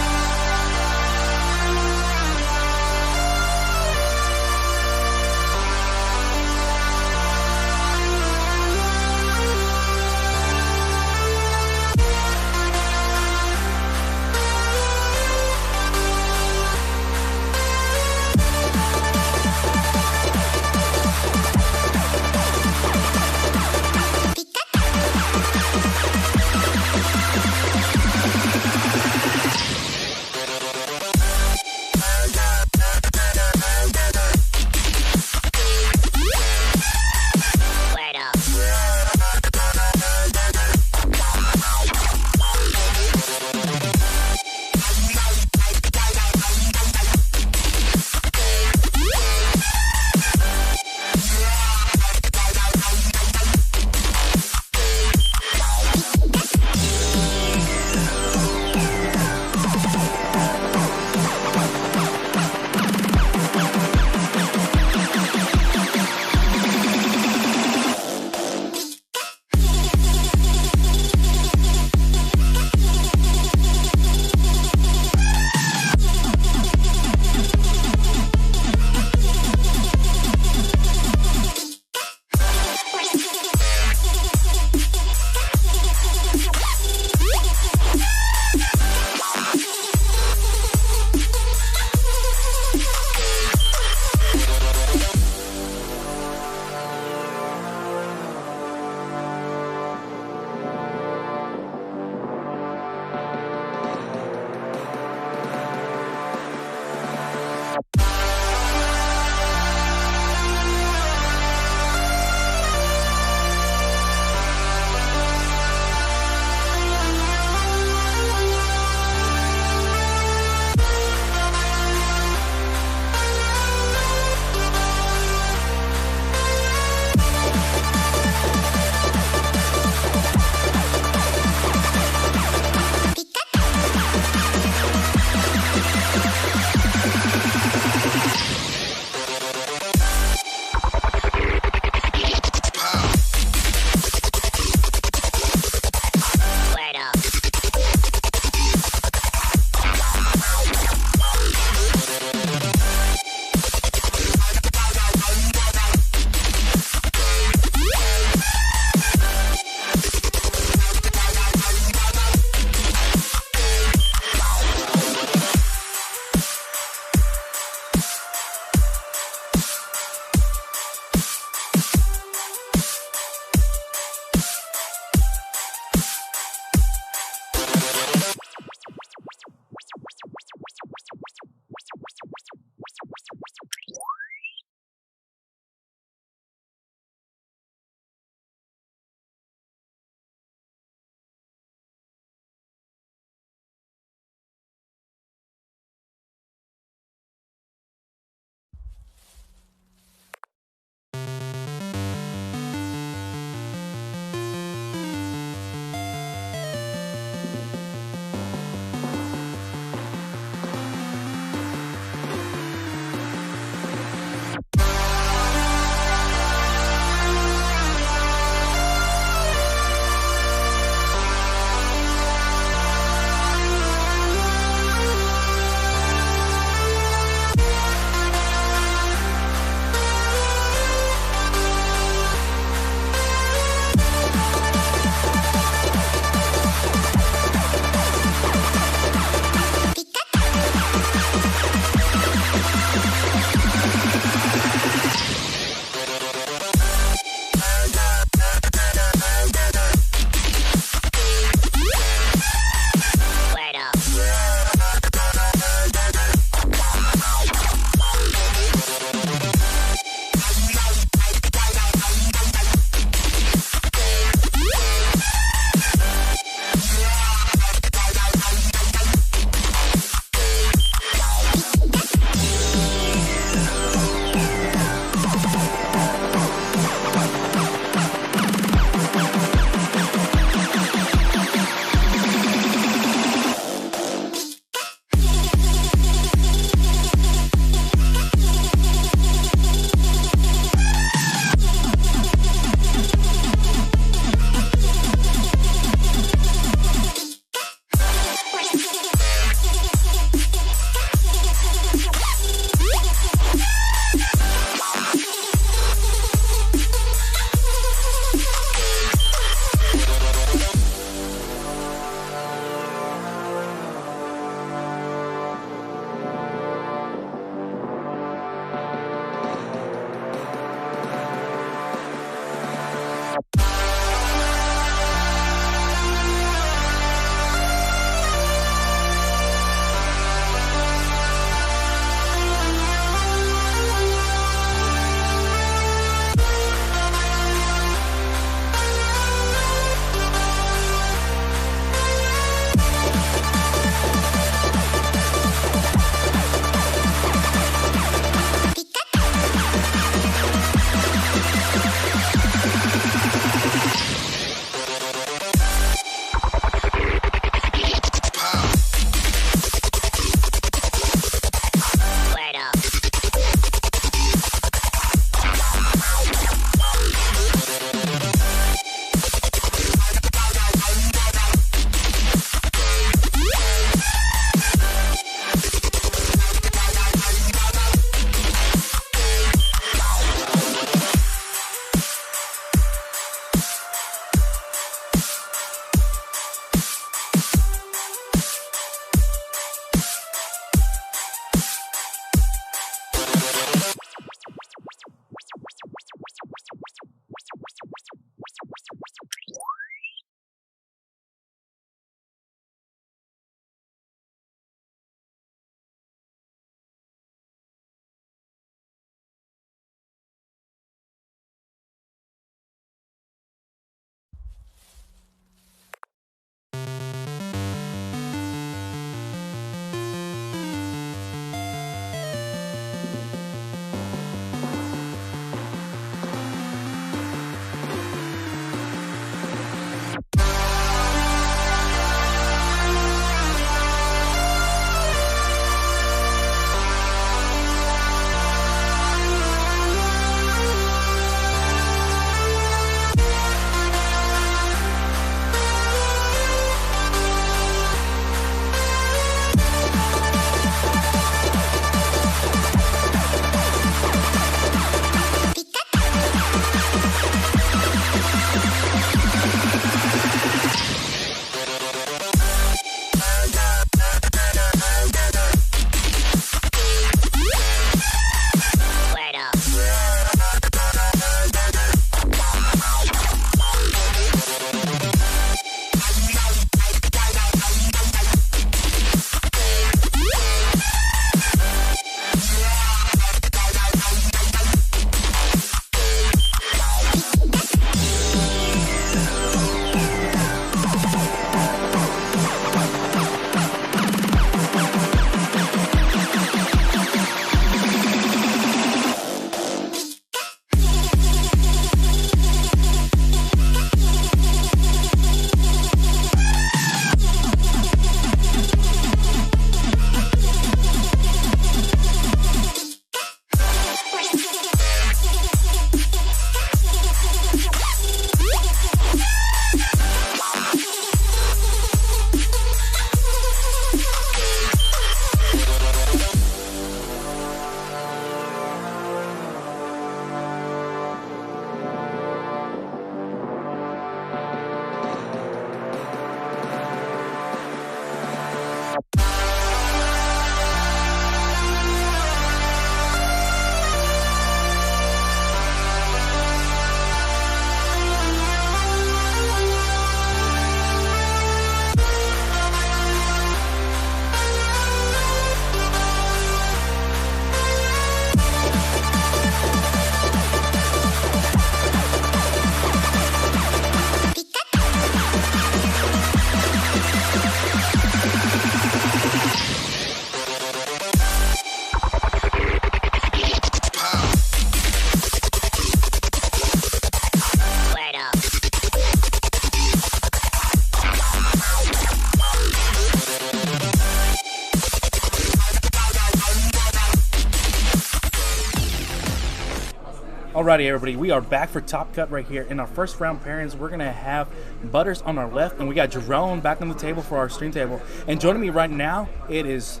Alrighty, everybody, we are back for Top Cut right here. In our first round pairings, we're going to have Butters on our left, and we got Jerome back on the table for our stream table. And joining me right now, it is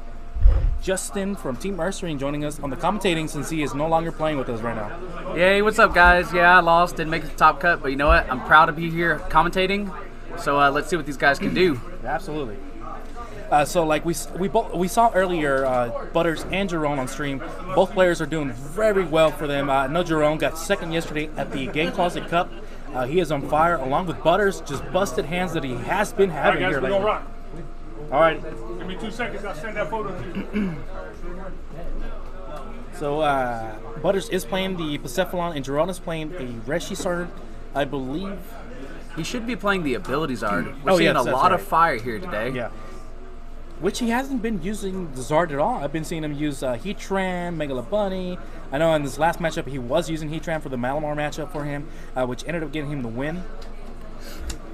Justin from Team Ursaring joining us on the commentating since he is no longer playing with us right now. Yay, what's up, guys? Yeah, I lost, didn't make it to Top Cut, but you know what? I'm proud to be here commentating, so let's see what these guys can do. Absolutely. So like we saw earlier, Butters and Jerome on stream. Both players are doing very well for them. I know Jerome got second yesterday at the Game Closet Cup. He is on fire, along with Butters, just busted hands that he has been having here lately. Rock. All right. Give me 2 seconds. I'll send that photo to you. So Butters is playing the Persephone, and Jerome is playing a Reshi Sword, I believe. He should be playing the Ability Zard. We're seeing a lot of fire here today. Yeah. Which he hasn't been using the Zard at all. I've been seeing him use Heatran, Megala Bunny. I know in this last matchup he was using Heatran for the Malamar matchup for him, which ended up getting him the win.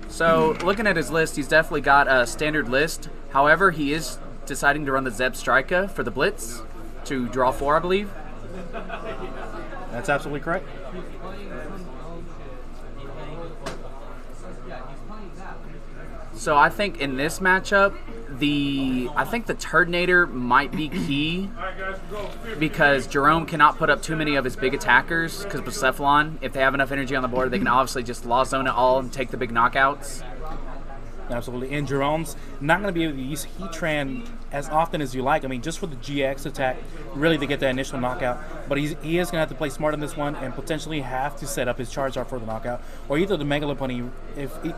So, looking at his list, he's definitely got a standard list. However, he is deciding to run the Zeb Strika for the Blitz to draw 4, I believe. That's absolutely correct. So I think in this matchup, I think the Turtonator might be key because Jerome cannot put up too many of his big attackers because Persephone, if they have enough energy on the board, they can obviously just Law Zone it all and take the big knockouts. Absolutely. And Jerome's not going to be able to use Heatran as often as you like. I mean, just for the GX attack, really to get that initial knockout. But he is going to have to play smart on this one and potentially have to set up his Charizard for the knockout. Or either the Megalopony.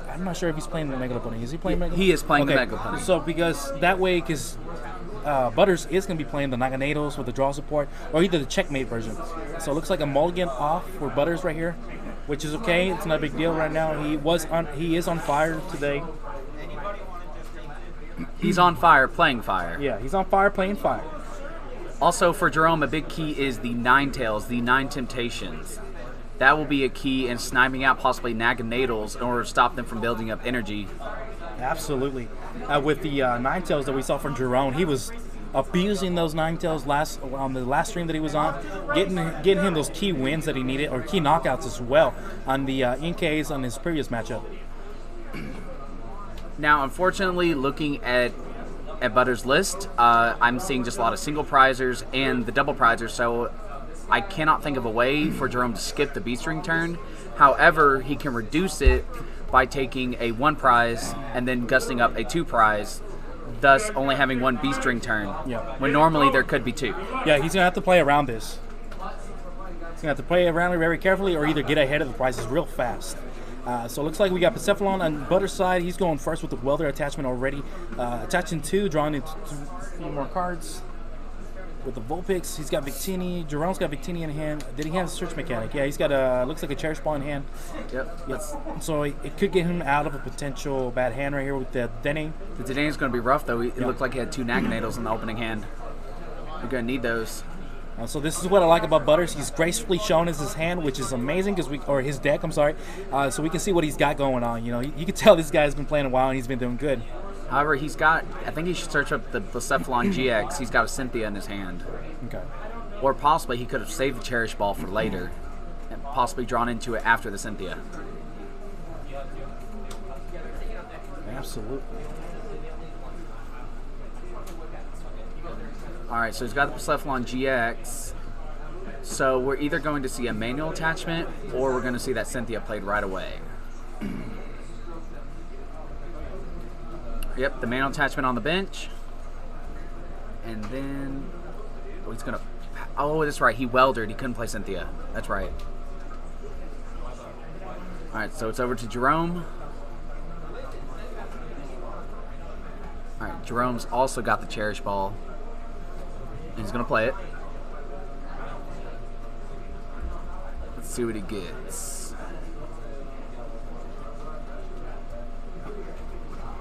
I'm not sure if he's playing the Megalopony. Is he playing Megalopony? He is playing the Megalopony. So because that way, because Butters is going to be playing the Naganados with the draw support, or either the Checkmate version. So it looks like a mulligan off for Butters right here, which is okay. It's not a big deal right now. He is on fire today. He's on fire, playing fire. Yeah, he's on fire, playing fire. Also, for Jerome, a big key is the Ninetales, the 9 Temptations. That will be a key in sniping out possibly Naganadals in order to stop them from building up energy. Absolutely. With the Ninetales that we saw from Jerome, he was abusing those Ninetales on the last stream that he was on, getting him those key wins that he needed, or key knockouts as well, on the NKs on his previous matchup. Now, unfortunately, looking at Butters' list, I'm seeing just a lot of single prizers and the double prizers, so I cannot think of a way for Jerome to skip the Beast Ring turn. However, he can reduce it by taking a 1 prize and then gusting up a 2 prize, thus only having 1 Beast Ring turn, when normally there could be 2. Yeah, he's going to have to play around this. He's going to have to play around it very carefully or either get ahead of the prizes real fast. So it looks like we got Persephone on Butters' side. He's going first with the Welder attachment already. Attaching 2, drawing into 3 more cards. With the Vulpix, he's got Victini. Jerome's got Victini in hand. Did he have a Search Mechanic? Yeah, he's got looks like a Cherish Ball in hand. Yep. So it could get him out of a potential bad hand right here with the Dene. The Dene is going to be rough, though. It looked like he had 2 Naganadals in the opening hand. You're going to need those. So this is what I like about Butters. He's gracefully shown us his hand, which is amazing, or his deck, I'm sorry. So we can see what he's got going on. You know, you can tell this guy's been playing a while and he's been doing good. However, I think he should search up the Persephone GX. He's got a Cynthia in his hand. Okay. Or possibly he could have saved the Cherish Ball for later and possibly drawn into it after the Cynthia. Absolutely. Alright, so he's got the Persephone GX. So we're either going to see a manual attachment or we're going to see that Cynthia played right away. Yep, the manual attachment on the bench. And then he's going to... Oh, that's right. He weldered. He couldn't play Cynthia. That's right. Alright, so it's over to Jerome. Alright, Jerome's also got the Cherish Ball. He's going to play it. Let's see what he gets.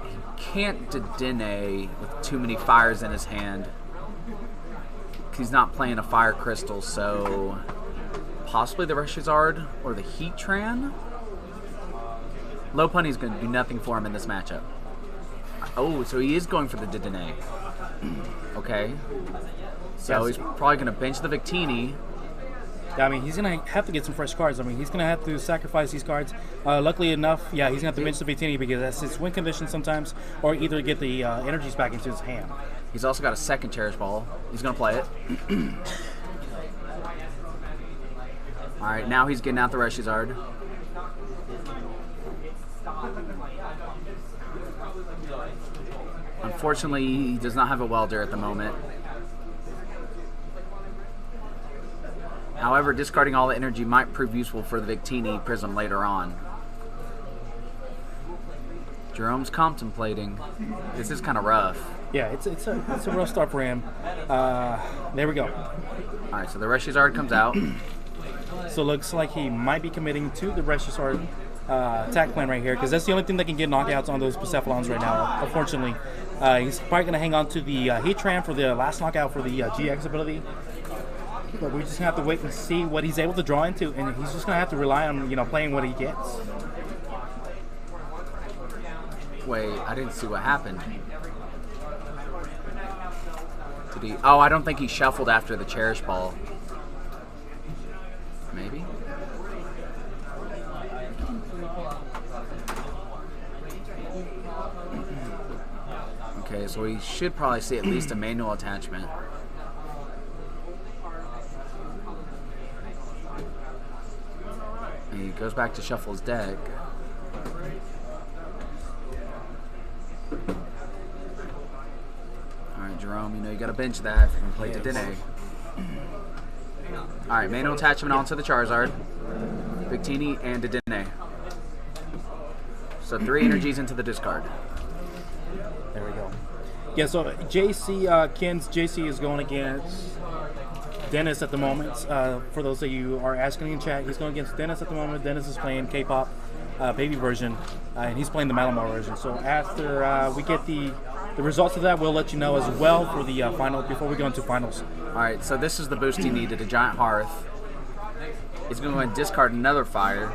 He can't Dedenne with too many fires in his hand. He's not playing a Fire Crystal, so possibly the Reshizard or the Heatran. Lopunny's going to do nothing for him in this matchup. Oh, so he is going for the Dedenne. Okay. So he's probably going to bench the Victini Yeah, I mean, he's going to have to get some fresh cards. I mean, he's going to have to sacrifice these cards. Luckily enough, yeah, he's going to have to bench the Victini because that's his win condition sometimes, or either get the energies back into his hand. He's also got a second Cherish Ball. He's going to play it. All right, now he's getting out the Reshizard. Unfortunately, he does not have a welder at the moment. However, discarding all the energy might prove useful for the Victini Prism later on. Jerome's contemplating. This is kind of rough. Yeah, it's a rough start for him. There we go. All right, so the Reshizard comes out. So it looks like he might be committing to the Reshizard attack plan right here, because that's the only thing that can get knockouts on those Persephilons right now, unfortunately. He's probably going to hang on to the Heatran for the last knockout for the GX ability. But we're just going to have to wait and see what he's able to draw into, and he's just going to have to rely on, playing what he gets. Wait, I didn't see what happened. Did he? Oh, I don't think he shuffled after the Cherish Ball. Maybe? Okay, so we should probably see at least a manual attachment. And he goes back to shuffle his deck. Alright, Jerome, you gotta bench that if you're gonna play Dedenne. Alright, manual attachment onto the Charizard, Victini, and Dedenne. So 3 energies into the discard. There we go. Yeah, so JC, Ken's JC is going against Dennis at the moment. For those of you who are asking in chat, he's going against Dennis at the moment. Dennis is playing K-pop baby version, and he's playing the Malamar version. So after we get the results of that, we'll let you know as well for the final, before we go into finals. Alright, so this is the boost he needed, a Giant Hearth. He's going to go and discard another fire.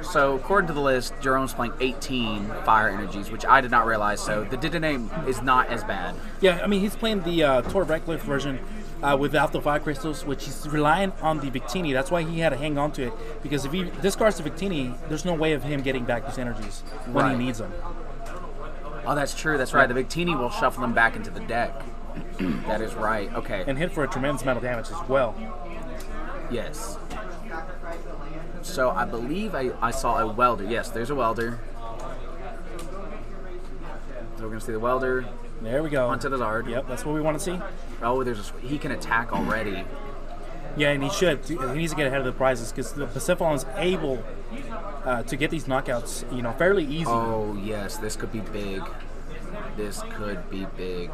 So according to the list, Jerome's playing 18 fire energies, which I did not realize, so the Dedenne is not as bad. Yeah, I mean, he's playing the Torvekliff version without the fire crystals, which he's relying on the Victini. That's why he had to hang on to it, because if he discards the Victini, there's no way of him getting back his energies when he needs them. Oh, that's true. That's right. The Victini will shuffle them back into the deck. That is right. Okay. And hit for a tremendous amount of damage as well. Yes. So I believe I saw a welder. Yes, there's a welder. So we're going to see the welder. There we go. Onto the Zard. Yep, that's what we want to see. Oh, he can attack already. Yeah, and he should. He needs to get ahead of the prizes, because the Persephone is able to get these knockouts, fairly easy. Oh, yes, this could be big. This could be big.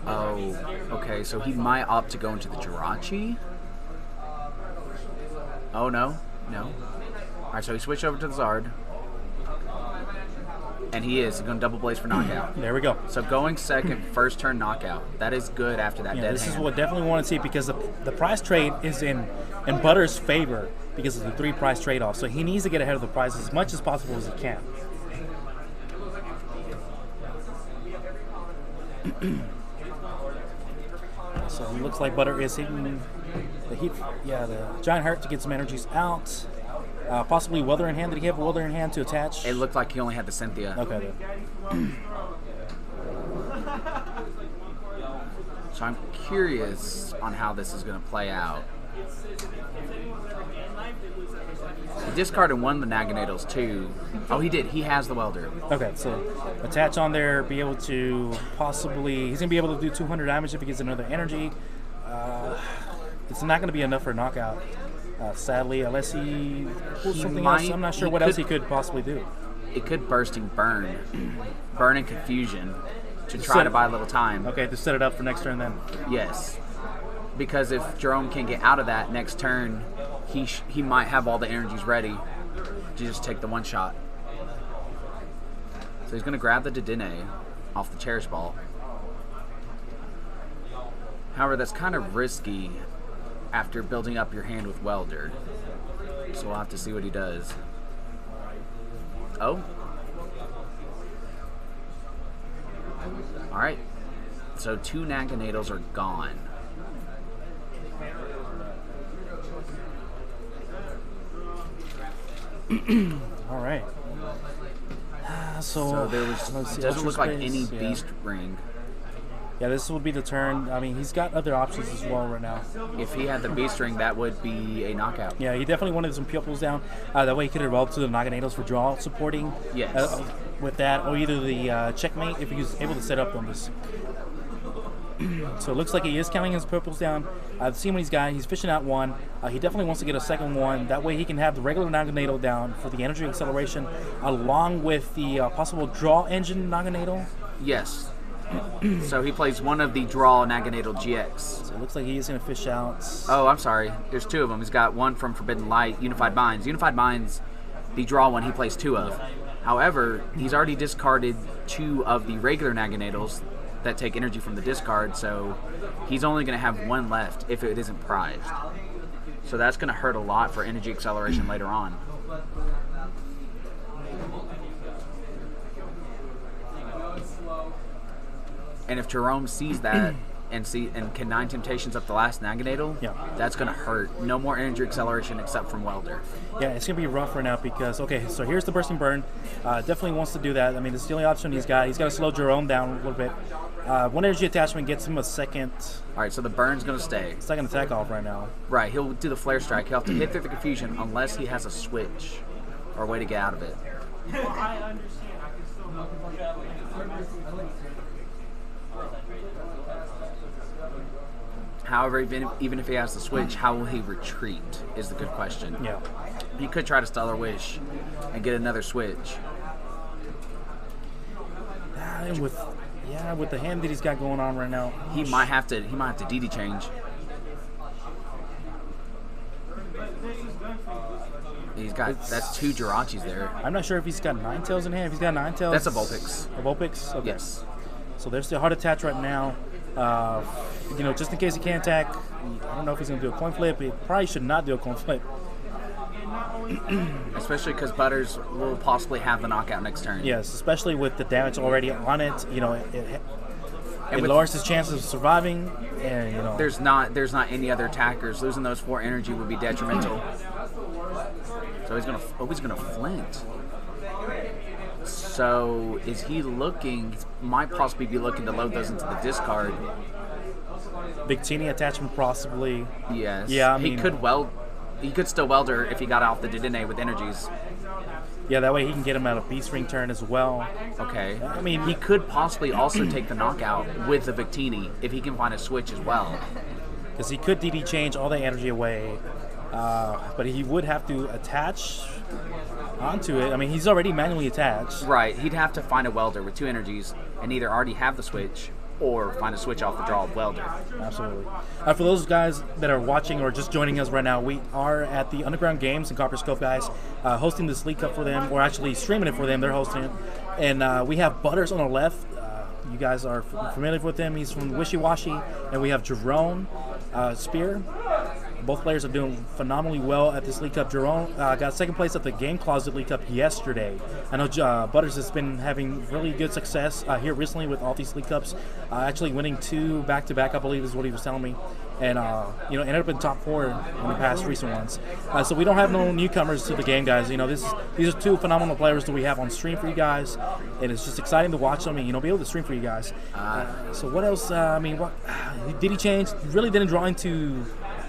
Oh, okay, so he might opt to go into the Jirachi. Oh, no. Alright, so he switched over to the Zard. And he's going to double blaze for knockout. There we go. So going second, first turn knockout. That is good after that dead hand. This is what definitely we want to see, because the prize trade is in Butter's favor because of the 3 prize trade-off. So he needs to get ahead of the prize as much as possible as he can. So it looks like Butter is hitting the Giant Heart to get some energies out. Possibly Welder in hand. Did he have a Welder in hand to attach? It looked like he only had the Cynthia. Okay, then. So I'm curious on how this is going to play out. He discarded one of the Naganadals too. Oh, he did. He has the Welder. Okay, so attach on there, be able to possibly... He's going to be able to do 200 damage if he gets another energy. It's not going to be enough for a knockout. Sadly, unless he pulls something else, I'm not sure what else he could possibly do. It could bursting burn and confusion to try to buy a little time. Okay, to set it up for next turn then. Yes, because if Jerome can get out of that next turn, he might have all the energies ready to just take the one shot. So he's going to grab the Dedenne off the Cherish Ball. However, that's kind of risky after building up your hand with Welder. So we'll have to see what he does. Oh. Alright. So 2 Naganadels are gone. All right. So there was let's see, doesn't Ultra look like Space, any yeah. Beast Ring. Yeah, this will be the turn. I mean, he's got other options as well right now. If he had the Beast Ring, that would be a knockout. Yeah, he definitely wanted some pupils down. That way he could evolve to the Naganadels for draw supporting. Yes. With that, or either the checkmate if he was able to set up on this. So it looks like he is counting his purples down. I've seen what he's got. He's fishing out one. He definitely wants to get a second one. That way he can have the regular Naganadel down for the energy acceleration, along with the possible draw engine Naganadel. Yes. So he plays one of the draw Naganadel GX. So it looks like he is going to fish out. Oh, I'm sorry. There's 2 of them. He's got one from Forbidden Light, Unified Minds. Unified Minds, the draw one, he plays 2 of. However, he's already discarded 2 of the regular Naganadels that take energy from the discard, so he's only going to have 1 left if it isn't prized. So that's going to hurt a lot for energy acceleration later on. And if Jerome sees that and can 9 Temptations up the last Naganadel, Yeah. that's going to hurt. No more energy acceleration except from Welder. Yeah, it's going to be rough right now because, okay, so here's the Bursting Burn. Definitely wants to do that. I mean, this is the only option he's got. He's got to slow Jerome down a little bit. 1 energy attachment gets him a second All right, so the burn's going to stay. attack off right now. Right, he'll do the Flare Strike. He'll have to hit through the confusion unless he has a switch or a way to get out of it. However, even if he has the switch, how will he retreat is the good question. Yeah. He could try to Stellar Wish and get another switch. And with the hand that he's got going on right now, He might have to DD change. He's got that's 2 Jirachis there. I'm not sure if he's got 9 tails in hand. If he's got 9 tails, That's a Vulpix. A Vulpix? Okay. Yes. So there's the hard attach right now. Just in case he can't attack, I don't know if he's going to do a coin flip. He probably should not do a coin flip. Especially because Butters will possibly have the knockout next turn. Yes, especially with the damage already on it. It with- lowers his chances of surviving. And There's not any other attackers. Losing those 4 energy would be detrimental. So he's gonna flint. So is he looking? Might possibly be looking to load those into the discard. Big teeny attachment possibly. Yes. Yeah, I he mean- could weld. He could still weld her if he got off the Dedenne with energies. Yeah, that way he can get him out of Beast Ring turn as well. Okay. I mean, He could possibly also take the knockout with the Victini if he can find a switch as well. because he could DD change all the energy away, but he would have to attach onto it. I mean, he's already manually attached. Right. He'd have to find a welder with 2 energies and either already have the switch or find a switch off the draw of welder. Absolutely. For those guys that are watching or just joining us right now, we are at the UnderGound Games in Copperas Cove, guys, hosting this League Cup for them, or actually streaming it for them. They're hosting it. And we have Butters on the left. You guys are familiar with him. He's from Wishy Washy. And we have Jerome Spear. Both players are doing phenomenally well at this League Cup. Jerome got second place at the Game Closet League Cup yesterday. I know Butters has been having really good success here recently with all these League Cups, actually winning 2 back-to-back, I believe is what he was telling me. And, ended up in top 4 in the past recent ones. So we don't have no newcomers to the game, guys. These are 2 phenomenal players that we have on stream for you guys. And it's just exciting to watch them and, be able to stream for you guys. So what else? Did he change? Really didn't draw into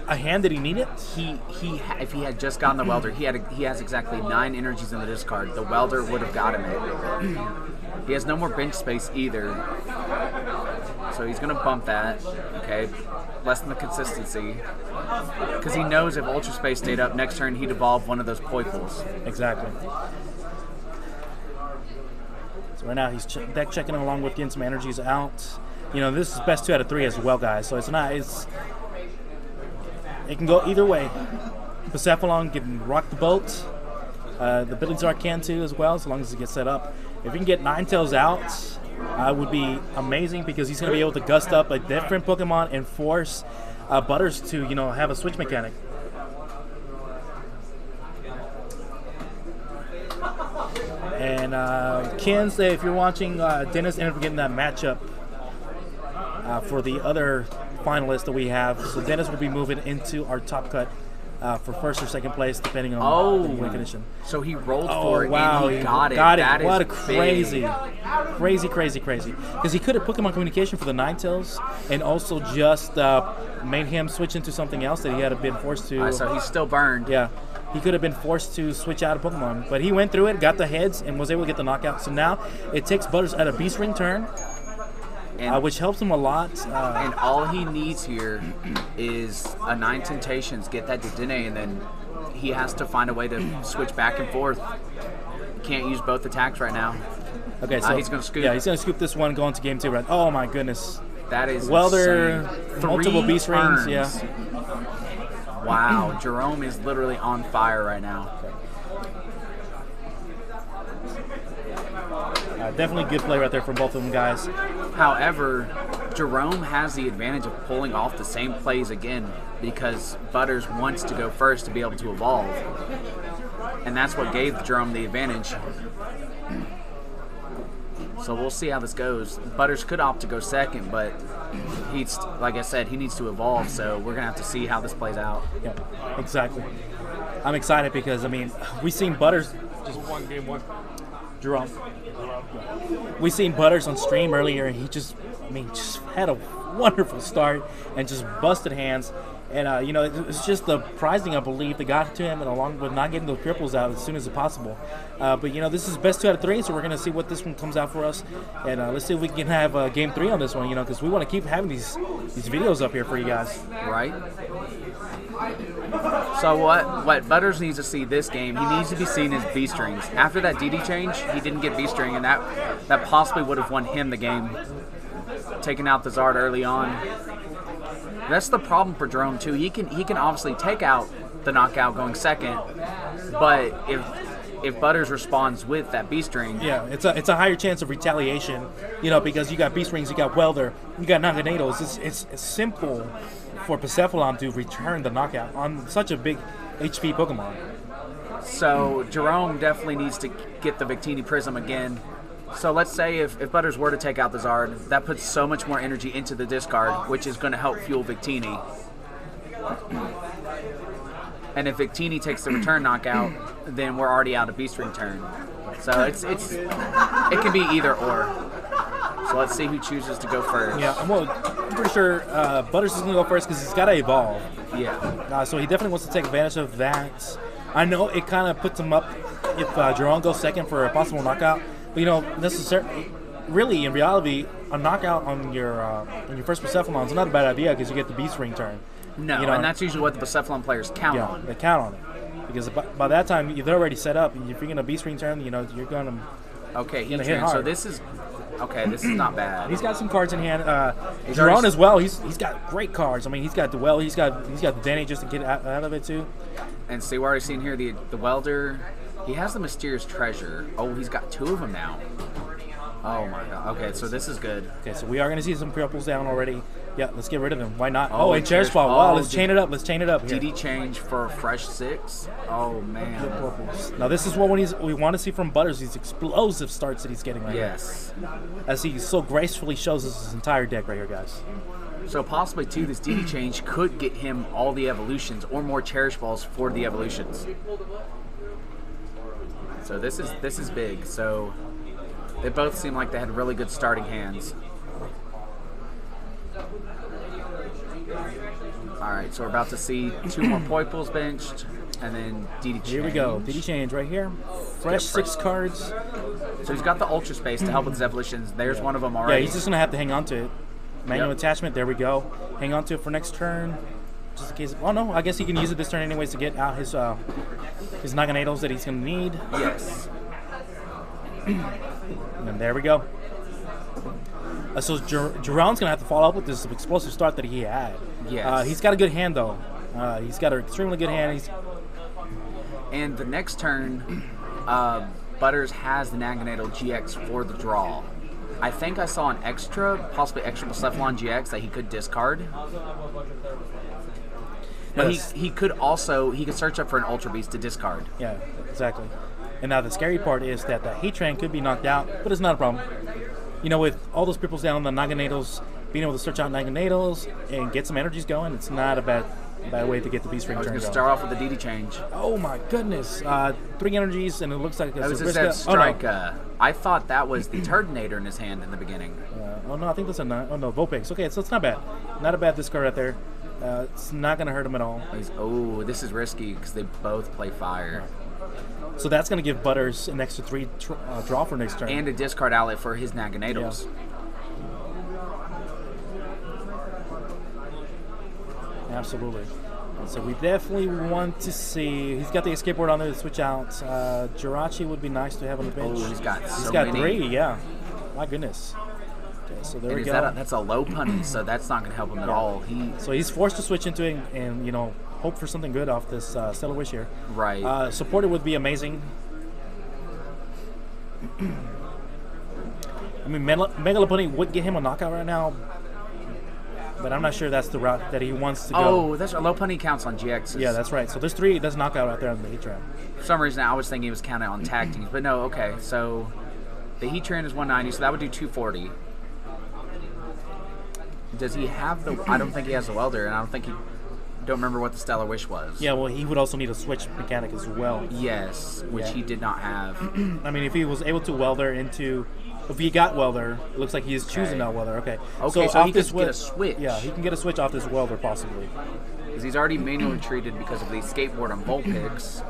a hand that he needed. If he had just gotten the welder, he has exactly 9 energies in the discard. The welder would have got him it. He has no more bench space either, so he's gonna bump that. Okay, less than the consistency, because he knows if Ultra Space stayed up next turn, he'd evolve one of those Poiples. Exactly. So right now he's deck checking along with getting some energies out. This is best 2 out of 3 as well, guys. So it can go either way. Persephone can rock the boat. The Billyzar can too as well, as long as it gets set up. If he can get Ninetales out, would be amazing, because he's going to be able to gust up a different Pokemon and force Butters to, have a switch mechanic. And Ken, if you're watching, Dennis ended up getting that matchup for the other finalists that we have. So Dennis will be moving into our top cut for first or second place, depending on the win condition. So he rolled for it wow, and he got it. That what a is crazy, big. crazy. Because he could have Pokemon Communication for the Ninetales and also just made him switch into something else that he had been forced to. So he's still burned. Yeah. He could have been forced to switch out of Pokemon. But he went through it, got the heads, and was able to get the knockout. So now it takes Butters at a Beast Ring turn, which helps him a lot. And all he needs here is a 9 Temptations, get that Dedenne, and then he has to find a way to switch back and forth. He can't use both attacks right now. Okay, so he's going to scoop. Yeah, he's going to scoop this one going to game 2. Right? Oh, my goodness. That is Welder, insane. multiple Beast Rings. turns. Yeah. Wow, Jerome is literally on fire right now. Definitely good play right there from both of them guys. However, Jerome has the advantage of pulling off the same plays again because Butters wants to go first to be able to evolve. And that's what gave Jerome the advantage. So we'll see how this goes. Butters could opt to go second, but he's, like I said, he needs to evolve, so we're going to have to see how this plays out. Yeah, exactly. I'm excited because, I mean, we've seen Butters. Just one game, one. Jerome. We seen Butters on stream earlier, and he just had a wonderful start and just busted hands. And, it's just the pricing, I believe, that got to him, and along with not getting those cripples out as soon as possible. But, this is best 2 out of 3, so we're going to see what this one comes out for us. And let's see if we can have game 3 on this one, because we want to keep having these videos up here for you guys. Right? So what Butters needs to see this game, he needs to be seen as Beast Rings. After that DD change, he didn't get Beast Ring, and that possibly would have won him the game. Taking out the Zard early on. That's the problem for Jerome too. He can obviously take out the knockout going second, but if Butters responds with that Beast Ring, yeah, it's a higher chance of retaliation, because you got Beast Rings, you got Welder, you got Naganados. It's simple for Persephone to return the knockout on such a big HP Pokemon. So Jerome definitely needs to get the Victini Prism again. So let's say if Butters were to take out the Zard, that puts so much more energy into the discard, which is going to help fuel Victini. And if Victini takes the return knockout, then we're already out of Beast Ring turn. So it can be either or. So let's see who chooses to go first. Yeah, I'm pretty sure Butters is going to go first because he's got to evolve. Yeah. So he definitely wants to take advantage of that. I know it kind of puts him up if Jerome goes second for a possible knockout. But necessarily, really, in reality, a knockout on your first Persephone is not a bad idea because you get the Beast Ring turn. No, and that's usually what the Persephone players count on. They count on it because by that time they're already set up. If you're going to Beast Ring turn, you're going to. Okay, he turns. So this is not bad. He's got some cards in hand. Jerome as well. He's got great cards. I mean, he's got Duel. He's got the Danny just to get out of it too. And see, we're already seeing here the Welder. He has the Mysterious Treasure. Oh, he's got 2 of them now. Oh my god. Okay, so this is good. Okay, so we are going to see some cripples down already. Yeah, let's get rid of them. Why not? And Cherish Ball. Ball. Wow, let's chain it up. Here. DD change for a fresh 6. Oh man. Now this is what we want to see from Butters. These explosive starts that he's getting right here. As he so gracefully shows us his entire deck right here, guys. So possibly too, this DD change could get him all the evolutions or more Cherish Balls for the evolutions. So this is big. So they both seem like they had really good starting hands. All right, so we're about to see 2 more Poiples benched, and then DD change. Here we go, DD change right here. Fresh 6 cards. So he's got the Ultra Space to help with his evolutions. There's one of them already. Yeah, he's just gonna have to hang on to it. Manual attachment. There we go. Hang on to it for next turn. Just in case. Oh no, I guess he can use it this turn anyways to get out his Naganados that he's gonna need. Yes. And there we go. So Jerome's gonna have to follow up with this explosive start that he had. Yes. He's got a good hand though. He's got an extremely good hand. And the next turn, Butters has the Naganado GX for the draw. I think I saw an possibly extra Persephone GX that he could discard. But yes. he could search up for an Ultra Beast to discard. Yeah, exactly. And now the scary part is that the Heatran could be knocked out, but it's not a problem. With all those cripples down, the Naganados being able to search out Naganatals and get some energies going, it's not a bad way to get the B-String I was turn going to going. start off with the DD change. Oh my goodness. 3 energies, and it looks like That was it's just a that Briska. strike. I thought that was the Turtonator in his hand in the beginning. Oh no, I think that's a 9. Oh no, Vulpix. Okay, so it's not bad. Not a bad discard right there. It's not going to hurt him at all. Oh, this is risky because they both play fire. So that's going to give Butters an extra 3 draw for next turn. And a discard outlet for his Naganatals. Absolutely. So we definitely want to see. He's got the escape board on there to switch out. Jirachi would be nice to have on the bench. Oh, he's got so He's got many. 3, yeah. My goodness. Okay, so there we go. That's a low punny, so that's not going to help him at all. So he's forced to switch into it and you know, hope for something good off this Stellar Wish here. Right. Supported would be amazing. I mean, Megalopunny would get him a knockout right now, but I'm not sure that's the route that he wants to go. Oh, that's a low punny counts on GXs. Yeah, that's right. So there's 3. That's knockout right there on the Heatran. For some reason, I was thinking he was counting on tag teams, but no. Okay, so the Heatran is 190, so that would do 240. Does he have the? I don't think he has the welder, and I don't think he. Don't remember what the Stellar Wish was. Yeah, well, he would also need a switch mechanic as well. Yes, which he did not have. I mean, if he was able to welder into, if he got welder, it looks like he's choosing that welder. Okay. Okay, so off he this could get a switch. Yeah, he can get a switch off this welder possibly. Because he's already manually treated because of the skateboard on Vulpix.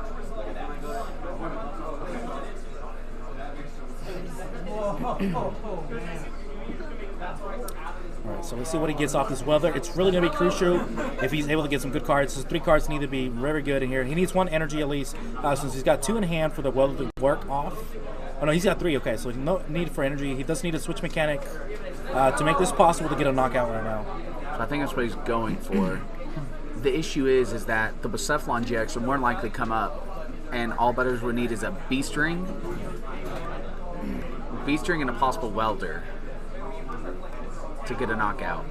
All right, so let's see what he gets off this welder. It's really going to be crucial if he's able to get some good cards. His 3 cards need to be very good in here. He needs 1 energy at least, since he's got 2 in hand for the welder to work off. Oh no, he's got 3. Okay, so no need for energy. He does need a switch mechanic to make this possible to get a knockout right now. So I think that's what he's going for. The issue is that the Bucephalon GX will more than likely come up, and all Butters would need is a B-String, and a possible welder to get a knockout.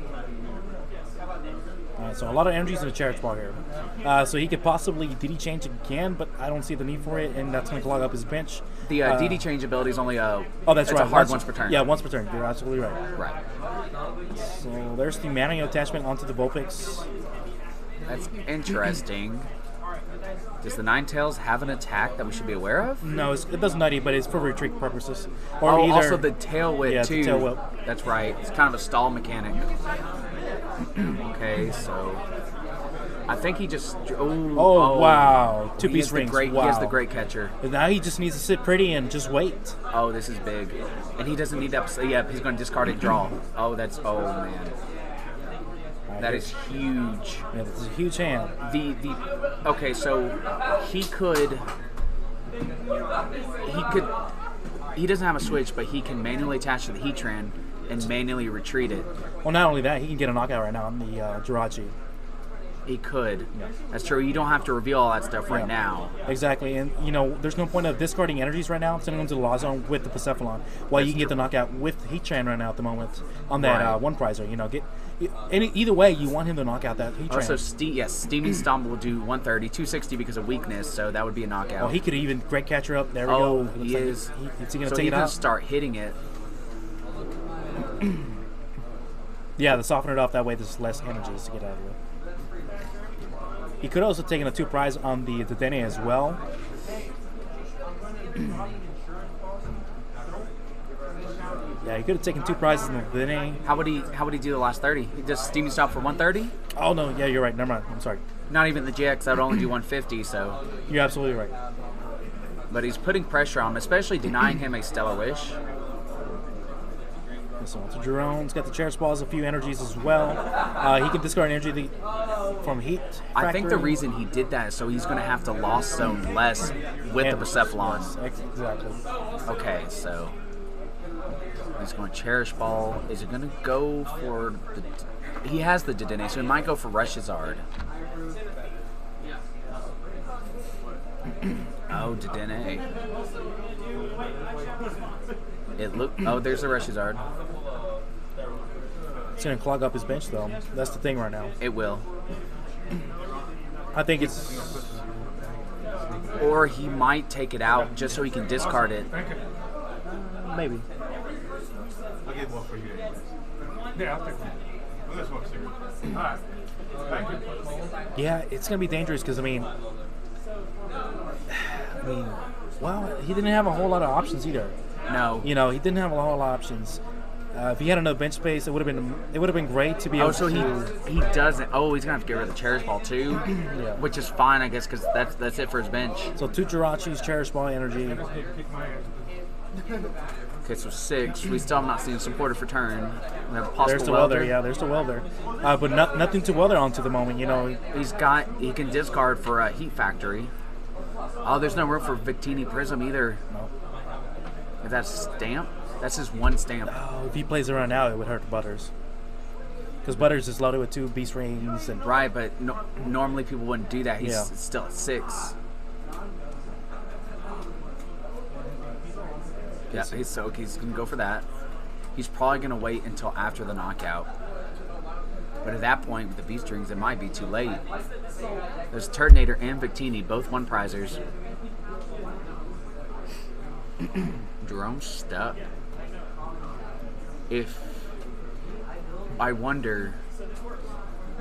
All right, so a lot of energies in the charge ball here. So he could possibly DD change again, but I don't see the need for it, and that's going to clog up his bench. The DD change ability is only a that's right. a hard once per turn. Yeah, once per turn. You're absolutely right. Right. So there's the manual attachment onto the Vulpix. That's interesting. Does the Ninetales have an attack that we should be aware of? No, it does nutty, but it's for retreat purposes. Or also the tail whip too. The tail whip. That's right. It's kind of a stall mechanic. Okay, so I think he just. Oh wow! 2-piece rings. He Wow. has the great catcher. And now he just needs to sit pretty and just wait. Oh, this is big, and he doesn't need that. Yeah, he's going to discard and draw. Oh, man. That is huge. Yeah, that's a huge hand. Okay, so he doesn't have a switch, but he can manually attach to the Heatran and manually retreat it. Well, not only that, he can get a knockout right now on the Jirachi. He could. Yeah. That's true. You don't have to reveal all that stuff right now. Exactly, and you know, there's no point of discarding energies right now, sending them to the Law Zone with the Bucephalon, while you can get the knockout with Heatran right now at the moment on that one prizer. You know, either way, you want him to knock out that Heatran. Also, Steaming Stomp will do 130, 260 because of weakness, so that would be a knockout. Well, he could even great catcher up. There we go. He is. Is he going to take he it out? Start hitting it. Yeah, to soften it off. That way, there's less energies to get out of it. He could also taken a 2 prize on the Dedenne as well. Yeah, he could have taken 2 prizes in the Dedenne. How would he do the last 30? He does Steaming Stop for 130? Oh no, yeah, you're right. Never mind. I'm sorry. Not even the GX. That would only do 150. So you're absolutely right. But he's putting pressure on him, especially denying him a Stellar Wish. So Jerome's got the Cherish Balls, a few energies as well. He can discard energy from Heat Factory. I think the reason he did that is so he's going to have to Lost Zone less with the Bucephalon. Yes, exactly. Okay, so he's going to Cherish Ball. Is it going to go for the... He has the Dedenne, so he might go for Reshizard. Oh, Dedenne. Oh, there's the Reshizard. It's going to clog up his bench, though. That's the thing right now. It will. I think it's... Or he might take it out just so he can discard it. Maybe. I'll get one for you. Yeah, I'll take one. Well, this one's serious. All right. Thank you. Yeah, it's gonna be dangerous because well, he didn't have a whole lot of options either. No. You know, he didn't have a whole lot of options. If he had enough bench space, it would have been great to be able Oh, so to. he doesn't. Oh, he's gonna have to get rid of the cherish ball too, Yeah. which is fine, I guess, because that's it for his bench. So 2 Jirachis, Cherish Ball, Energy. Okay, so 6. We still have not seen a supporter for turn. We have a possible There's the welder. Yeah, there's the welder. But nothing to welder on to the moment. You know. He can discard for a Heat Factory. Oh, there's no room for Victini Prism either. No. Is that a stamp? That's just one stamp. Oh, if he plays around now, it would hurt Butters. Because Butters is loaded with 2 Beast Rings and. Right, but normally people wouldn't do that. He's Yeah. still at 6. Yeah, he's gonna go for that. He's probably gonna wait until after the knockout. But at that point, with the Beast Rings, it might be too late. There's Turtonator and Victini, both 1 prizers. Jerome's stuck. I wonder.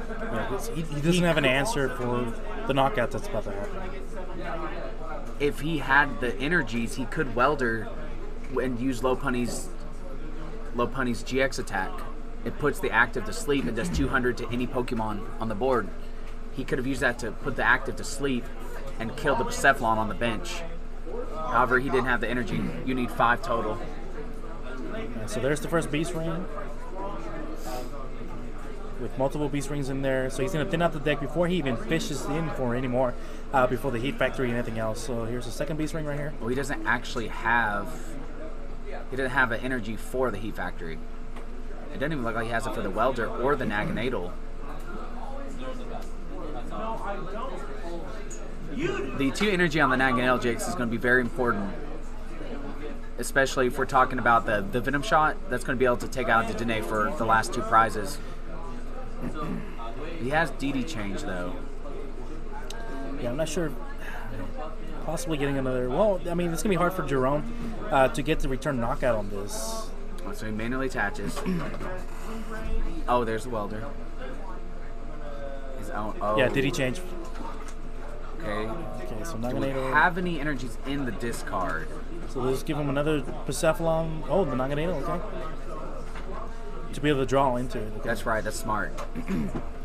Yeah, he doesn't have an answer for the knockout that's about to happen. If he had the energies, he could welder and use Low Punny's GX attack. It puts the active to sleep and does 200 to any Pokemon on the board. He could have used that to put the active to sleep and kill the Cephalon on the bench. However, he didn't have the energy. You need 5 total. Yeah, so there's the first Beast Ring. With multiple Beast Rings in there. So he's going to thin out the deck before he even fishes in for any more. Before the Heat Factory and anything else. So here's the second Beast Ring right here. Well, he doesn't actually have... He doesn't have an energy for the Heat Factory. It doesn't even look like he has it for the Welder or the Naganadel. The 2 energy on the Naganadel Jakes is going to be very important. Especially if we're talking about the Venom Shot. That's going to be able to take out the Dene for the last 2 prizes. He has DD change though. Yeah, I'm not sure. Possibly getting another. Well, I mean, it's gonna be hard for Jerome to get the return knockout on this. So he manually attaches. Oh, there's the welder. His own. Oh. Yeah, did he change? Okay. Okay, so Do we Naganadel. have any energies in the discard? So let's give him another Percephalon. Oh, the Naganadel. Okay. To be able to draw into it. Okay. That's right. That's smart.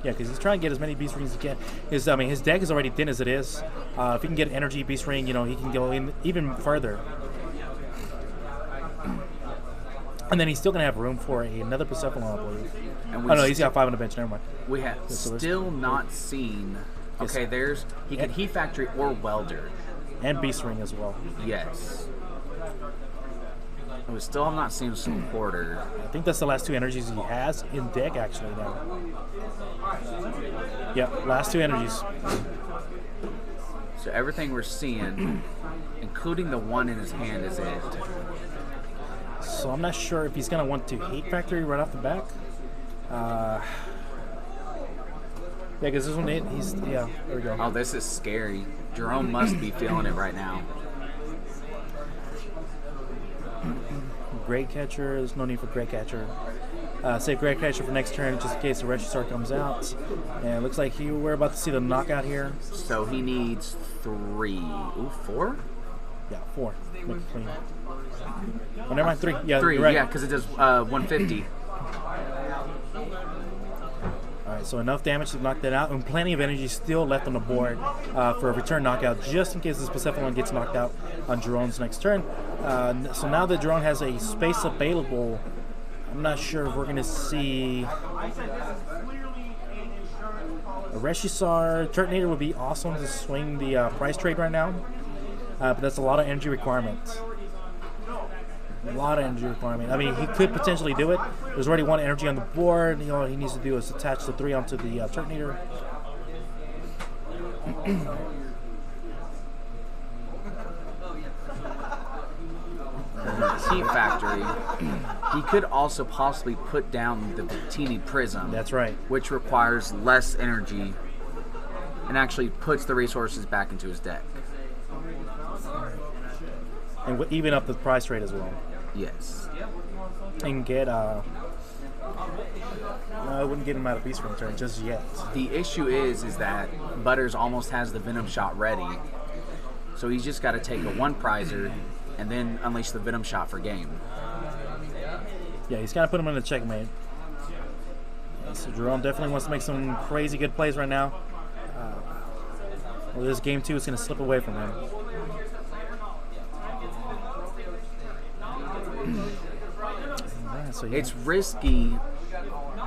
Yeah, because he's trying to get as many Beast Rings as he can. His deck is already thin as it is. If he can get Energy Beast Ring, you know, he can go in even further. And then he's still going to have room for another Percephalon, I believe. And Oh, no, he's got 5 on the bench. Never mind. We have so still not seen. Yes. Okay, he could Heat Factory or Welder. And Beast Ring as well. Yes. We still have not seen a supporter. I think that's the last 2 energies he has in deck, actually, now. Yeah, last 2 energies. So everything we're seeing, including the 1 in his hand, is it. So I'm not sure if he's going to want to Heat Factory right off the back. Yeah, because this one, yeah, there we go. Oh, this is scary. Jerome must be feeling it right now. Great Catcher, there's no need for Great Catcher. Save Great Catcher for next turn just in case the Registar comes out. And it looks like we're about to see the knockout here. So he needs 3. Ooh, 4? Yeah, 4. Make it clean. Oh, never mind, 3. Yeah, 3, you're right. yeah, because it does 150. Alright, so enough damage to knock that out, and plenty of energy still left on the board for a return knockout, just in case this Persephone gets knocked out on Jerome's next turn. So now that Jerome has a space available, I'm not sure if we're going to see a Reshisar. Turtonator would be awesome to swing the price trade right now, but that's a lot of energy requirement. A lot of energy requirement. I mean, he could potentially do it. There's already 1 energy on the board. You know, all he needs to do is attach the 3 onto the Turtonator. Heat Factory. He could also possibly put down the Victini Prism. That's right. Which requires less energy and actually puts the resources back into his deck. And even up the price rate as well. Yes. And get I wouldn't get him out of Beast Ring turn just yet. The issue is that Butters almost has the Venom Shot ready. So he's just got to take a 1 prizer and then unleash the Venom Shot for game. Yeah, he's got to put him in the checkmate. So Jerome definitely wants to make some crazy good plays right now. Well, this game 2 is going to slip away from him. So It's risky,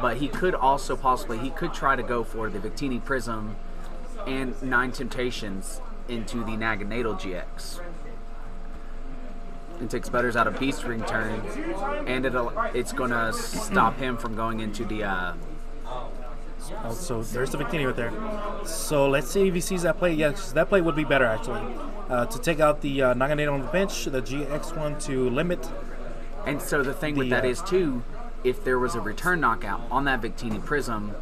but he could also he could try to go for the Victini Prism and 9 Temptations into the Naganadel GX. It takes Butters out of Beast Ring turn, and it's going to stop him from going into the... so there's the Victini right there. So let's see if he sees that play. Yes, that play would be better, actually. To take out the Naganadel on the bench, the GX one to limit. And so the thing with that is, too, if there was a return knockout on that Victini Prism,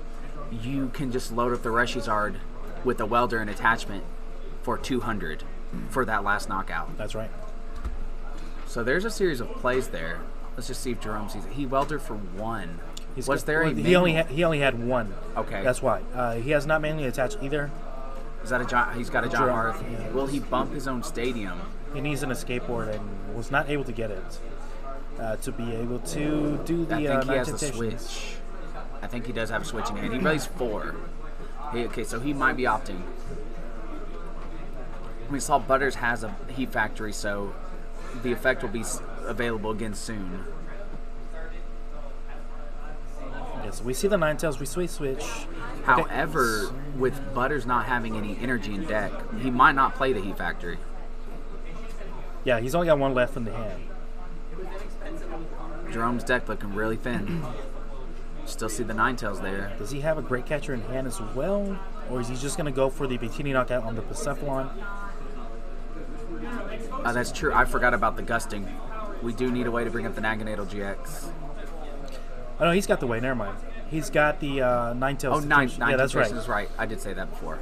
you can just load up the Reshizard with a welder and attachment for 200 for that last knockout. That's right. So there's a series of plays there. Let's just see if Jerome sees it. He welded for 1. He only had 1. Okay. That's why. He has not manually attached either. Is that a John? He's got a John Hearth. Yeah. Will he bump his own stadium? He needs an escape board and was not able to get it to be able to do the. I think he has a Temptations. switch. I think he does have a switch in hand. He raised 4. Okay, so he might be opting. We saw Butters has a Heat Factory, so the effect will be available again soon. Yes, we see the Ninetales. We switch. However, with Butters not having any energy in deck, he might not play the Heat Factory. Yeah, he's only got 1 left in the hand. Jerome's deck looking really thin. Still see the Ninetales there. Does he have a Great Catcher in hand as well? Or is he just going to go for the Victini knockout on the Persephone? That's true. I forgot about the Gusting. We do need a way to bring up the Naganadel GX. Oh, no, he's got the way. Never mind. He's got the Ninetales. Oh, 9 Yeah, that's right. is right. I did say that before.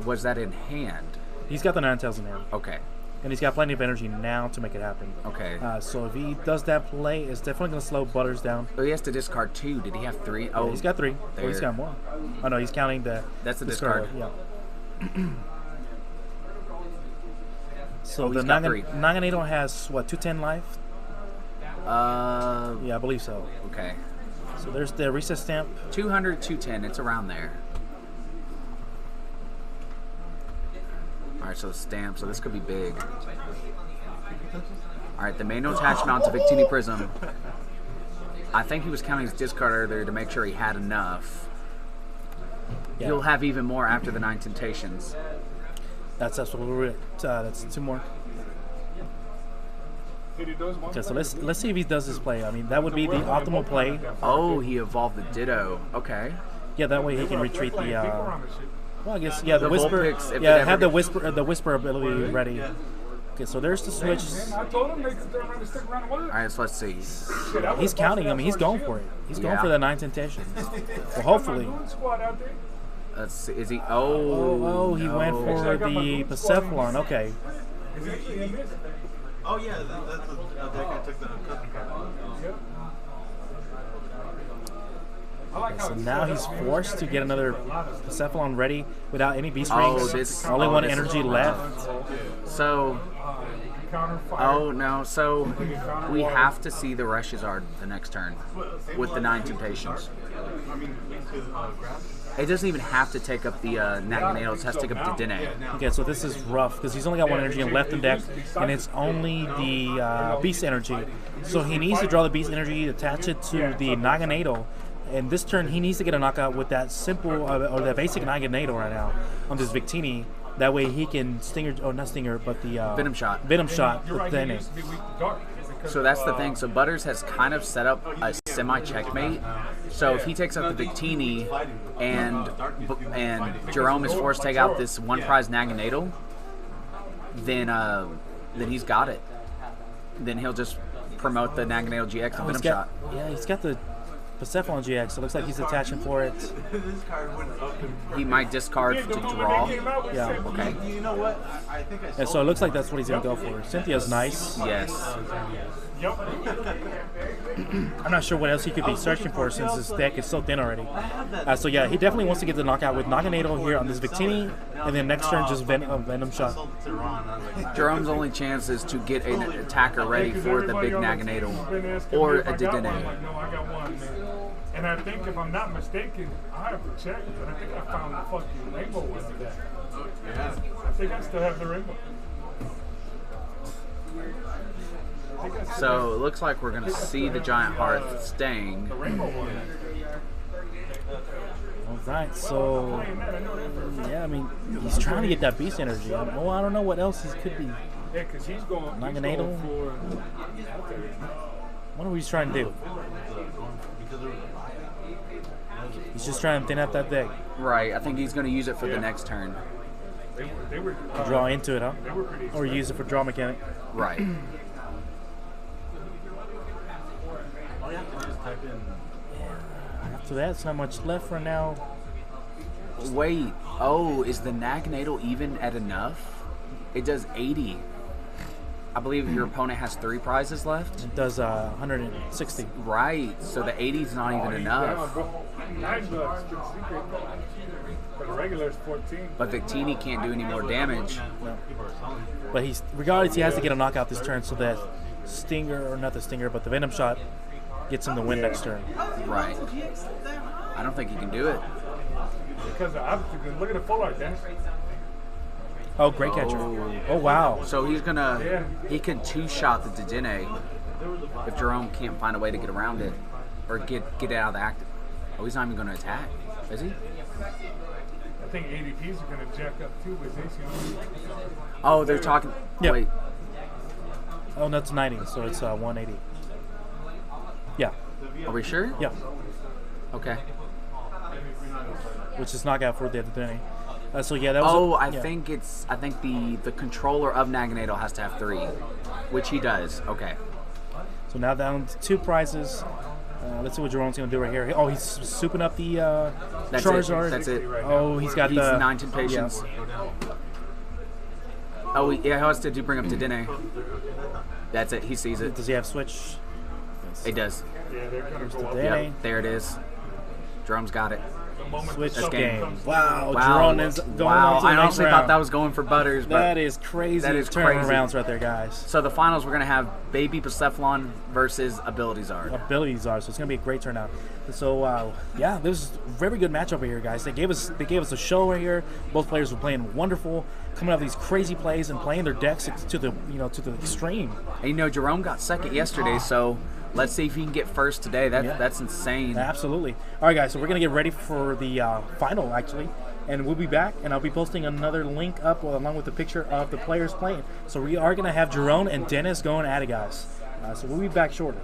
Was that in hand? He's got the Ninetales in hand. Okay. And he's got plenty of energy now to make it happen. Okay. So if he does that play, it's definitely going to slow Butters down. Oh, he has to discard 2. Did he have 3? Oh, Yeah, he's got 3. Oh, he's got more. Oh, no, he's counting the... That's the discard. Yeah. So the got 3. Naganadel has, what, 210 life? Yeah, I believe so. Okay. So there's the reset stamp. 200, 210. It's around there. All right, so the stamp. So this could be big. All right, the manual attachment to Victini Prism. I think he was counting his discard earlier to make sure he had enough. Yeah. He'll have even more after the 9 Temptations. That's absolutely right. That's 2 more. Okay, so let's see if he does this play. I mean, that would be the optimal play. Oh, he evolved the Ditto. Okay. Yeah, that way he can retreat the. Well, I guess the whisper. Vulpix, if Yeah, it have ever the whisper ability ready. Okay, so there's the switch. All right, so let's see. He's counting. I mean, he's going for it. He's going Yeah. for the 9 Temptations. Well, hopefully. Let's see. Is he? Oh, he went for the Persephone. Okay. Oh yeah, that's the deck I took the custom card. Okay, so now he's forced to get another Persephone ready without any beast Oh, rings. this- Only oh, one this is energy wild. left. So. Oh no! So we have to see the Reshizard the next turn with the 9 Temptations. It doesn't even have to take up the Naganadel. It has to take up the Dene. Okay, so this is rough because he's only got 1 energy left in deck, and it's only the beast energy. So he needs to draw the beast energy, attach it to the Naganadel, and this turn he needs to get a knockout with that simple or that basic Naganadel right now on this Victini. That way he can stinger, or not stinger, but the Venom Shot. Venom shot with Dene. So that's the thing. So Butters has kind of set up a semi-checkmate. So if he takes out the Victini and Jerome is forced to take out this 1 prize Naganadel, then he's got it. Then he'll just promote the Naganadel GX and Venom Shot. Yeah, he's got the Persephone GX. It looks like he's attaching for it. He might discard to draw. Yeah. Okay. You know what? I think I And so it looks like that's what he's going to go for. Cynthia's nice. Yes. I'm not sure what else he could be searching for since his deck is so thin already. So yeah, he definitely wants to get the knockout with Naganadel here on this Victini, and then next turn just Venom Shot. Jerome's only chance is to get an attacker ready for the big Naganadel or a Dedenne. No, I got one, man. And I think, if I'm not mistaken, I have to check, but I think I found the fucking rainbow one today. Yeah. I think I still have the rainbow. So it looks like we're going to see the Giant Hearth staying. All right, so yeah, I mean, he's trying to get that beast energy. Well, I don't know what else he could be. Yeah, because he's going Naganadel. for... What are we trying to do? He's just trying to thin out that deck. Right, I think he's going to use it for the next turn. They were Draw into it, huh? they were pretty Or use it for draw mechanic. Right. After that, it's not much left for now. Wait, oh, is the Naganadel even at enough? It does 80. I believe your opponent has 3 prizes left. It does 160. Right, so the 80 is not even enough. $9 for the secret. For the regular, it's 14. But Victini can't do any more damage. But he's regardless, he has to get a knockout this turn so that Stinger, or not the Stinger, but the Venom Shot gets him the win next turn. Right. I don't think he can do it. Because look at the full art, Dennis. Oh, great catcher. Oh, wow. So he can 2-shot the Dedenne if Jerome can't find a way to get around it or get it out of the active. Oh, he's not even going to attack, is he? I think ADPs are going to jack up too with this. Oh, they're talking. Yep. Wait. Oh, that's 90, so it's 180. Yeah. Are we sure? Yeah. Okay. Which is knockout for the Denny. So yeah, that was. Oh, I think the controller of Naganadel has to have 3, which he does. Okay. So now down to 2 prizes. Let's see what Jerome's gonna do right here. Oh, he's souping up the Charizard. That's it. Oh, he's got He's the 19 patience. Yeah. Oh, yeah. How else did you bring up Dedenne? That's it. He sees it. Does he have switch? It does. Yeah, they're going to go up. Denny. Yep. There it is. Jerome's got it. Switch That's game. game. Wow, Wow. Jerome is going Wow. on to the I next honestly round. thought that was going for Butters, but That is crazy. That is turn crazy. rounds right there, guys. So the finals, we're going to have Baby Persephone versus Ability Zard. Abilities are, so it's gonna be a great turnout. So yeah, this is a very good match over here, guys. They gave us a show right here. Both players were playing wonderful, coming up with these crazy plays and playing their decks to the extreme. And Jerome got second yesterday, so let's see if he can get first today. That's insane. Absolutely. All right, guys. So we're gonna get ready for the final, actually, and we'll be back. And I'll be posting another link up along with the picture of the players playing. So we are gonna have Jerome and Dennis going at it, guys. So we'll be back shortly.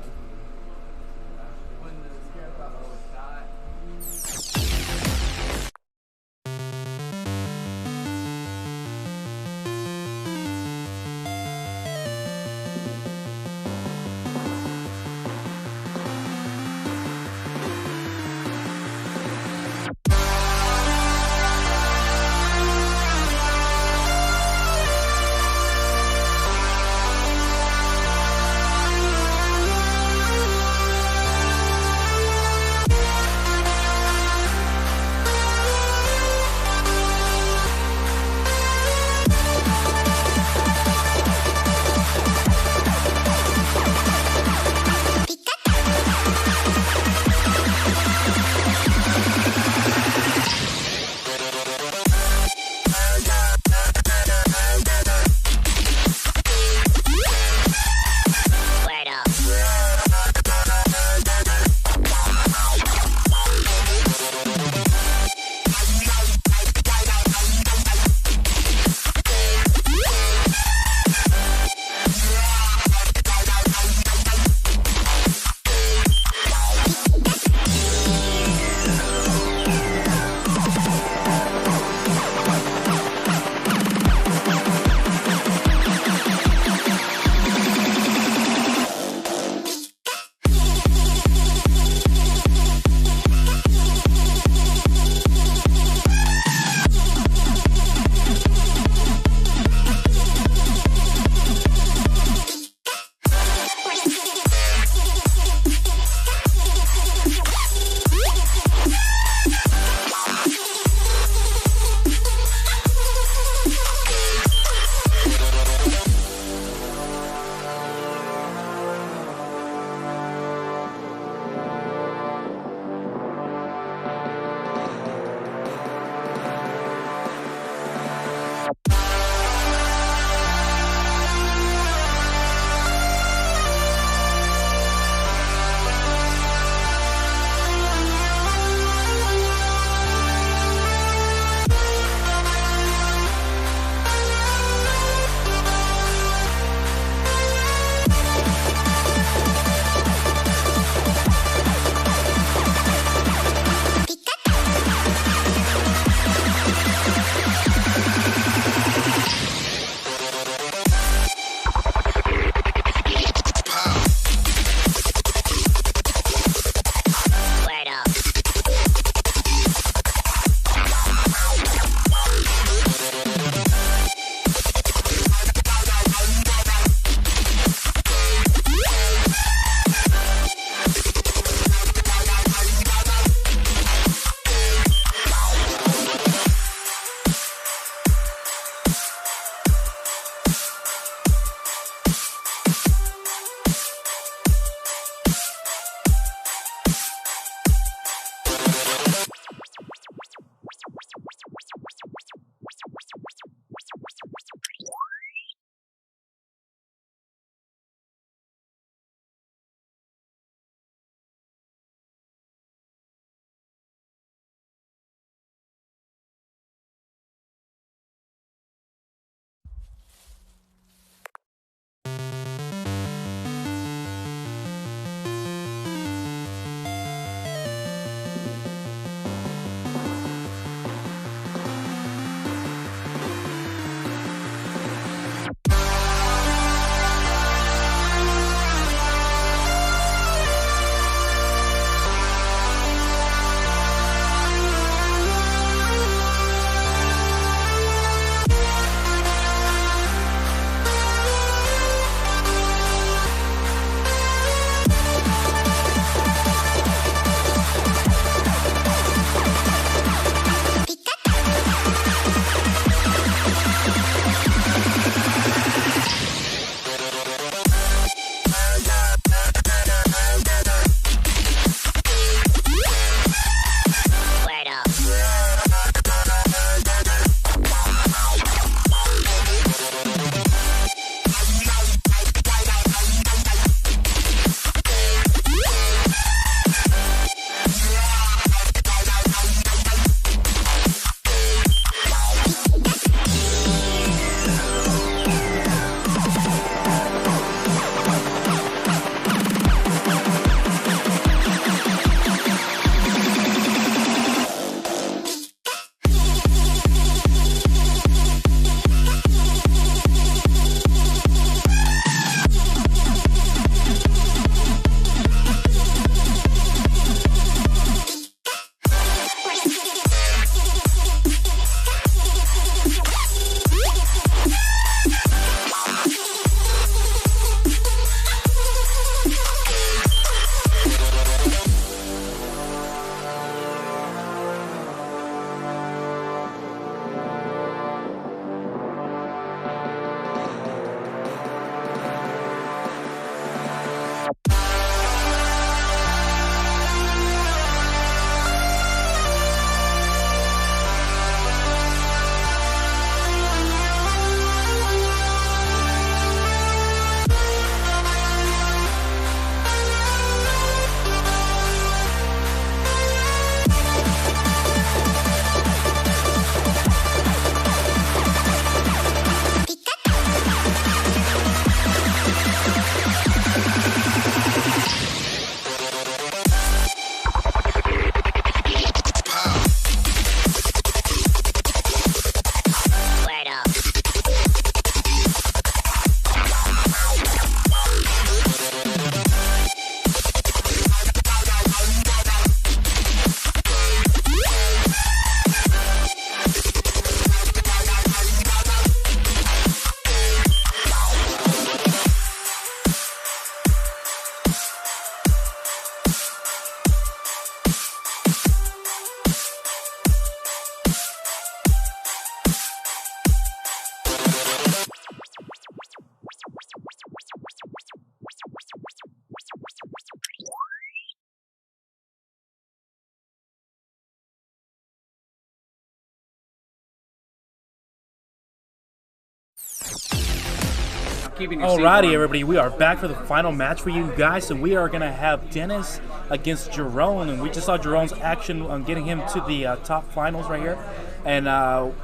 keeping your seat Alrighty, warm. everybody, we are back for the final match for you guys. So we are going to have Dennis against Jerome, and we just saw Jerome's action on getting him to the top finals right here. And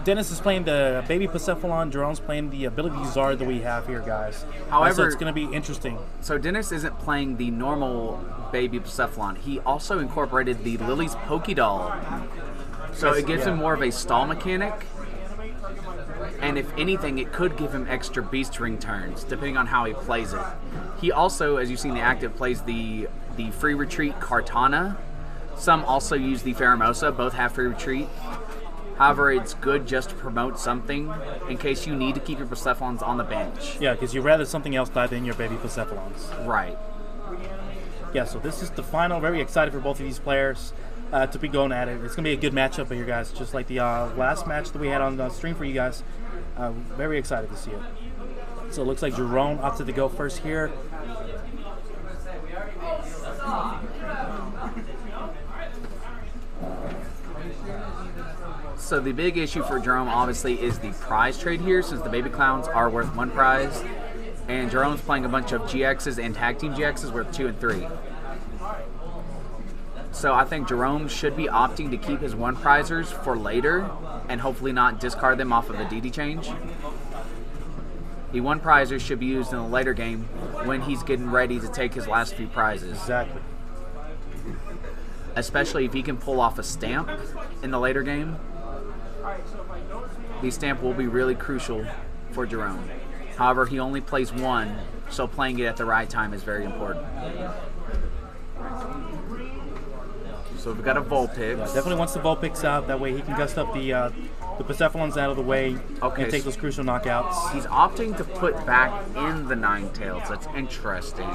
Dennis is playing the Baby Persephone, Jerome's playing the Ability Zard that we have here, guys. However, so it's going to be interesting. So Dennis isn't playing the normal Baby Persephone. He also incorporated the Lily's Pokédoll. So it gives him more of a stall mechanic. And if anything, it could give him extra Beast Ring turns, depending on how he plays it. He also, as you've seen the active, plays the Free Retreat Kartana. Some also use the Pheromosa. Both have Free Retreat. However, it's good just to promote something in case you need to keep your Persephones on the bench. Yeah, because you'd rather something else die than your Baby Persephones. Right. Yeah, so this is the final. Very excited for both of these players to be going at it. It's going to be a good matchup here, guys, just like the last match that we had on the stream for you guys. Very excited to see it. So it looks like Jerome opted to go first here. So the big issue for Jerome, obviously, is the prize trade here, since the Baby Clowns are worth 1 prize. And Jerome's playing a bunch of GXs and Tag Team GXs worth 2 and 3. So I think Jerome should be opting to keep his 1 prizers for later and hopefully not discard them off of a DD change. The 1 prizers should be used in a later game when he's getting ready to take his last few prizes. Exactly. Especially if he can pull off a stamp in the later game. The stamp will be really crucial for Jerome. However, he only plays 1, so playing it at the right time is very important. So we've got a Vulpix. Yeah, definitely wants the Vulpix out. That way he can gust up the Persephones out of the way and take those crucial knockouts. He's opting to put back in the Ninetales. That's interesting.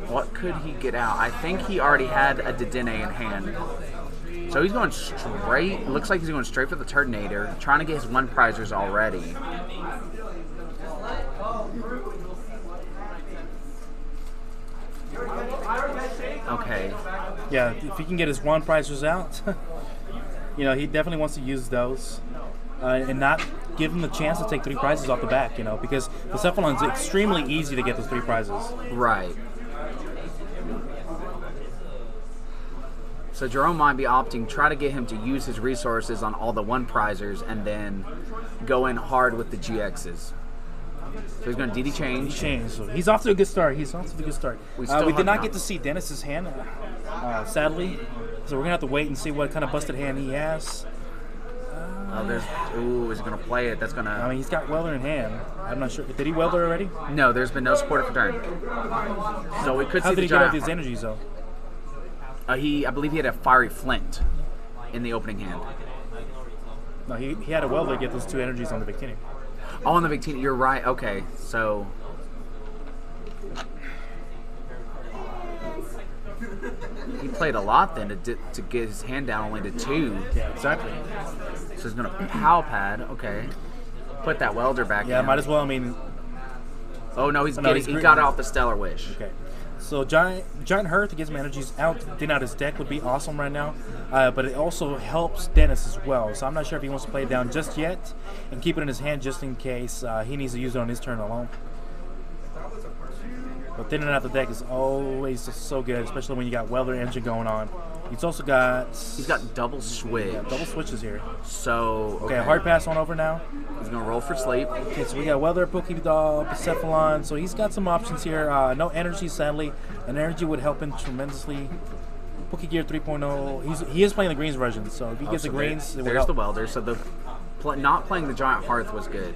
What could he get out? I think he already had a Dedenne in hand. So he's going straight. It looks like he's going straight for the Turtonator, trying to get his 1 prizers already. Okay. Yeah, if he can get his 1 prizers out, you know, he definitely wants to use those and not give him the chance to take 3 prizes off the back, you know, because the Cephalon's extremely easy to get those 3 prizes. Right. So Jerome might be opting, try to get him to use his resources on all the 1 prizers and then go in hard with the GXs. So he's going to DD change. So he's off to a good start. We did not get to see Dennis's hand, sadly. So we're going to have to wait and see what kind of busted hand he has. Is he going to play it? That's going to... I mean, he's got Welder in hand. I'm not sure. Did he Welder already? No, there's been no supportive return. So we could see How did the he get out these energies, though? I believe he had a Fiery Flint in the opening hand. No, he had a Welder to get those 2 energies on the Victini. Oh, on the Victini, you're right. Okay, so... He played a lot then to get his hand down only to 2. Yeah, exactly. So he's going to Pow Pad. Okay. Put that Welder back in. Yeah, might as well. I mean... Oh, no, he got it off the Stellar Wish. Okay. So Giant Hearth to get some energies out, thin out his deck would be awesome right now. But it also helps Dennis as well. So I'm not sure if he wants to play it down just yet and keep it in his hand just in case he needs to use it on his turn alone. But thinning out the deck is always so good, especially when you got Welder Engine going on. He's also got... He's got double switch. Yeah, double switches here. So... Okay, hard pass on over now. He's going to roll for sleep. Okay, so we got Welder, Pokédoll, Persephone. So he's got some options here. No energy, sadly. An energy would help him tremendously. Pokegear 3.0. He is playing the greens version, so if he gets the greens, it will there's help. the Welder. So not playing the Giant Hearth was good.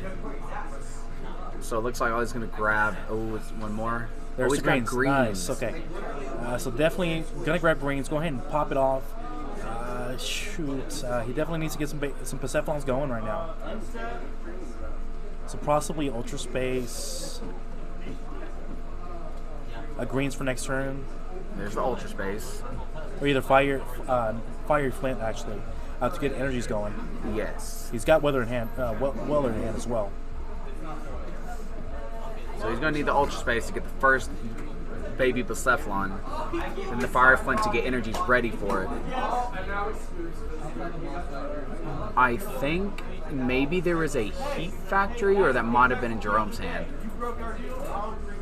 So it looks like he's going to grab... Oh, it's one more. There's he's the got greens. Nice, okay. So definitely going to grab greens. Go ahead and pop it off. Shoot. He definitely needs to get some Persephones going right now. So possibly Ultra Space. Greens for next turn. There's the Ultra Space. Or either Fiery Flint, actually, to get energies going. Yes. He's got Weather in hand, Weather in hand as well. So he's going to need the Ultra Space to get the first Baby Persephone, and the Fire Flint to get energies ready for it. I think maybe there was a heat factory, or that might have been in Jerome's hand.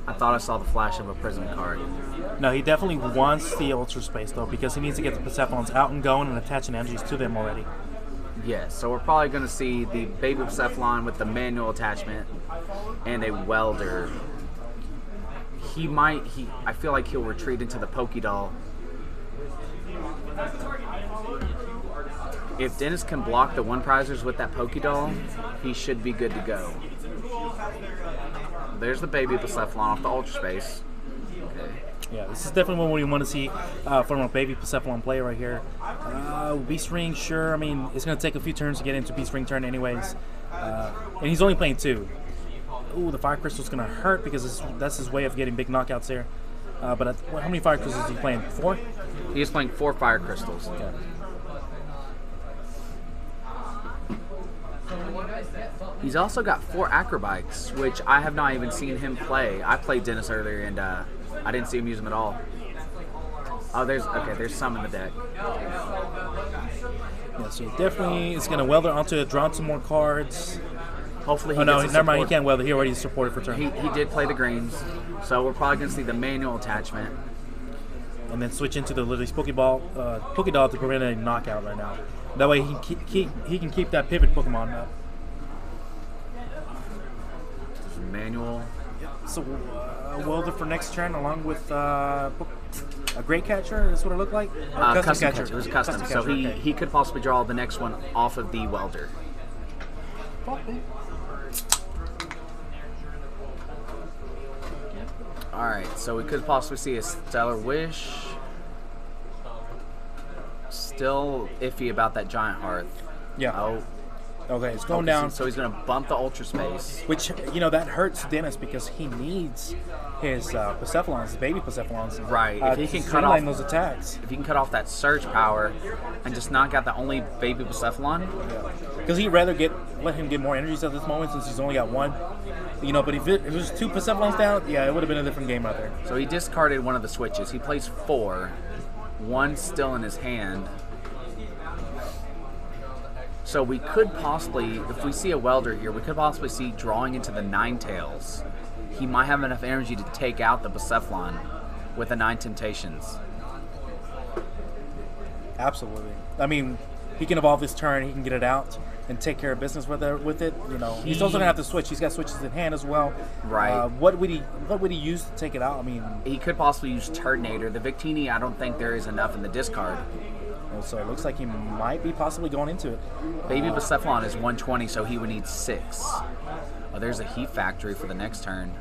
I thought I saw the flash of a prison card. No, he definitely wants the Ultra Space, though, because he needs to get the Persephons out and going and attaching energies to them already. Yes, so we're probably going to see the Baby Persephone with the manual attachment and a welder. I feel like he'll retreat into the Pokédoll. If Dennis can block the one prizers with that Pokédoll, he should be good to go. There's the Baby Persephone off the Ultra Space. Okay. Yeah, this is definitely what we want to see from a Baby Persephone play right here. Beast Ring, sure. I mean, it's going to take a few turns to get into Beast Ring turn anyways. And he's only playing 2. Ooh, the Fire Crystal's going to hurt because that's his way of getting big knockouts there. But how many Fire Crystals is he playing? 4? He's playing 4 Fire Crystals. Yeah. He's also got 4 Acrobikes, which I have not even seen him play. I played Dennis earlier, and I didn't see him use them at all. Oh, there's some in the deck. Yeah, so he definitely is going to welder onto it, draw some more cards. Hopefully he Oh, no, gets a never mind. He support. can't welder. He already supported for turn. He did play the greens, so we're probably going to see the manual attachment. And then switch into the Lily's Pokédoll to prevent a knockout right now. That way he can keep that pivot Pokemon up. Manual. So welder for next turn along with a Great Catcher. That's what it looked like. Or Custom catcher. It was custom. So Catcher, okay. he could possibly draw the next one off of the welder. Alright, so we could possibly see a Stellar Wish. Still iffy about that Giant Hearth. Yeah. Oh, Okay, it's going down. so he's going to bump the Ultra Space. Which, that hurts Dennis because he needs his Persephons, his baby Persephons. Right. If he to can cut streamline off those attacks. If you can cut off that surge power and just knock out the only baby Persephone, Because he'd rather let him get more energies at this moment since he's only got 1. But if it was 2 Persephons down, yeah, it would have been a different game out there. so he discarded one of the switches. He plays 4, 1 still in his hand. So we could possibly, if we see a welder here, we could possibly see drawing into the Ninetales. He might have enough energy to take out the Persephone with the 9 Temptations. Absolutely. I mean, he can evolve this turn, he can get it out and take care of business with it. He's also gonna have to switch. He's got switches in hand as well. Right. What would he use to take it out? I mean, He could possibly use Turtonator. The Victini, I don't think there is enough in the discard. so it looks like he might be possibly going into it. Baby Persephone is 120, so he would need 6. Oh, there's a Heat Factory for the next turn.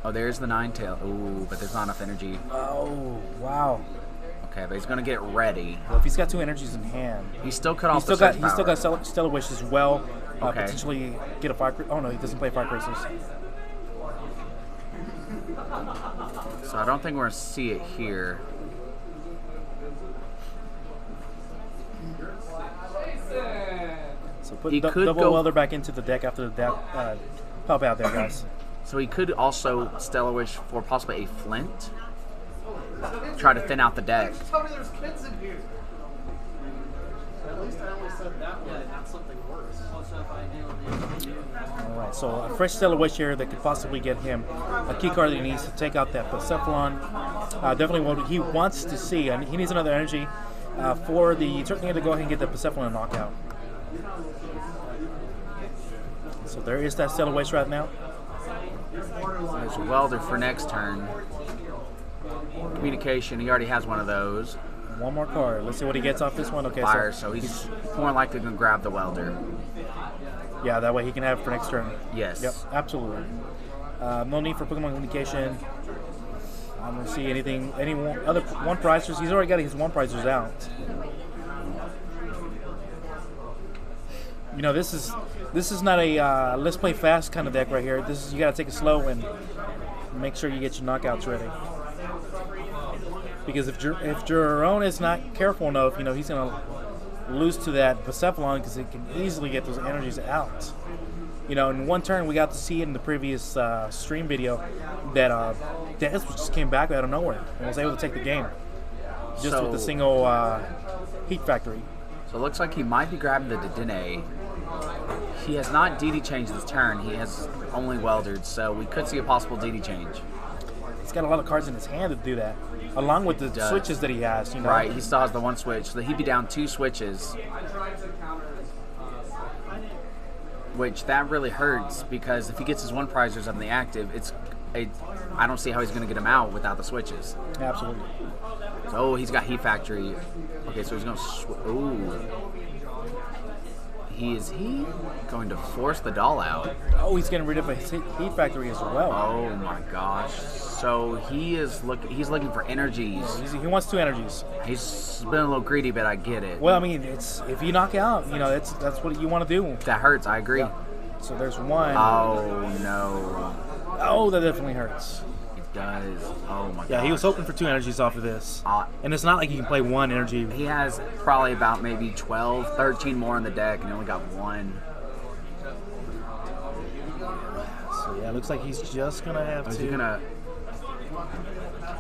Oh, there's the Ninetail. Ooh, but there's not enough energy. Oh, wow. Okay, but he's gonna get ready. Well, if he's got 2 energies in hand, He's still cut off he's the still surge got power. Stellar Wish as well. Okay. Potentially get a Fire. Oh no, he doesn't play Fire Crystals. So I don't think we're gonna see it here. So put He could double go- welder back into the deck after the pop out there, guys. So he could also Stellar Wish for possibly a Flint. Try to thin out the deck. Tell me there's kids in here. At least I only said that one, not something worse. All right, so a fresh Stellar Wish here that could possibly get him a key card that he needs to take out that Persephone. Definitely what he wants to see, and he needs another energy for the Turkey to go ahead and get the Persephone knockout. So there is that Stellar Wish right now. There's a welder for next turn. Communication, he already has one of those. One more card. Let's see what he gets off this one. Okay, Fire, so he's more likely going to grab the welder. yeah, that way he can have it for next turn. Yes. Yep, absolutely. No need for Pokemon communication. I don't see any other one prizers. He's already got his one prizers out. This is not a let's play fast kind of deck right here. This is you got to take it slow and make sure you get your knockouts ready. Because if Jerome is not careful enough, he's going to lose to that Persephone because it can easily get those energies out. In one turn, we got to see it in the previous stream video that Dennis just came back out of nowhere and was able to take the game just with the single Heat Factory. So it looks like he might be grabbing the Dedenne. He has not DD changed this turn. He has only weldered, so we could see a possible DD change. He's got a lot of cards in his hand to do that, along with the switches that he has. You know? Right, he still has the one switch, so he'd be down 2 switches. Which that really hurts because if he gets his one prizers on the active, I don't see how he's going to get him out without the switches. Absolutely. So he's got Heat Factory. Okay, so he's going to ooh. Is he going to force the doll out? Oh, he's getting rid of a Heat Factory as well. Oh my gosh. So he's looking for energies. He wants 2 energies. He's been a little greedy, but I get it. Well, I mean, it's if you knock out, you know, that's what you want to do. That hurts, I agree. Yeah. So there's 1. Oh no. Oh, that definitely hurts. It does. Oh my god. Yeah, he was hoping for 2 energies off of this. And it's not like you can play 1 energy. He has probably about maybe 12, 13 more on the deck, and he only got 1. So yeah, it looks like he's just gonna have to. Is he gonna?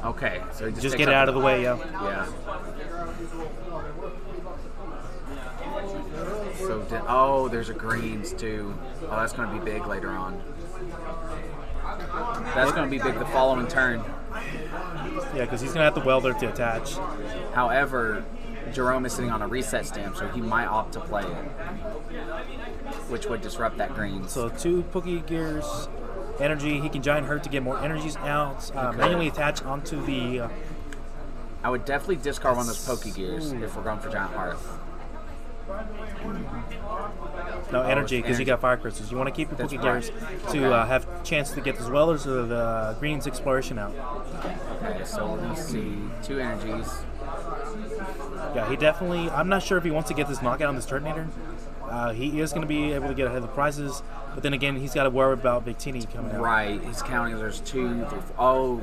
Okay, so he just get it out of the way, yeah. Yeah. So there's a greens too. Oh, that's gonna be big later on. That's going to be big the following turn. Yeah, because he's going to have the welder to attach. However, Jerome is sitting on a reset stamp, so he might opt to play it, which would disrupt that green. So 2 Poke Gears, energy. He can Giant Hurt to get more energies out. Manually attach onto the... I would definitely discard one of those Poke Gears if we're going for Giant Hearth. No, energy, because you got Fire Crystals. You want to keep your Poke Gears to have a chance to get the Dwellers or the Green's Exploration out. Okay, so let me see. 2 energies. Yeah, he definitely... I'm not sure if he wants to get this knockout on this Turtonator. He is going to be able to get ahead of the prizes, but then again, he's got to worry about Victini coming out. Right, he's counting. There's 2, 3, 4. Oh,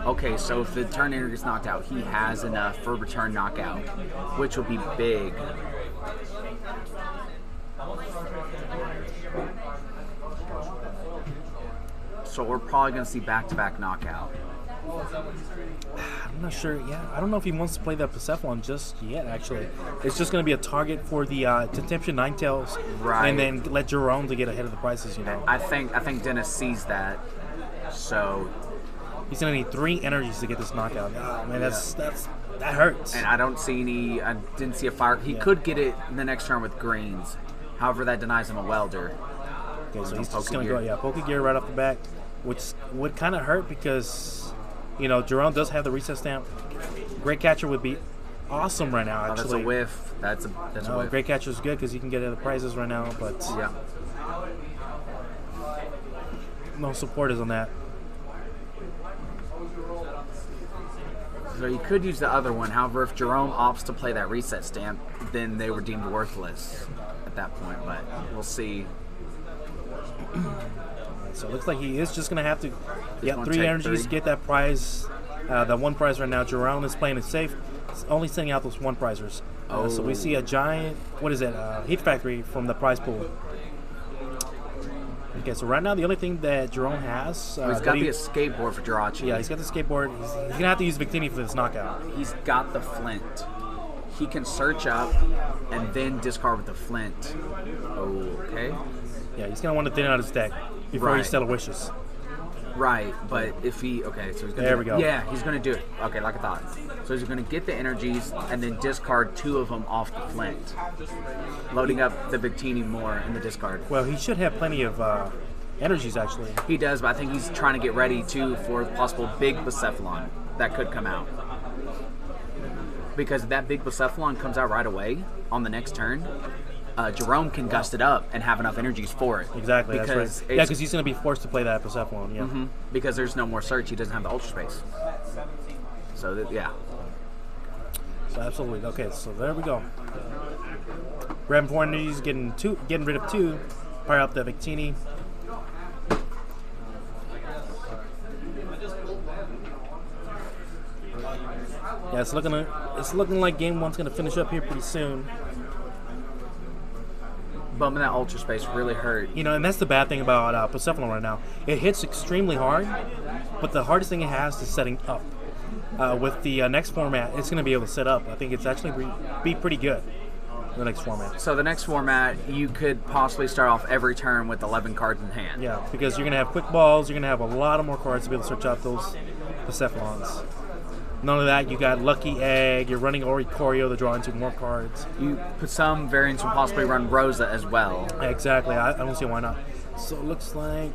okay, so if the Turtonator gets knocked out, he has enough for return knockout, which will be big. So we're probably going to see back-to-back knockout. I'm not sure. Yeah, I don't know if he wants to play that Persephone just yet, actually. It's just going to be a target for the Temptation Ninetales, right? And then let Jerome to get ahead of the prices, you know. I think Dennis sees that, so... He's going to need 3 energies to get this knockout. Oh, man, that hurts. And I didn't see a fire. He could get it in the next turn with greens. However, that denies him a welder. Okay, so he's just going to go, Poke Gear right off the back, which would kind of hurt because, you know, Jerome does have the reset stamp. Great Catcher would be awesome right now, actually. That's a whiff. That's a whiff. Great Catcher is good because you can get the prizes right now, but yeah, no supporters on that. So you could use the other one. However, if Jerome opts to play that reset stamp, then they were deemed worthless at that point, but we'll see. So it looks like he is just going to have to get 3 energies to get that prize. That 1 prize right now. Jerome is playing it safe. He's only sending out those 1 prizers. So we see a giant, what is it, Heat Factory from the prize pool. Okay, so right now the only thing that Jerome has... he's got the escape board for Jirachi. Yeah, he's got the skateboard. He's going to have to use Victini for this knockout. He's got the flint. He can search up and then discard with the flint. Oh, okay. Yeah, he's going to want to thin out his deck before he Stellar Wishes. Right, but if he... Okay, so he's going to... There we go. Yeah, he's going to do it. Okay, like I thought. So he's going to get the energies and then discard 2 of them off the flint. Loading up the Victini more in the discard. Well, he should have plenty of energies, actually. He does, but I think he's trying to get ready, too, for possible big Bucephalon that could come out. Because if that big Bucephalon comes out right away on the next turn... Jerome can gust it up and have enough energies for it. Exactly, that's right. Yeah, because he's going to be forced to play that Persephone, yeah. Mm-hmm. Because there's no more search. He doesn't have the Ultra Space. So, yeah. So, absolutely. Okay, so there we go. Grabbing 4 energies, getting rid of 2. Fire up the Victini. Yeah, it's looking like game 1's going to finish up here pretty soon. Bumping that Ultra Space really hurt. You know, and that's the bad thing about Persephone right now. It hits extremely hard, but the hardest thing it has is setting up. With the next format, it's going to be able to set up. I think it's actually be pretty good. the next format. So the next format, you could possibly start off every turn with 11 cards in hand. Yeah, because you're going to have quick balls, you're going to have a lot of more cards to be able to search out those Persephons. None of that, you got Lucky Egg, you're running Oricorio to draw into more cards. You put some variants will possibly run Rosa as well. Exactly, I don't see why not. So it looks like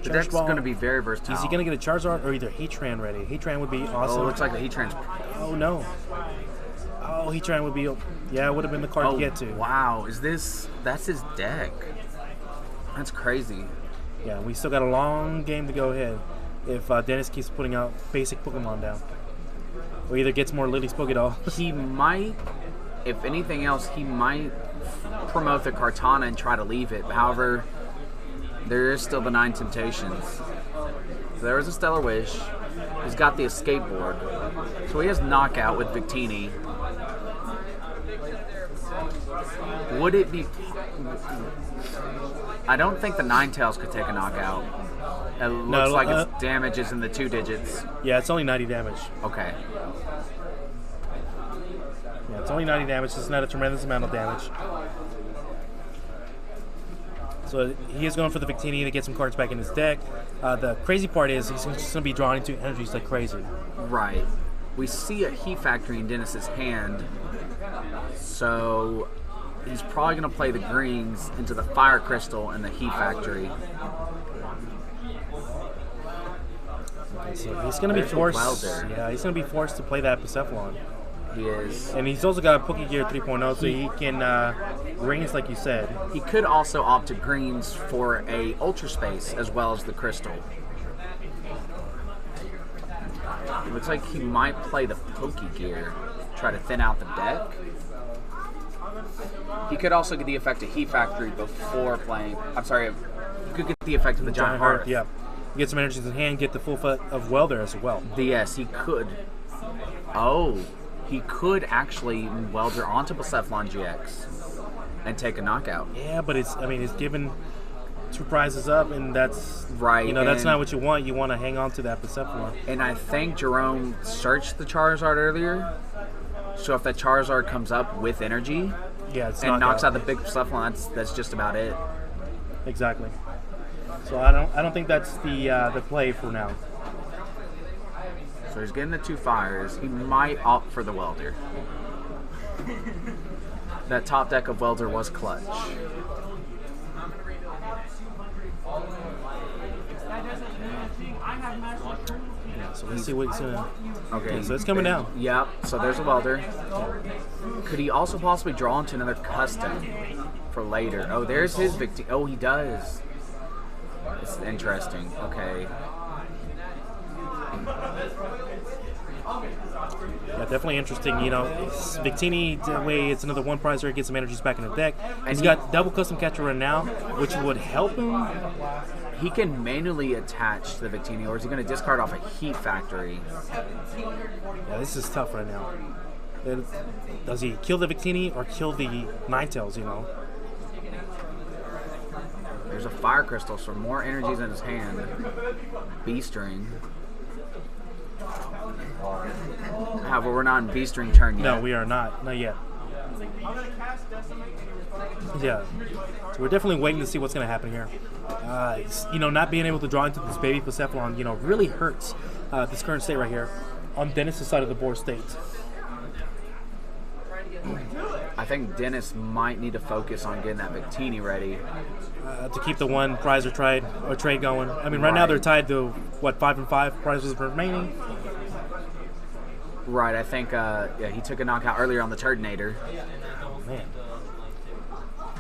The deck's going to be very versatile. Is he going to get a Charizard or either Heatran ready? Heatran would be awesome. Oh, it looks like the Heatran's... Oh, no. Oh, Heatran would be... Yeah, it would have been the card to get to. Wow. That's his deck. That's crazy. Yeah, we still got a long game to go ahead if Dennis keeps putting out basic Pokemon down. Or either gets more Lily's Pokédoll. He might, if anything else, he might promote the Kartana and try to leave it. However, there is still the 9 Temptations. So there is a Stellar Wish. He's got the Escape Board. So he has Knockout with Victini. Would it be... I don't think the Ninetales could take a Knockout. It looks like its damage is in the 2 digits. Yeah, it's only 90 damage. Okay. Yeah, it's only 90 damage. It's not a tremendous amount of damage. So he is going for the Victini to get some cards back in his deck. The crazy part is he's just going to be drawing into energies like crazy. Right. We see a Heat Factory in Dennis's hand. So he's probably going to play the greens into the Fire Crystal and the Heat Factory. Okay, so he's going to be forced. Yeah, he's going to be forced to play that Persephone. He is. And he's also got Pokegear 3.0, so he can greens like you said. He could also opt to greens for a Ultra Space as well as the Crystal. It looks like he might play the Pokegear, try to thin out the deck. He could also get the effect of Heat Factory before playing. I'm sorry, he could get the effect of the Giant Hearth. Yeah. Get some energies in hand, get the full foot of Welder as well. Yes, he could. Oh, he could actually Welder onto Persephone GX and take a knockout. Yeah, but it's given 2 prizes up, and that's right. That's not what you want. You want to hang on to that Persephone. And I think Jerome searched the Charizard earlier. So if that Charizard comes up with energy, and knocks out the big Persephone, that's just about it. Exactly. So I don't think that's the play for now. So he's getting the 2 fires. He might opt for the Welder. That top deck of Welder was clutch. Yeah, so let's see what he's gonna. Okay, so it's coming down. Yep. So there's a Welder. Could he also possibly draw into another custom for later? Oh, there's his victim. Oh, he does. It's interesting. Okay. Yeah, definitely interesting. Victini, that way it's another 1 prizer, gets some energies back in the deck. He's got double custom catcher right now, which would help him. He can manually attach to the Victini, or is he going to discard off a Heat Factory? Yeah, this is tough right now. Does he kill the Victini or kill the Ninetales, There's a Fire Crystal, so more energies in his hand. B-String. However, we're not in B-String turn yet. No, we are not. Not yet. Yeah. So we're definitely waiting to see what's going to happen here. Not being able to draw into this baby Persephone, really hurts this current state right here on Dennis' side of the board state. I think Dennis might need to focus on getting that Victini ready. To keep the 1 prize or trade going. Right now they're tied to, 5 and 5 prizes remaining. Right, I think he took a knockout earlier on the Turtonator. Oh, man.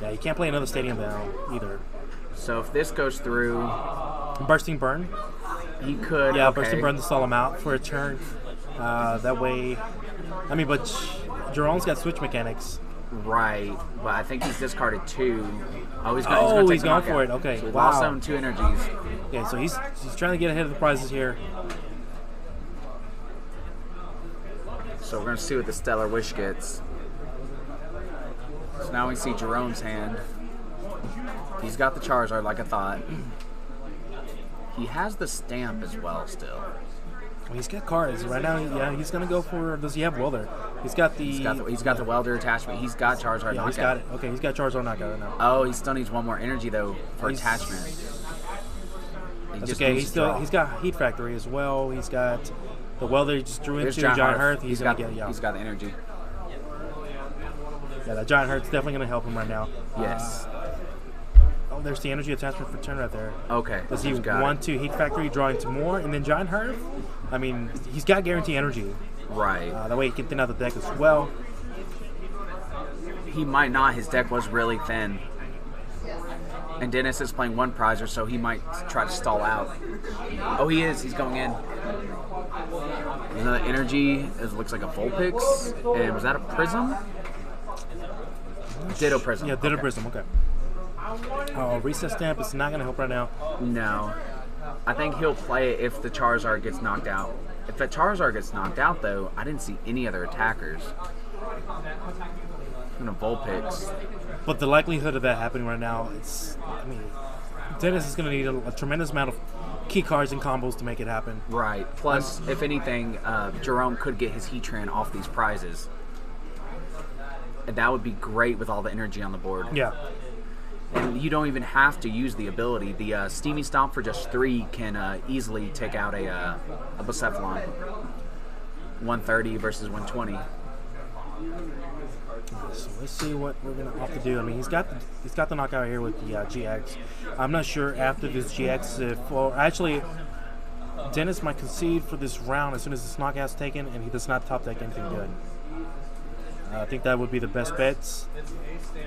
Yeah, you can't play another Stadium now either. So if this goes through... Bursting Burn. He could, Yeah, okay. Bursting Burn to stall him out for a turn. That way... but Jerome's got switch mechanics. Right, but I think he's discarded 2. Oh, he's going for it. Okay, so he lost him 2 energies. Okay, so he's trying to get ahead of the prizes here. So we're going to see what the Stellar Wish gets. So now we see Jerome's hand. He's got the Charizard like I thought. He has the Stamp as well still. Well, he's got cards right now. Yeah, he's gonna go for. Does he have welder? He's got the. He's got the welder attachment. He's got Charizard knockout. He's got it. Okay, he's got Charizard knockout right now. Oh, he still needs one more energy though for attachment. That's okay. He's got Heat Factory as well. He's got the welder he just drew into Giant Hearth. He's got the energy. Yeah, that Giant Heart's definitely gonna help him right now. Yes. Oh, there's the energy attachment for turn right there. Okay. Does he want to Heat Factory, draw into more, and then Giant Hearth? I mean, he's got guaranteed energy. Right. That way he can thin out the deck as well. He might not. His deck was really thin. And Dennis is playing one prizer, so he might try to stall out. Oh, he is. He's going in. Another energy. It looks like a Vulpix. And was that a Prism? Ditto Prism. Yeah, Ditto Prism. Okay. Oh, Reset Stamp is not going to help right now. No. I think he'll play it if the Charizard gets knocked out. If the Charizard gets knocked out, though, I didn't see any other attackers. And a Vulpix. But the likelihood of that happening right now, I mean, Dennis is going to need a tremendous amount of key cards and combos to make it happen. Right. Plus, if anything, Jerome could get his Heatran off these prizes. And that would be great with all the energy on the board. Yeah. And you don't even have to use the ability. The Steamy Stomp for just 3 can easily take out a Bucephalon. 130 versus 120. So let's see what we're gonna have to do. I mean, he's got the knockout here with the GX. I'm not sure after this GX if, well, actually, Dennis might concede for this round as soon as this knockout's taken, and he does not top deck anything good. I think that would be the best bets,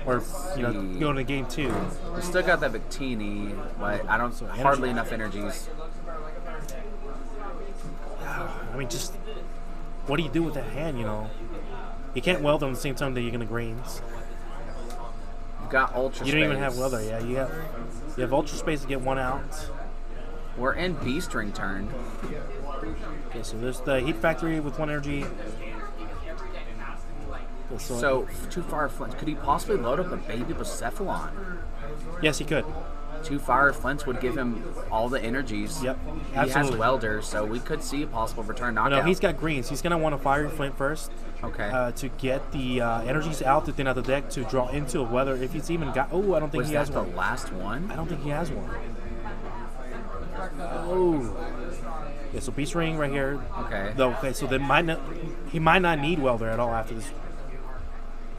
or go into game 2. We still got that Victini, but I don't hardly enough energies. I mean, just what do you do with that hand? You can't weld them at the same time that you're gonna greens. You've got Ultra Space. You don't even have welder. Yeah, you have Ultra Space to get one out. We're in Beast Ring turn. Okay, so there's the Heat Factory with 1 energy. So, two Fire Flints. Could he possibly load up a baby Bucephalon? Yes, he could. 2 Fire Flints would give him all the energies. Yep, he absolutely. has Welder, so we could see a possible return knockout. No, he's got greens. He's going to want to Fire Flint first. Okay. To get the energies out to thin out the deck to draw into a weather. If he's even got... Oh, I don't think he has one. Was that the last one? I don't think he has one. Oh. Yeah, so Beast Ring right here. Okay. Okay, so he might not need Welder at all after this.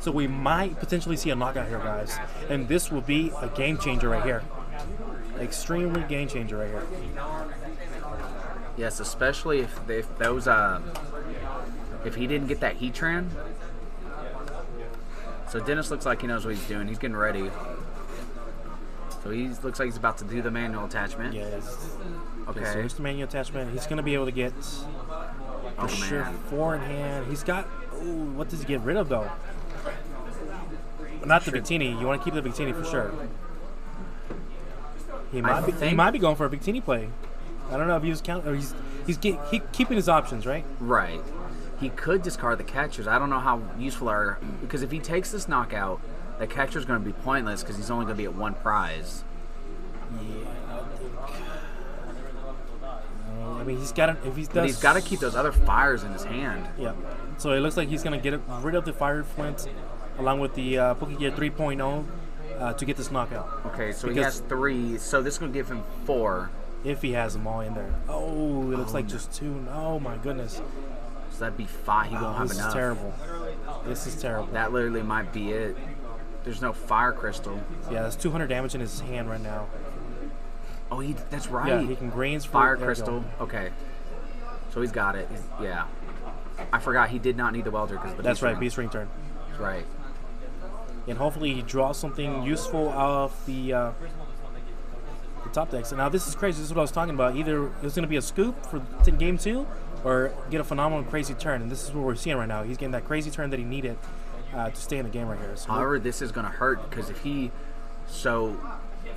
So we might potentially see a knockout here, guys. And this will be a game changer right here. Extremely game changer right here. Yes, especially if those if he didn't get that Heatran. So Dennis looks like he knows what he's doing. He's getting ready. So he looks like he's about to do the manual attachment. Yes. Okay. So here's the manual attachment. He's going to be able to get for sure 4 in hand. He's got. Ooh, what does he get rid of though? Not the Victini. You want to keep the Victini for sure. He might be going for a Victini play. I don't know if he was counting. Or he's keeping his options, right? Right. He could discard the catchers. I don't know how useful are, because if he takes this knockout, the catcher's going to be pointless because he's only going to be at 1 prize. Yeah, I mean, he's got But he's got to keep those other fires in his hand. Yeah. So it looks like he's going to get rid of the Fire Flint along with the Pokegear 3.0 to get this knockout. Okay, so he has 3. So this is going to give him 4. If he has them all in there. Oh, it looks like just 2. Oh my goodness. So that'd be 5. He won't have enough. This is terrible. This is terrible. That literally might be it. There's no Fire Crystal. Yeah, that's 200 damage in his hand right now. Oh, that's right. Yeah, he can greens for Fire Crystal. Okay. So he's got it. Yeah. I forgot he did not need the Welder because the That's right, Beast Ring turn. That's right. And hopefully he draws something useful off the top decks. And now this is crazy. This is what I was talking about. Either it's going to be a scoop for game 2 or get a phenomenal crazy turn. And this is what we're seeing right now. He's getting that crazy turn that he needed to stay in the game right here. So however, this is going to hurt because if he... So,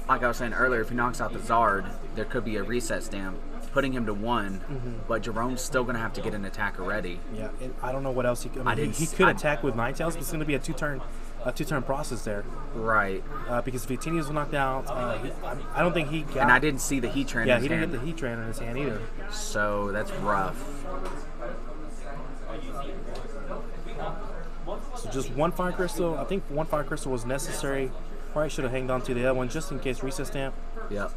like I was saying earlier, if he knocks out the Zard, there could be a reset stamp, putting him to 1, but Jerome's still going to have to get an attacker ready. Yeah, and I don't know what else he could... he could attack with Ninetales, but it's going to be a 2-turn a two-turn process there. Right. Because if he continues to knock out, I don't think he got. And I didn't see the heat train. Yeah, in his he didn't hand. get the heat train in his hand either. So that's rough. So just one fire crystal. I think one fire crystal was necessary. Probably should have hanged on to the other one just in case reset stamp. Yep.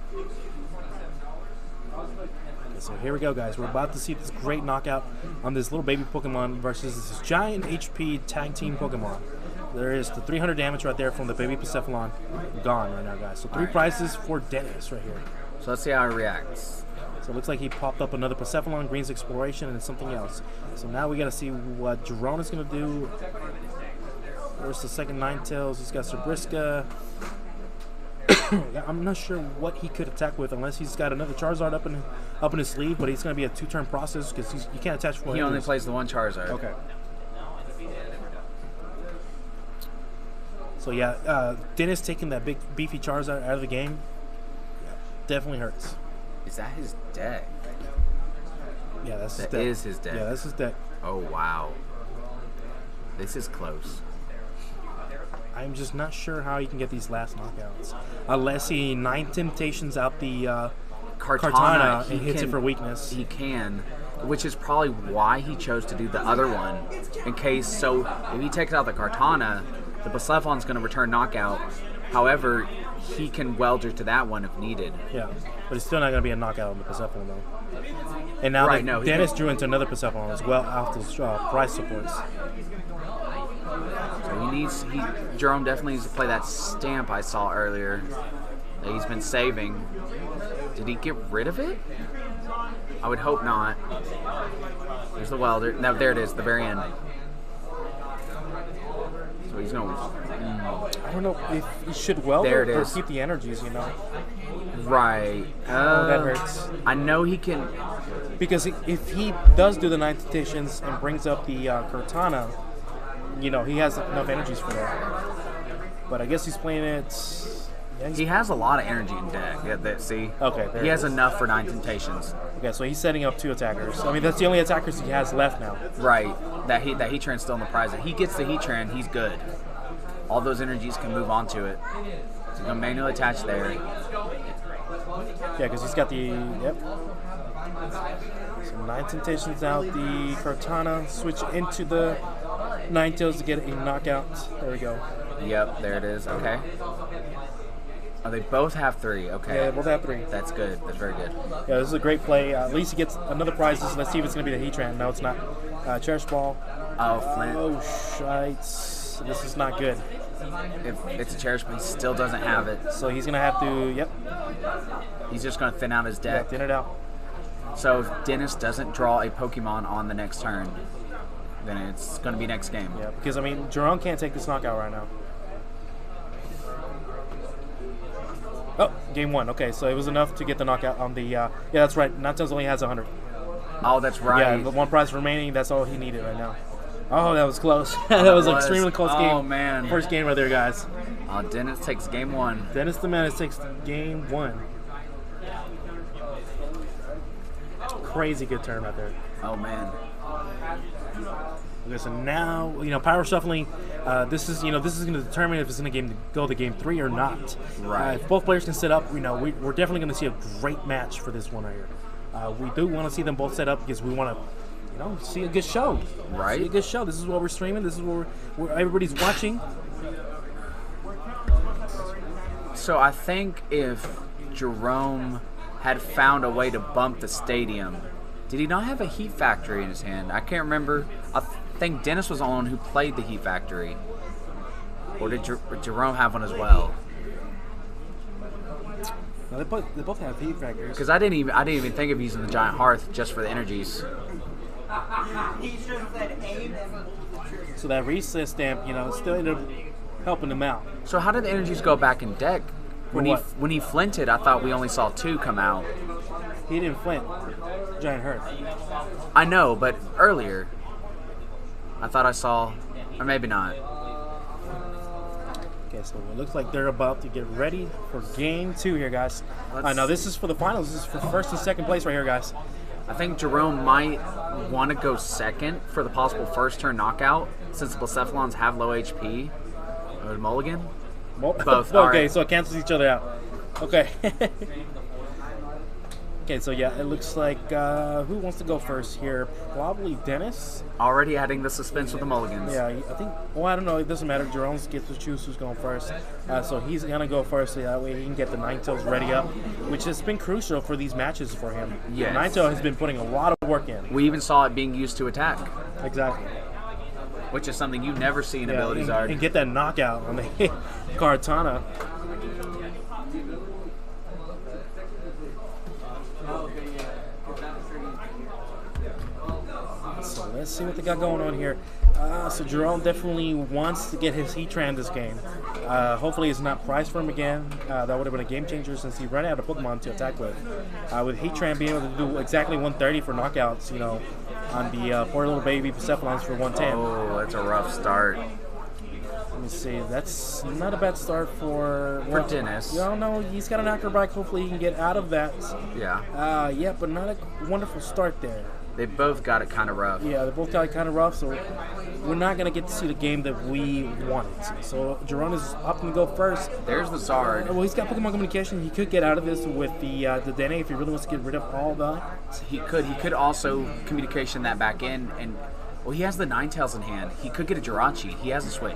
Okay, so here we go, guys. We're about to see this great knockout on this little baby Pokemon versus this giant HP tag team Pokemon. There is the 300 damage right there from the baby Pasephalon. Gone right now, guys. So 3 prizes for Dennis right here. So let's see how he reacts. So it looks like he popped up another Pasephalon, Green's Exploration, and something else. So now we got to see what Jerome is going to do. Where's the second Ninetales? He's got Sabriska. I'm not sure what he could attack with unless he's got another Charizard up in his sleeve, but it's going to be a 2-turn process because you can't attach 4 He only energies. plays the one Charizard. Okay. So yeah, Dennis taking that big beefy Charizard out of the game definitely hurts. Is that his deck? Yeah, that's his That deck. is his deck. Yeah, that's his deck. Oh, wow. This is close. I'm just not sure how he can get these last knockouts. Unless he 9 Temptations out the Kartana and hits it for weakness. He can, which is probably why he chose to do the other one. In case, so if he takes out the Kartana, the Blacephalon's going to return knockout. However, he can welder to that one if needed. Yeah, but it's still not going to be a knockout on the Pasephalon though. And now Right, that no, he Dennis can- drew into another Pasephalon as well off those price supports. So Jerome definitely needs to play that stamp I saw earlier that he's been saving. Did he get rid of it? I would hope not. There's the welder. No, there it is, the very end. So he's going to... I don't know if he should weld There or it is. keep the energies, you know. Right. Oh, that hurts. I know he can... Because if he does do the 9 Temptations and brings up the Cortana, you know, he has enough energies for that. But I guess he's playing it... Yeah, He has a lot of energy in deck. See? Okay, there He it has is. enough for 9 Temptations. Okay, so he's setting up 2 attackers. I mean, that's the only attackers he has left now. Right. That Heatran's still in the prize. If he gets the Heatran, he's good. All those energies can move on to it. So he's going to manually attach there. Yeah, because he's got the... Yep. So 9 Temptations out, the Cortana, switch into the Ninetales to get a knockout. There we go. Yep, there it is. Okay. Oh, they both have 3. Okay. Yeah, they both have 3. That's good. That's very good. Yeah, this is a great play. At least he gets another prize. Let's see if it's going to be the Heatran. No, it's not. Cherish Ball. Oh, Flint. Oh, shites. This is not good. If it's a Cherish, but he still doesn't have it. So he's going to have to, yep, He's just going to thin out his yeah, deck. thin it out. So if Dennis doesn't draw a Pokemon on the next turn, then it's going to be next game. Yeah, because, I mean, Jerome can't take this knockout right now. Oh, game 1. Okay, so it was enough to get the knockout on the, yeah, that's right. Ninetales only has 100. Oh, that's right. Yeah, the 1 prize remaining, that's all he needed right now. Oh, that was close. That was an extremely close game. Oh, man. First game right there, guys. Dennis takes game 1. Dennis the Menace takes game 1. Crazy good turn right there. Oh, man. Okay, so now, you know, power shuffling, this is going to determine if it's going to go to game 3 or not. Right. If both players can set up, you know, we're definitely going to see a great match for this one right here. We do want to see them both set up because we want to, you know, see a good show. Right. See a good show. This is what we're streaming. This is where everybody's watching. So I think if Jerome had found a way to bump the stadium, did he not have a Heat Factory in his hand? I can't remember. I think Dennis was the one who played the Heat Factory. Or did Jerome have one as well? No, they both have heat factors. Because I didn't even think of using the Giant Hearth just for the energies. So that reset stamp, you know, still ended up helping them out. So how did the energies go back in deck? When what? when he flinted, I thought we only saw 2 come out. He didn't flint. Giant hurt. I know, but earlier, I thought I saw, or maybe not. Okay, so it looks like they're about to get ready for game 2 here, guys. Now this is for the finals. This is for first and second place right here, guys. I think Jerome might want to go second for the possible first turn knockout, since the Blacephalons have low HP. Mulligan? Both. All Okay, right. so it cancels each other out. Okay. Okay, so yeah, it looks like who wants to go first here? Probably Dennis. Already adding the suspense with the Mulligans. Yeah, I think. Well, I don't know. It doesn't matter. Jerome gets to choose who's going first. So he's gonna go first. So that way he can get the Ninetales ready up, which has been crucial for these matches for him. Yes. Ninetale has been putting a lot of work in. We even saw it being used to attack, Exactly. which is something you never see in Yeah, abilities and, art. and get that knockout on the Kartana. So let's see what they got going on here. So Jerome definitely wants to get his Heatran this game. Hopefully it's not priced for him again. That would have been a game changer since he ran out of Pokemon to attack with. With Heatran being able to do exactly 130 for knockouts, you know, on the poor little baby Persephonons for 110. Oh, that's a rough start. Let me see. That's not a bad start for Dennis. No, he's got an acrobat. Hopefully he can get out of that. Yeah. Yeah, but not a wonderful start there. They both got it kind of rough. Yeah, they both got it kind of rough, so we're not going to get to see the game that we wanted. So Jerome is opting to go first. There's the Zard. Well, he's got Pokemon Communication. He could get out of this with the Dene if he really wants to get rid of all the... He could also communication that back in, and well, he has the Ninetales in hand. He could get a Jirachi. He has a switch.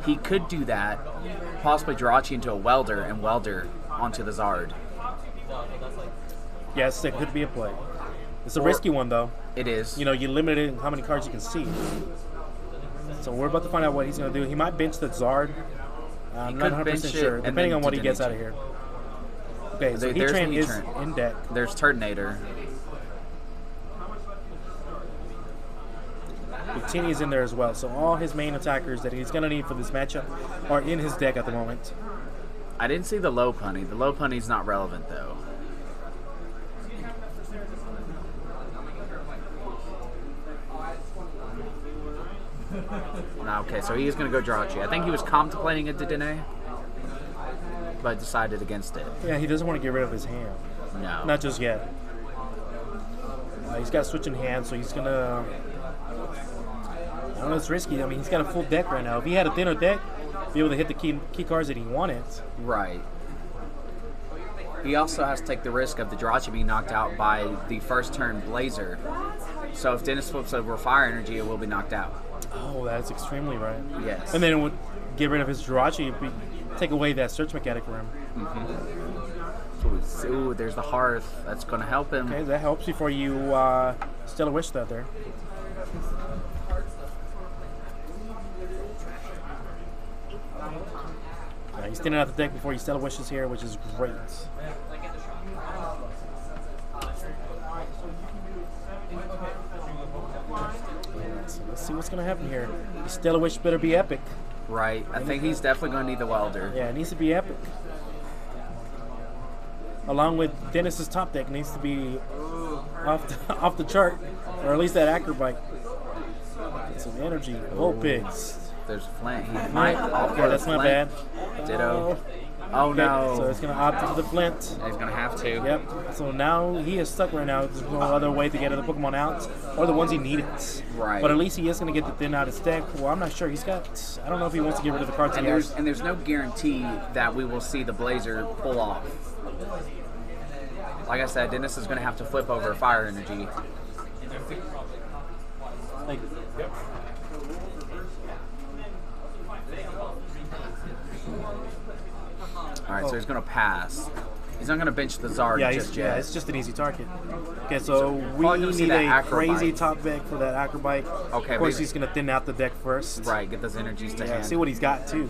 He could do that, possibly Jirachi into a Welder and Welder onto the Zard. Yes, that could be a play. It's a risky one, though. It is. You know, you limit it in how many cards you can see. So we're about to find out what he's going to do. He might bench the Zard. I'm not 100% sure, depending on what he gets out of here. Okay, so There's Heatran is Heatran. in deck. There's Turtonator. Victini is in there as well. So all his main attackers that he's going to need for this matchup are in his deck at the moment. I didn't see the Lopunny. The Lopunny's not relevant, though. Okay, so he's going to go Jirachi. I think he was contemplating a Dedenne, but decided against it. Yeah, he doesn't want to get rid of his hand. No. Not just yet. He's got switching hands, so he's going to... I don't know, it's risky. I mean, he's got a full deck right now. If he had a thinner deck, be able to hit the key cards that he wanted. Right. He also has to take the risk of the Jirachi being knocked out by the first turn Blazer. So if Dennis flips over Fire Energy, it will be knocked out. Oh, that's extremely right. Yes. And then it would get rid of his Jirachi, take away that search mechanic for him. Mm-hmm. Ooh, there's the Hearth. That's going to help him. Okay, that helps before you Stellar Wish that there. He's thinning out the deck before he Stellar Wishes here, which is great. So let's see what's going to happen here. The Stellar Wish better be epic. Right. I think he's definitely going to need the Welder. Yeah, it needs to be epic. Along with Dennis's top deck, needs to be off the chart, or at least that Acrobite. Get some energy. Vulpix. There's Flint. He might opt Yeah, that's not bad. Ditto. Oh Okay, no. So it's going to opt into the Flint. He's going to have to. Yep. So now he is stuck right now. There's no other way to get other Pokemon out, or the ones he needed. Right. But at least he is going to get the thin out his deck. Well, I'm not sure. He's got... I don't know if he wants to get rid of the cards he has. And there's no guarantee that we will see the Blazer pull off. Like I said, Dennis is going to have to flip over Fire Energy. Like, Alright, so he's going to pass. He's not going to bench the Zard just yet. yeah, it's just an easy target. Okay, so we probably gonna see need that a crazy Acrobite. top deck for that Acrobite. Okay, Of course, maybe- he's going to thin out the deck first. Right, get those energies to Yeah, hand. see what he's got, too.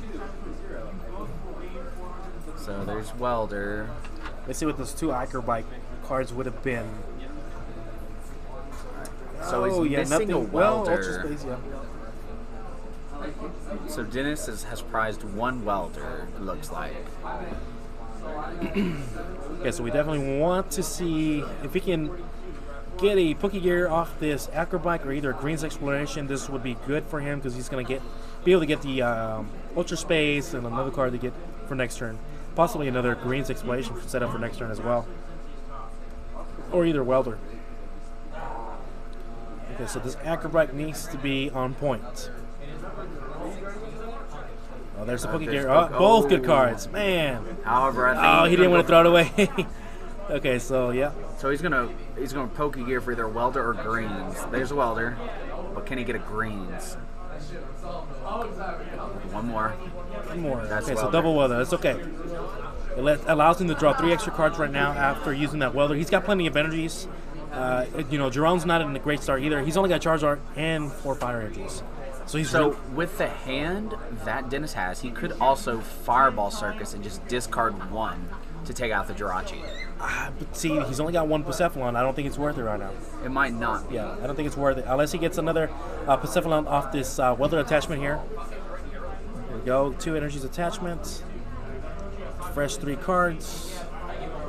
So there's Welder. Let's see what those two Acrobite cards would have been. So he's missing nothing. a Well, Ultra Welder. Space, yeah. So Dennis has prized one Welder, it looks like. Okay, so we definitely want to see if we can get a Pokegear off this Acrobike or either a Green's Exploration. This would be good for him because he's going to be able to get the Ultra Space and another card to get for next turn. Possibly another Green's Exploration set up for next turn as well. Or either Welder. Okay, so this acrobat needs to be on point. Oh, there's the Poke Gear. Oh, both good cards, man. However, I think he didn't want to throw it away. Okay, so yeah. So he's gonna Poke Gear for either welder or greens. There's a welder, but can he get a greens? One more. One more. That's okay, so welder. double welder. That's okay. It allows him to draw 3 extra cards right now after using that welder. He's got plenty of energies. You know, Jerome's not in a great start either. He's only got Charizard and 4 fire energies. So he's with the hand that Dennis has, he could also Fireball Circus and just discard 1 to take out the Jirachi. But see, he's only got 1 Persephone. I don't think it's worth it right now. It might not. Yeah, I don't think it's worth it. Unless he gets another Persephone off this welder attachment here. There we go. 2 energies attachment. Fresh 3 cards.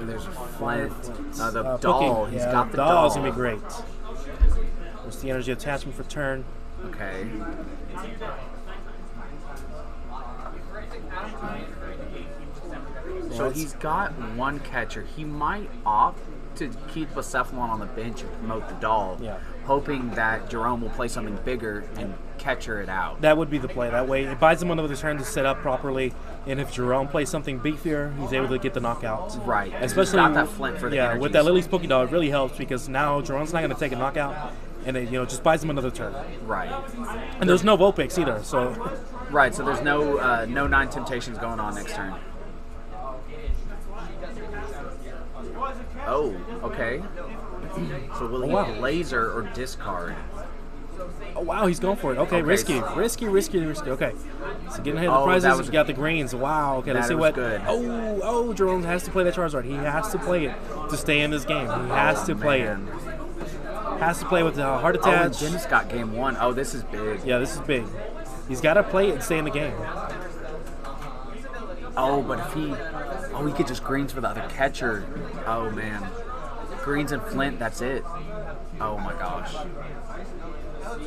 There's a Flint. The Poke- doll. He's yeah, got the doll's doll. gonna be great. There's the energy attachment for turn. Okay. So he's got 1 catcher. He might opt to keep Persephone on the bench and promote the doll, Yeah. hoping that Jerome will play something bigger and catcher it out. That would be the play. That way, it buys him another turn to set up properly. And if Jerome plays something beefier, he's able to get the knockout. Right. Especially He's got that Flint for the yeah, energies. with that Lily's Pokédoll, it really helps because now Jerome's not going to take a knockout, and it just buys him another turn. Right. And there's no Vulpix either, so Right. So there's no 9 Temptations going on next turn. Oh, okay. So will he wow. laser or discard? oh wow, he's going for it. Okay, Okay, risky. Okay, so getting ahead of the Oh, prizes. that was He's got the greens. Wow. Okay, let's That see was what. good. Oh, Jerome has to play that Charizard. He has to play it to stay in this game. He has to play it. Man. Has to play with the heart Oh, and attach. Dennis got game 1. Oh, this is big. Yeah, this is big. He's got to play it and stay in the game. Oh, but if he could just greens for the other catcher. Oh man, greens and Flint. That's it. Oh my gosh,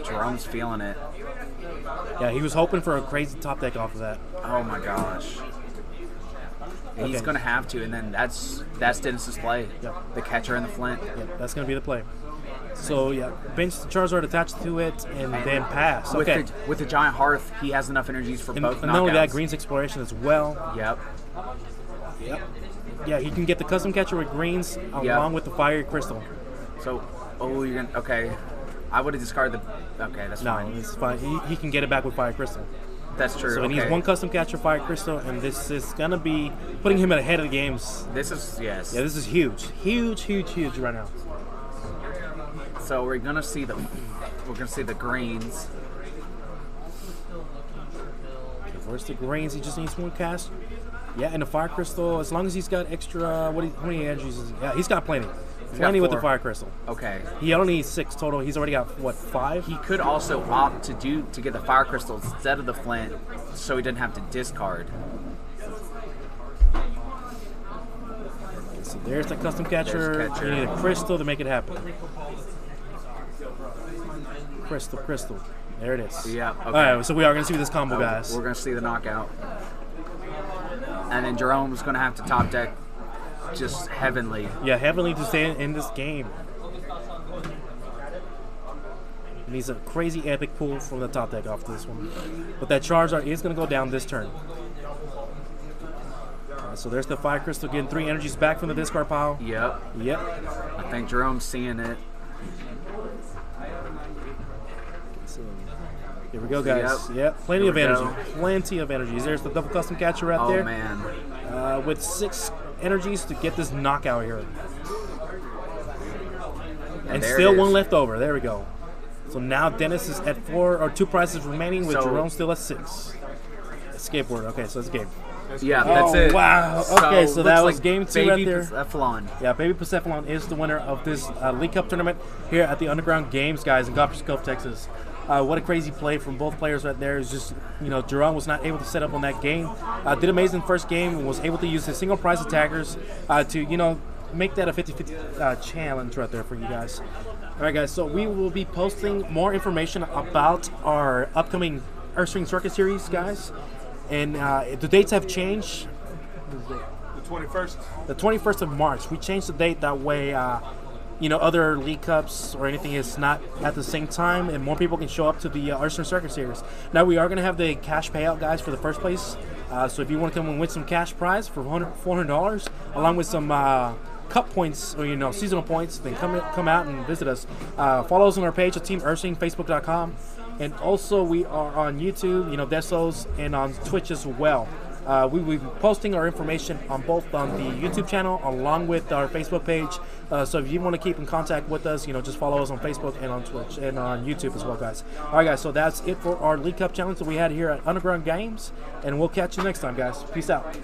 Jerome's feeling it. Yeah, he was hoping for a crazy top deck off of that. Oh my gosh. He's Okay. gonna have to, and then that's Dennis's play. Yep. The catcher and the Flint. Yep, that's going to be the play. So, yeah, bench the Charizard attached to it and then pass. Okay. With the giant hearth, he has enough energies for And both not only that, knockouts. Green's Exploration as well. Yep. Yep. Yeah, he can get the custom catcher with greens along with the fire crystal. So, you're gonna okay. I would have discarded the. Okay, that's No, fine. it's fine. He can get it back with fire crystal. That's true. So he needs okay. 1 custom catcher, fire crystal, and this is going to be putting him ahead of the games. This is yes. Yeah, this is huge. Huge right now. So we're gonna see the greens. Okay, where's the greens? He just needs 1 cast. Yeah, and the fire crystal, as long as he's got extra, how many energies is he? Yeah, he's got plenty. Plenty with the 4. fire crystal. Okay. He only needs 6 total. He's already got, what, 5? He could also opt to get the fire crystal instead of the Flint, so he didn't have to discard. So there's the custom catcher. There's catcher. You need a crystal to make it happen. Crystal. There it is. Yeah, okay. All right, so we are going to see this combo, guys. We're gonna see the knockout, and then Jerome's gonna have to top deck just heavenly. Yeah, heavily to stay in this game. He needs a crazy epic pull from the top deck off this one. But that Charizard is going to go down this turn. So there's the fire crystal getting 3 energies back from the discard pile. Yep. Yep. I think Jerome's seeing it. So, here we go, guys. Yep. Plenty Here of we energy. go. Plenty of energies. There's the double custom catcher right Oh there. man. With 6 energies to get this knockout here. And there still it is. 1 left over. There we go. So now Dennis is at 4 or 2 prizes remaining with So- Jerome still at 6. Skateboard. Okay, so it's game. Yeah, that's it. Wow. Okay, so that looks was like game 2 Baby right there. Persephone. Yeah, Baby Persephone is the winner of this League Cup tournament here at the Underground Games, guys, in Copperas Cove, Texas. What a crazy play from both players right there. It's just, Jerome was not able to set up on that game. Did amazing first game and was able to use his single prize attackers to, make that a 50-50 challenge right there for you guys. All right, guys, so we will be posting more information about our upcoming Ursaring Circuit Series, guys. And the dates have changed. The 21st. The 21st of March. We changed the date that way. other League Cups or anything is not at the same time, and more people can show up to the Ursaring Circuit Series. Now we are going to have the cash payout, guys, for the first place. So if you want to come and win some cash prize for $400, along with some cup points or seasonal points, then come out and visit us. Follow us on our page at Team Ursaring, Facebook.com, and also we are on YouTube, Desos, and on Twitch as well. We will be posting our information on both on the YouTube channel along with our Facebook page. So if you want to keep in contact with us, just follow us on Facebook and on Twitch and on YouTube as well, guys. All right, guys. So that's it for our League Cup challenge that we had here at UnderGound Games, and we'll catch you next time, guys. Peace out.